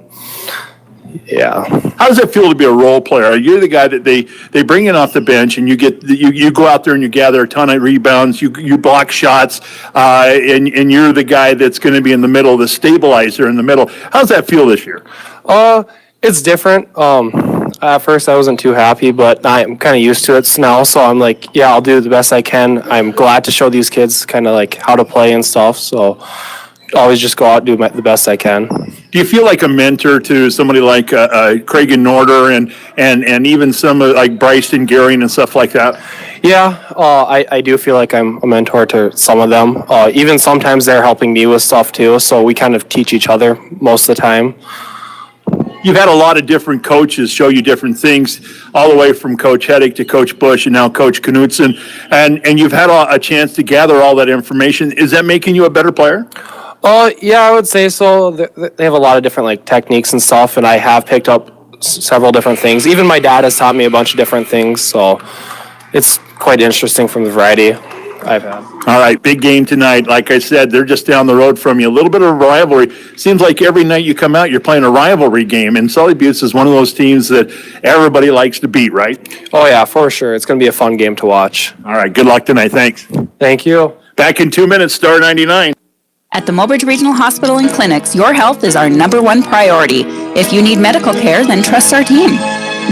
yeah. How does it feel to be a role player? You're the guy that they bring in off the bench, and you go out there and you gather a ton of rebounds, you block shots, and you're the guy that's going to be in the middle, the stabilizer in the middle. How does that feel this year? It's different. At first I wasn't too happy, but I'm kind of used to it now, so I'm like, yeah, I'll do the best I can. I'm glad to show these kids kind of like how to play and stuff, so always just go out and do the best I can. Do you feel like a mentor to somebody like Craig and Norder and even some like Bryson, Gehring and stuff like that? Yeah, I do feel like I'm a mentor to some of them. Even sometimes they're helping me with stuff too, so we kind of teach each other most of the time. You've had a lot of different coaches show you different things, all the way from Coach Heddick to Coach Bush and now Coach Knutson, and you've had a chance to gather all that information. Is that making you a better player? Yeah, I would say so. They have a lot of different like techniques and stuff, and I have picked up several different things. Even my dad has taught me a bunch of different things, so it's quite interesting from the variety I've had. All right, big game tonight. Like I said, they're just down the road from you. A little bit of a rivalry. Seems like every night you come out, you're playing a rivalry game, and Sully Buttes is one of those teams that everybody likes to beat, right? Oh, yeah, for sure. It's going to be a fun game to watch. All right, good luck tonight. Thanks. Thank you. Back in 2 minutes, Star 99. At the Mobridge Regional Hospital and Clinics, your health is our #1 priority. If you need medical care, then trust our team.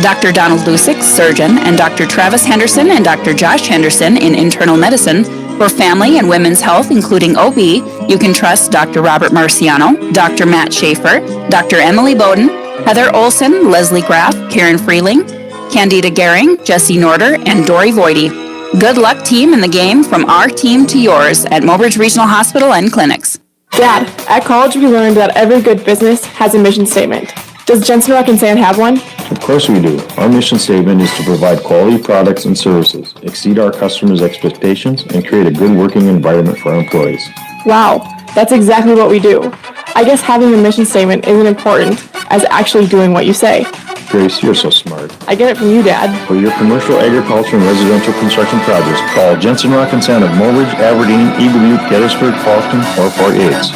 Dr. Donald Lusick, surgeon, and Dr. Travis Henderson and Dr. Josh Henderson in internal medicine. For family and women's health, including OB, you can trust Dr. Robert Marciano, Dr. Matt Schaefer, Dr. Emily Bowden, Heather Olson, Leslie Graff, Karen Freeling, Candida Gehring, Jesse Norder, and Dory Voidy. Good luck, team, in the game, from our team to yours at Mobridge Regional Hospital and Clinics. Dad, at college we learned that every good business has a mission statement. Does Jensen Rock and Sand have one? Of course we do. Our mission statement is to provide quality products and services, exceed our customers' expectations, and create a good working environment for our employees. Wow, that's exactly what we do. I guess having a mission statement isn't important as actually doing what you say. Grace, you're so smart. I get it from you, Dad. For your commercial, agriculture, and residential construction projects, call Jensen Rock and Sand of Mobridge, Aberdeen, Eagle Butte, Gettysburg, Faulkton, or Fort Yates.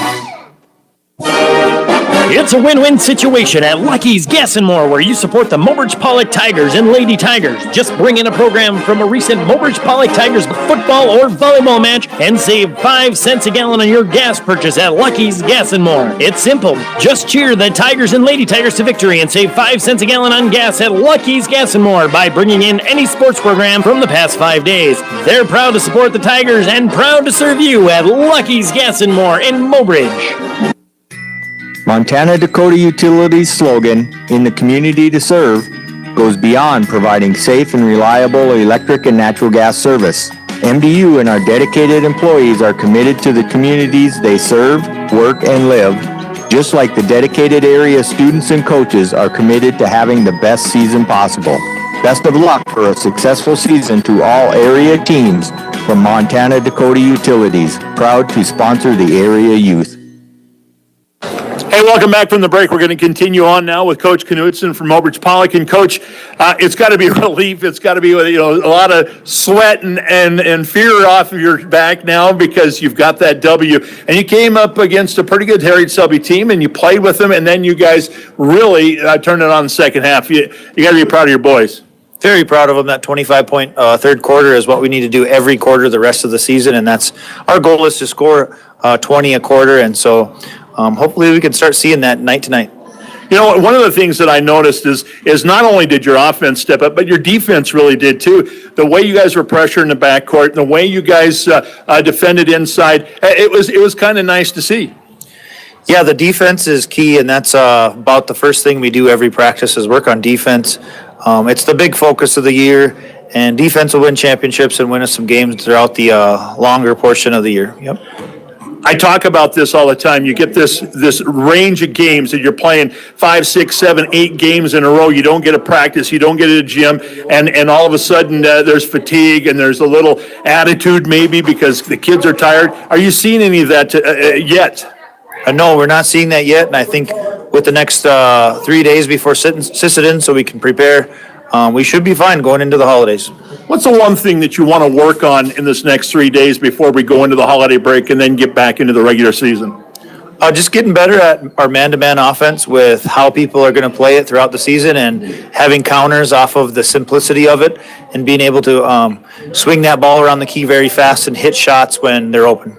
It's a win-win situation at Lucky's Gas & More, where you support the Mobridge-Pollock Tigers and Lady Tigers. Just bring in a program from a recent Mobridge-Pollock Tigers football or volleyball match and save 5 cents a gallon on your gas purchase at Lucky's Gas & More. It's simple. Just cheer the Tigers and Lady Tigers to victory and save 5 cents a gallon on gas at Lucky's Gas & More by bringing in any sports program from the past 5 days. They're proud to support the Tigers and proud to serve you at Lucky's Gas & More in Mobridge. Montana Dakota Utilities' slogan, "In the Community to Serve," goes beyond providing safe and reliable electric and natural gas service. MDU and our dedicated employees are committed to the communities they serve, work, and live, Just like the dedicated area students and coaches are committed to having the best season possible. Best of luck for a successful season to all area teams from Montana Dakota Utilities, proud to sponsor the area youth. Hey, welcome back from the break. We're going to continue on now with Coach Knutson from Mobridge-Pollock. And Coach, it's got to be relief. It's got to be a lot of sweat and fear off of your back now because you've got that W. And you came up against a pretty good Harriet Selby team, and you played with them, and then you guys really turned it on the second half. You got to be proud of your boys. Very proud of them. That 25-point third quarter is what we need to do every quarter the rest of the season, and that's our goal is to score 20 a quarter, and so hopefully we can start seeing that night to night. You know, one of the things that I noticed is not only did your offense step up, but your defense really did too. The way you guys were pressuring the backcourt, the way you guys defended inside, it was kind of nice to see. Yeah, the defense is key, and that's about the first thing we do every practice is work on defense. It's the big focus of the year, and defense will win championships and win us some games throughout the longer portion of the year. Yep. I talk about this all the time. You get this range of games that you're playing 5, 6, 7, 8 games in a row. You don't get a practice. You don't get a gym. And all of a sudden there's fatigue and there's a little attitude maybe because the kids are tired. Are you seeing any of that yet? No, we're not seeing that yet. And I think with the next 3 days before sit-in so we can prepare, we should be fine going into the holidays. What's the one thing that you want to work on in this next 3 days before we go into the holiday break and then get back into the regular season? Just getting better at our man-to-man offense with how people are going to play it throughout the season and having counters off of the simplicity of it and being able to swing that ball around the key very fast and hit shots when they're open.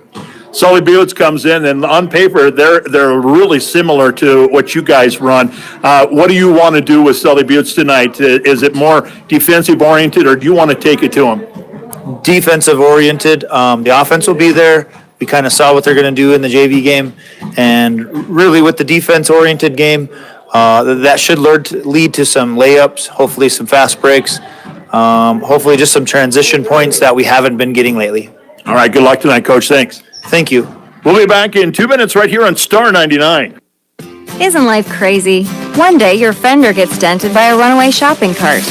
Sully Buttes comes in, and on paper, they're really similar to what you guys run. What do you want to do with Sully Buttes tonight? Is it more defensive-oriented, or do you want to take it to them? Defensive-oriented. The offense will be there. We kind of saw what they're going to do in the JV game. And really, with the defense-oriented game, that should lead to some layups, hopefully some fast breaks, hopefully just some transition points that we haven't been getting lately. All right, good luck tonight, Coach. Thanks. Thank you. We'll be back in 2 minutes right here on Star 99. Isn't life crazy? One day your fender gets dented by a runaway shopping cart.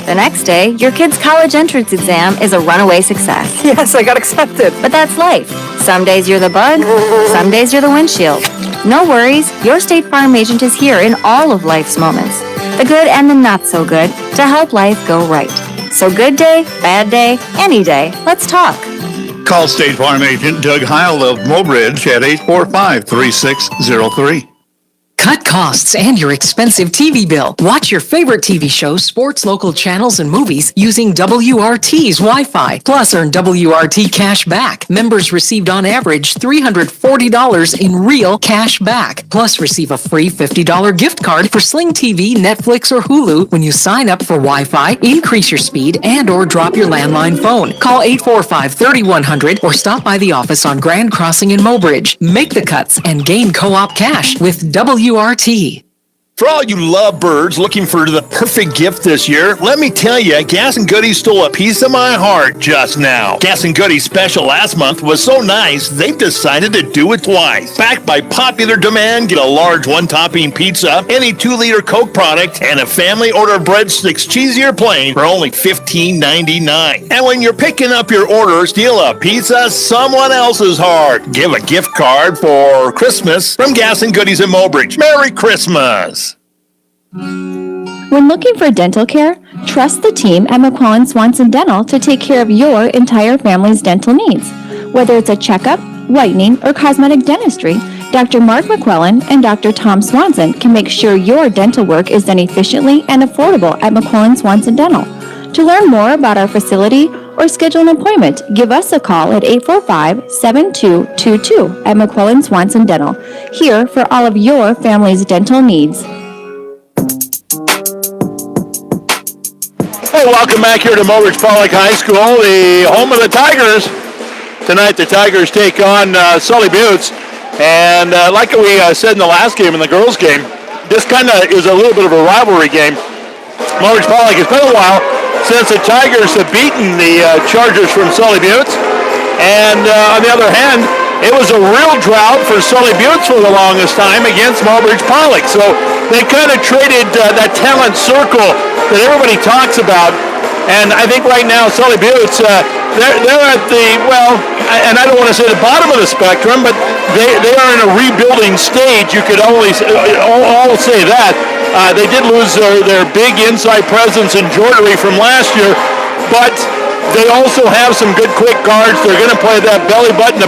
The next day, your kid's college entrance exam is a runaway success. Yes, I got accepted. But that's life. Some days you're the bug, some days you're the windshield. No worries, your State Farm agent is here in all of life's moments. The good and the not so good to help life go right. So good day, bad day, any day, let's talk. Call State Farm agent Doug Heil of Mobridge at 845-3603. Cut costs and your expensive TV bill. Watch your favorite TV shows, sports, local channels, and movies using WRT's Wi-Fi. Plus, earn WRT cash back. Members received on average $340 in real cash back. Plus, receive a free $50 gift card for Sling TV, Netflix, or Hulu when you sign up for Wi-Fi, increase your speed, and or drop your landline phone. Call 845-3100 or stop by the office on Grand Crossing in Mobridge. Make the cuts and gain co-op cash with WRT. For all you lovebirds looking for the perfect gift this year, let me tell you, Gas and Goodies stole a piece of my heart just now. Gas and Goodies special last month was so nice, they've decided to do it twice. Backed by popular demand, get a large one-topping pizza, any 2-liter Coke product, and a family order of breadsticks, cheesy or plain, for only $15.99. And when you're picking up your order, steal a pizza someone else's heart. Give a gift card for Christmas from Gas and Goodies in Mobridge. Merry Christmas! When looking for dental care, trust the team at McQuillan Swanson Dental to take care of your entire family's dental needs. Whether it's a checkup, whitening, or cosmetic dentistry, Dr. Mark McQuillan and Dr. Tom Swanson can make sure your dental work is done efficiently and affordable at McQuillan Swanson Dental. To learn more about our facility or schedule an appointment, give us a call at 845-7222 at McQuillan Swanson Dental, here for all of your family's dental needs. Hey, welcome back here to Mobridge-Pollock High School, the home of the Tigers. Tonight the Tigers take on Sully Buttes. And like we said in the last game, in the girls' game, this kind of is a little bit of a rivalry game. Mobridge-Pollock, it's been a while since the Tigers have beaten the Chargers from Sully Buttes. And on the other hand, it was a real drought for Sully Buttes for the longest time against Mobridge-Pollock. So they kind of traded that talent circle that everybody talks about. And I think right now Sully Buttes, they're at the, well, and I don't want to say the bottom of the spectrum, but they are in a rebuilding stage. You could only all say that. They did lose their big inside presence in Jordery from last year, but they also have some good quick guards. They're going to play that belly button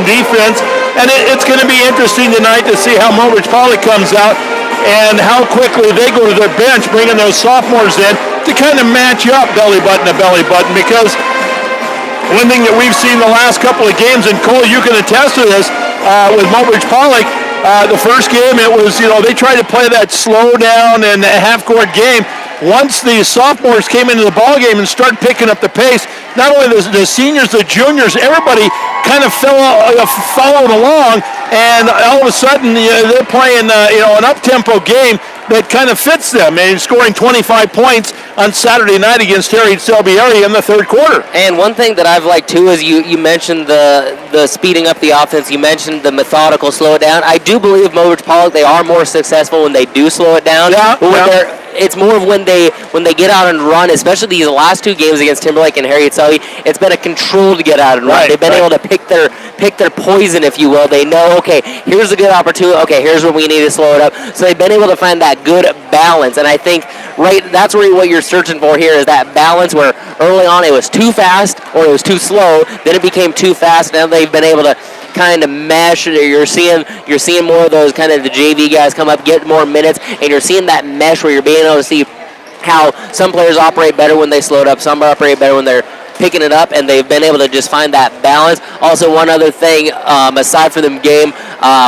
defense, and it's going to be interesting tonight to see how Mobridge-Pollock comes out and how quickly they go to their bench, bringing those sophomores in to kind of match up belly button, because one thing that we've seen the last couple of games, and Cole, you can attest to this, with Mobridge-Pollock, the first game, it was, they tried to play that slow down and half-court game. Once the sophomores came into the ballgame and started picking up the pace, not only the seniors, the juniors, everybody kind of followed along, and all of a sudden they're playing an up-tempo game that kind of fits them, and scoring 25 points on Saturday night against Harriet-Selby area in the third quarter. And one thing that I've liked too is you mentioned the speeding up the offense. You mentioned the methodical slow it down. I do believe Mobridge-Pollock, they are more successful when they do slow it down. It's more of when they get out and run, especially these last two games against Timberlake and Harriet-Selby. It's been a controlled get out and run. They've been able to pick their poison, if you will. They know, okay, here's a good opportunity. Okay, here's where we need to slow it up. So they've been able to find that good balance, and I think that's really what you're searching for here is that balance where early on it was too fast or it was too slow, then it became too fast. Now they've been able to kind of mesh. You're seeing more of those kind of the JV guys come up, get more minutes, and you're seeing that mesh where you're being able to see how some players operate better when they slow it up, some operate better when they're picking it up, and they've been able to just find that balance. Also, one other thing, aside from the game,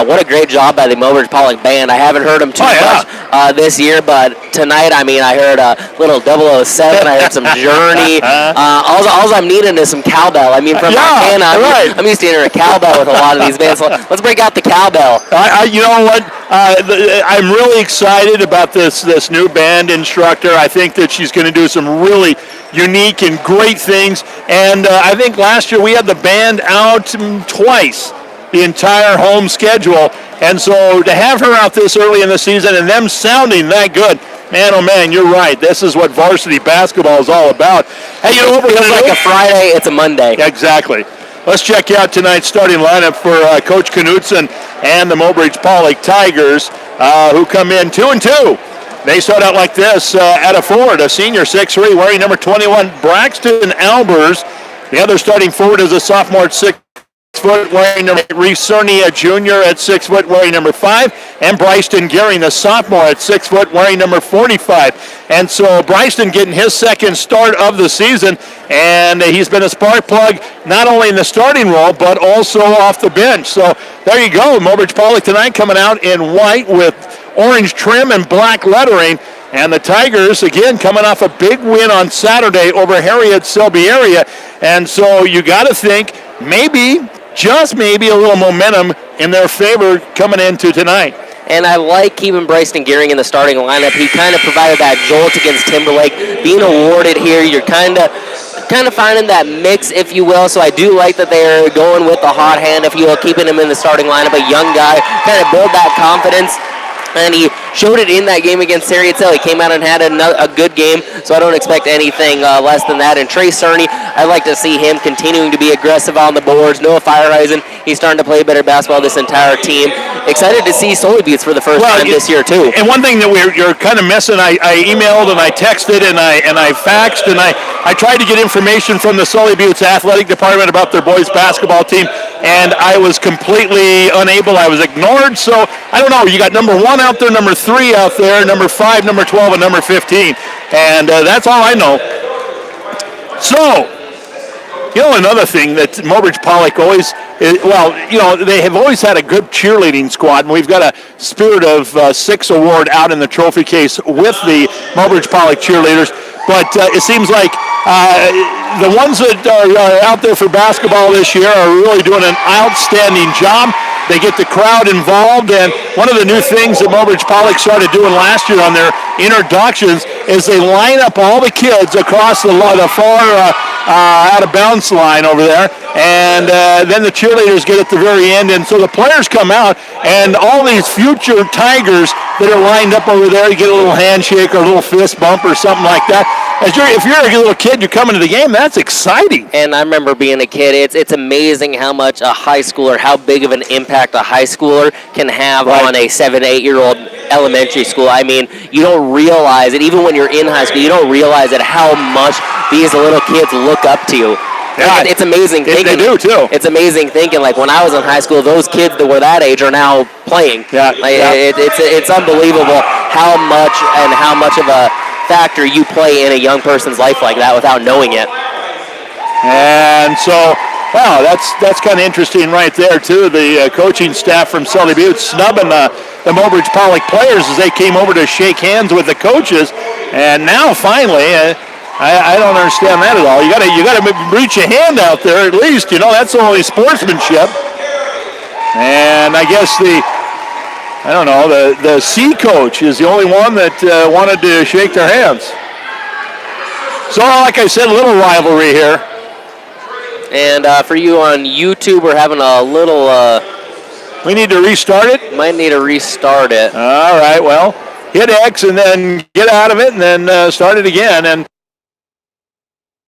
what a great job by the Mobridge-Pollock band. I haven't heard them too much this year, but tonight, I heard a little 007. I heard some Journey. All I'm needing is some cowbell. From Montana, I'm used to hearing a cowbell with a lot of these bands. So let's break out the cowbell. You know what? I'm really excited about this new band instructor. I think that she's going to do some really unique and great things. And I think last year we had the band out twice, the entire home schedule. And so to have her out this early in the season and them sounding that good, man, oh man, you're right. This is what varsity basketball is all about. Hey, it feels like a Friday, it's a Monday. Exactly. Let's check out tonight's starting lineup for Coach Knutson and the Mobridge-Pollock Tigers, who come in 2-2. They start out like this at a forward, a senior 6'3", wearing number 21, Braxton Albers. The other starting forward is a sophomore at 6 foot, wearing number 8, Reese Cerny, a junior at 6 foot, wearing number 5, and Bryson Gehring, the sophomore at 6 foot, wearing number 45. And so Bryson getting his second start of the season, and he's been a spark plug not only in the starting role, but also off the bench. So there you go, Mobridge-Pollock tonight coming out in white with orange trim and black lettering. And the Tigers, again, coming off a big win on Saturday over Harriet-Selby area. And so you got to think maybe, just maybe, a little momentum in their favor coming into tonight. And I like keeping Bryson Gehring in the starting lineup. He kind of provided that jolt against Timberlake. Being awarded here, you're kind of finding that mix, if you will. So I do like that they're going with the hot hand, if you will, keeping him in the starting lineup. A young guy, kind of build that confidence. And he showed it in that game against Harriet-Selby. He came out and had a good game, so I don't expect anything less than that. And Trey Cerny, I'd like to see him continuing to be aggressive on the boards. Noah Fireheisen, he's starting to play better basketball, this entire team. Excited to see Sully Buttes for the first time this year, too. And one thing that you're kind of missing, I emailed and I texted and I faxed and I tried to get information from the Sully Buttes athletic department about their boys basketball team, and I was completely unable. I was ignored. So I don't know. You got number 1 out there, number 3 out there, number 5, number 12, and number 15. And that's all I know. So, another thing that Mobridge-Pollock always, they have always had a good cheerleading squad, and we've got a Spirit of 6 award out in the trophy case with the Mobridge-Pollock cheerleaders. But it seems like the ones that are out there for basketball this year are really doing an outstanding job. They get the crowd involved, and one of the new things that Mobridge-Pollock started doing last year on their introductions is they line up all the kids across the far out of bounce line over there, and then the cheerleaders get at the very end, and so the players come out, and all these future Tigers that are lined up over there, you get a little handshake or a little fist bump or something like that. If you're a little kid, you're coming to the game, that's exciting. And I remember being a kid, it's amazing how much a high schooler, how big of an impact a high schooler can have on a 7, 8-year-old elementary school. I mean, you don't realize it, even when you're in high school, you don't realize it how much these little kids look up to you. Yeah, it's amazing thinking. They do, too. It's amazing thinking, like, when I was in high school, those kids that were that age are now playing. Yeah. It's unbelievable how much of a factor you play in a young person's life like that without knowing it. And so, wow, that's kind of interesting right there, too. The coaching staff from Sully Butte snubbing the Mobridge-Pollock players as they came over to shake hands with the coaches. And now, finally, I don't understand that at all. You gotta reach a hand out there at least. That's only sportsmanship. And I guess the C coach is the only one that wanted to shake their hands. So, like I said, a little rivalry here. And for you on YouTube, we're having a little... we need to restart it? Might need to restart it. All right, well, hit X and then get out of it and then start it again. And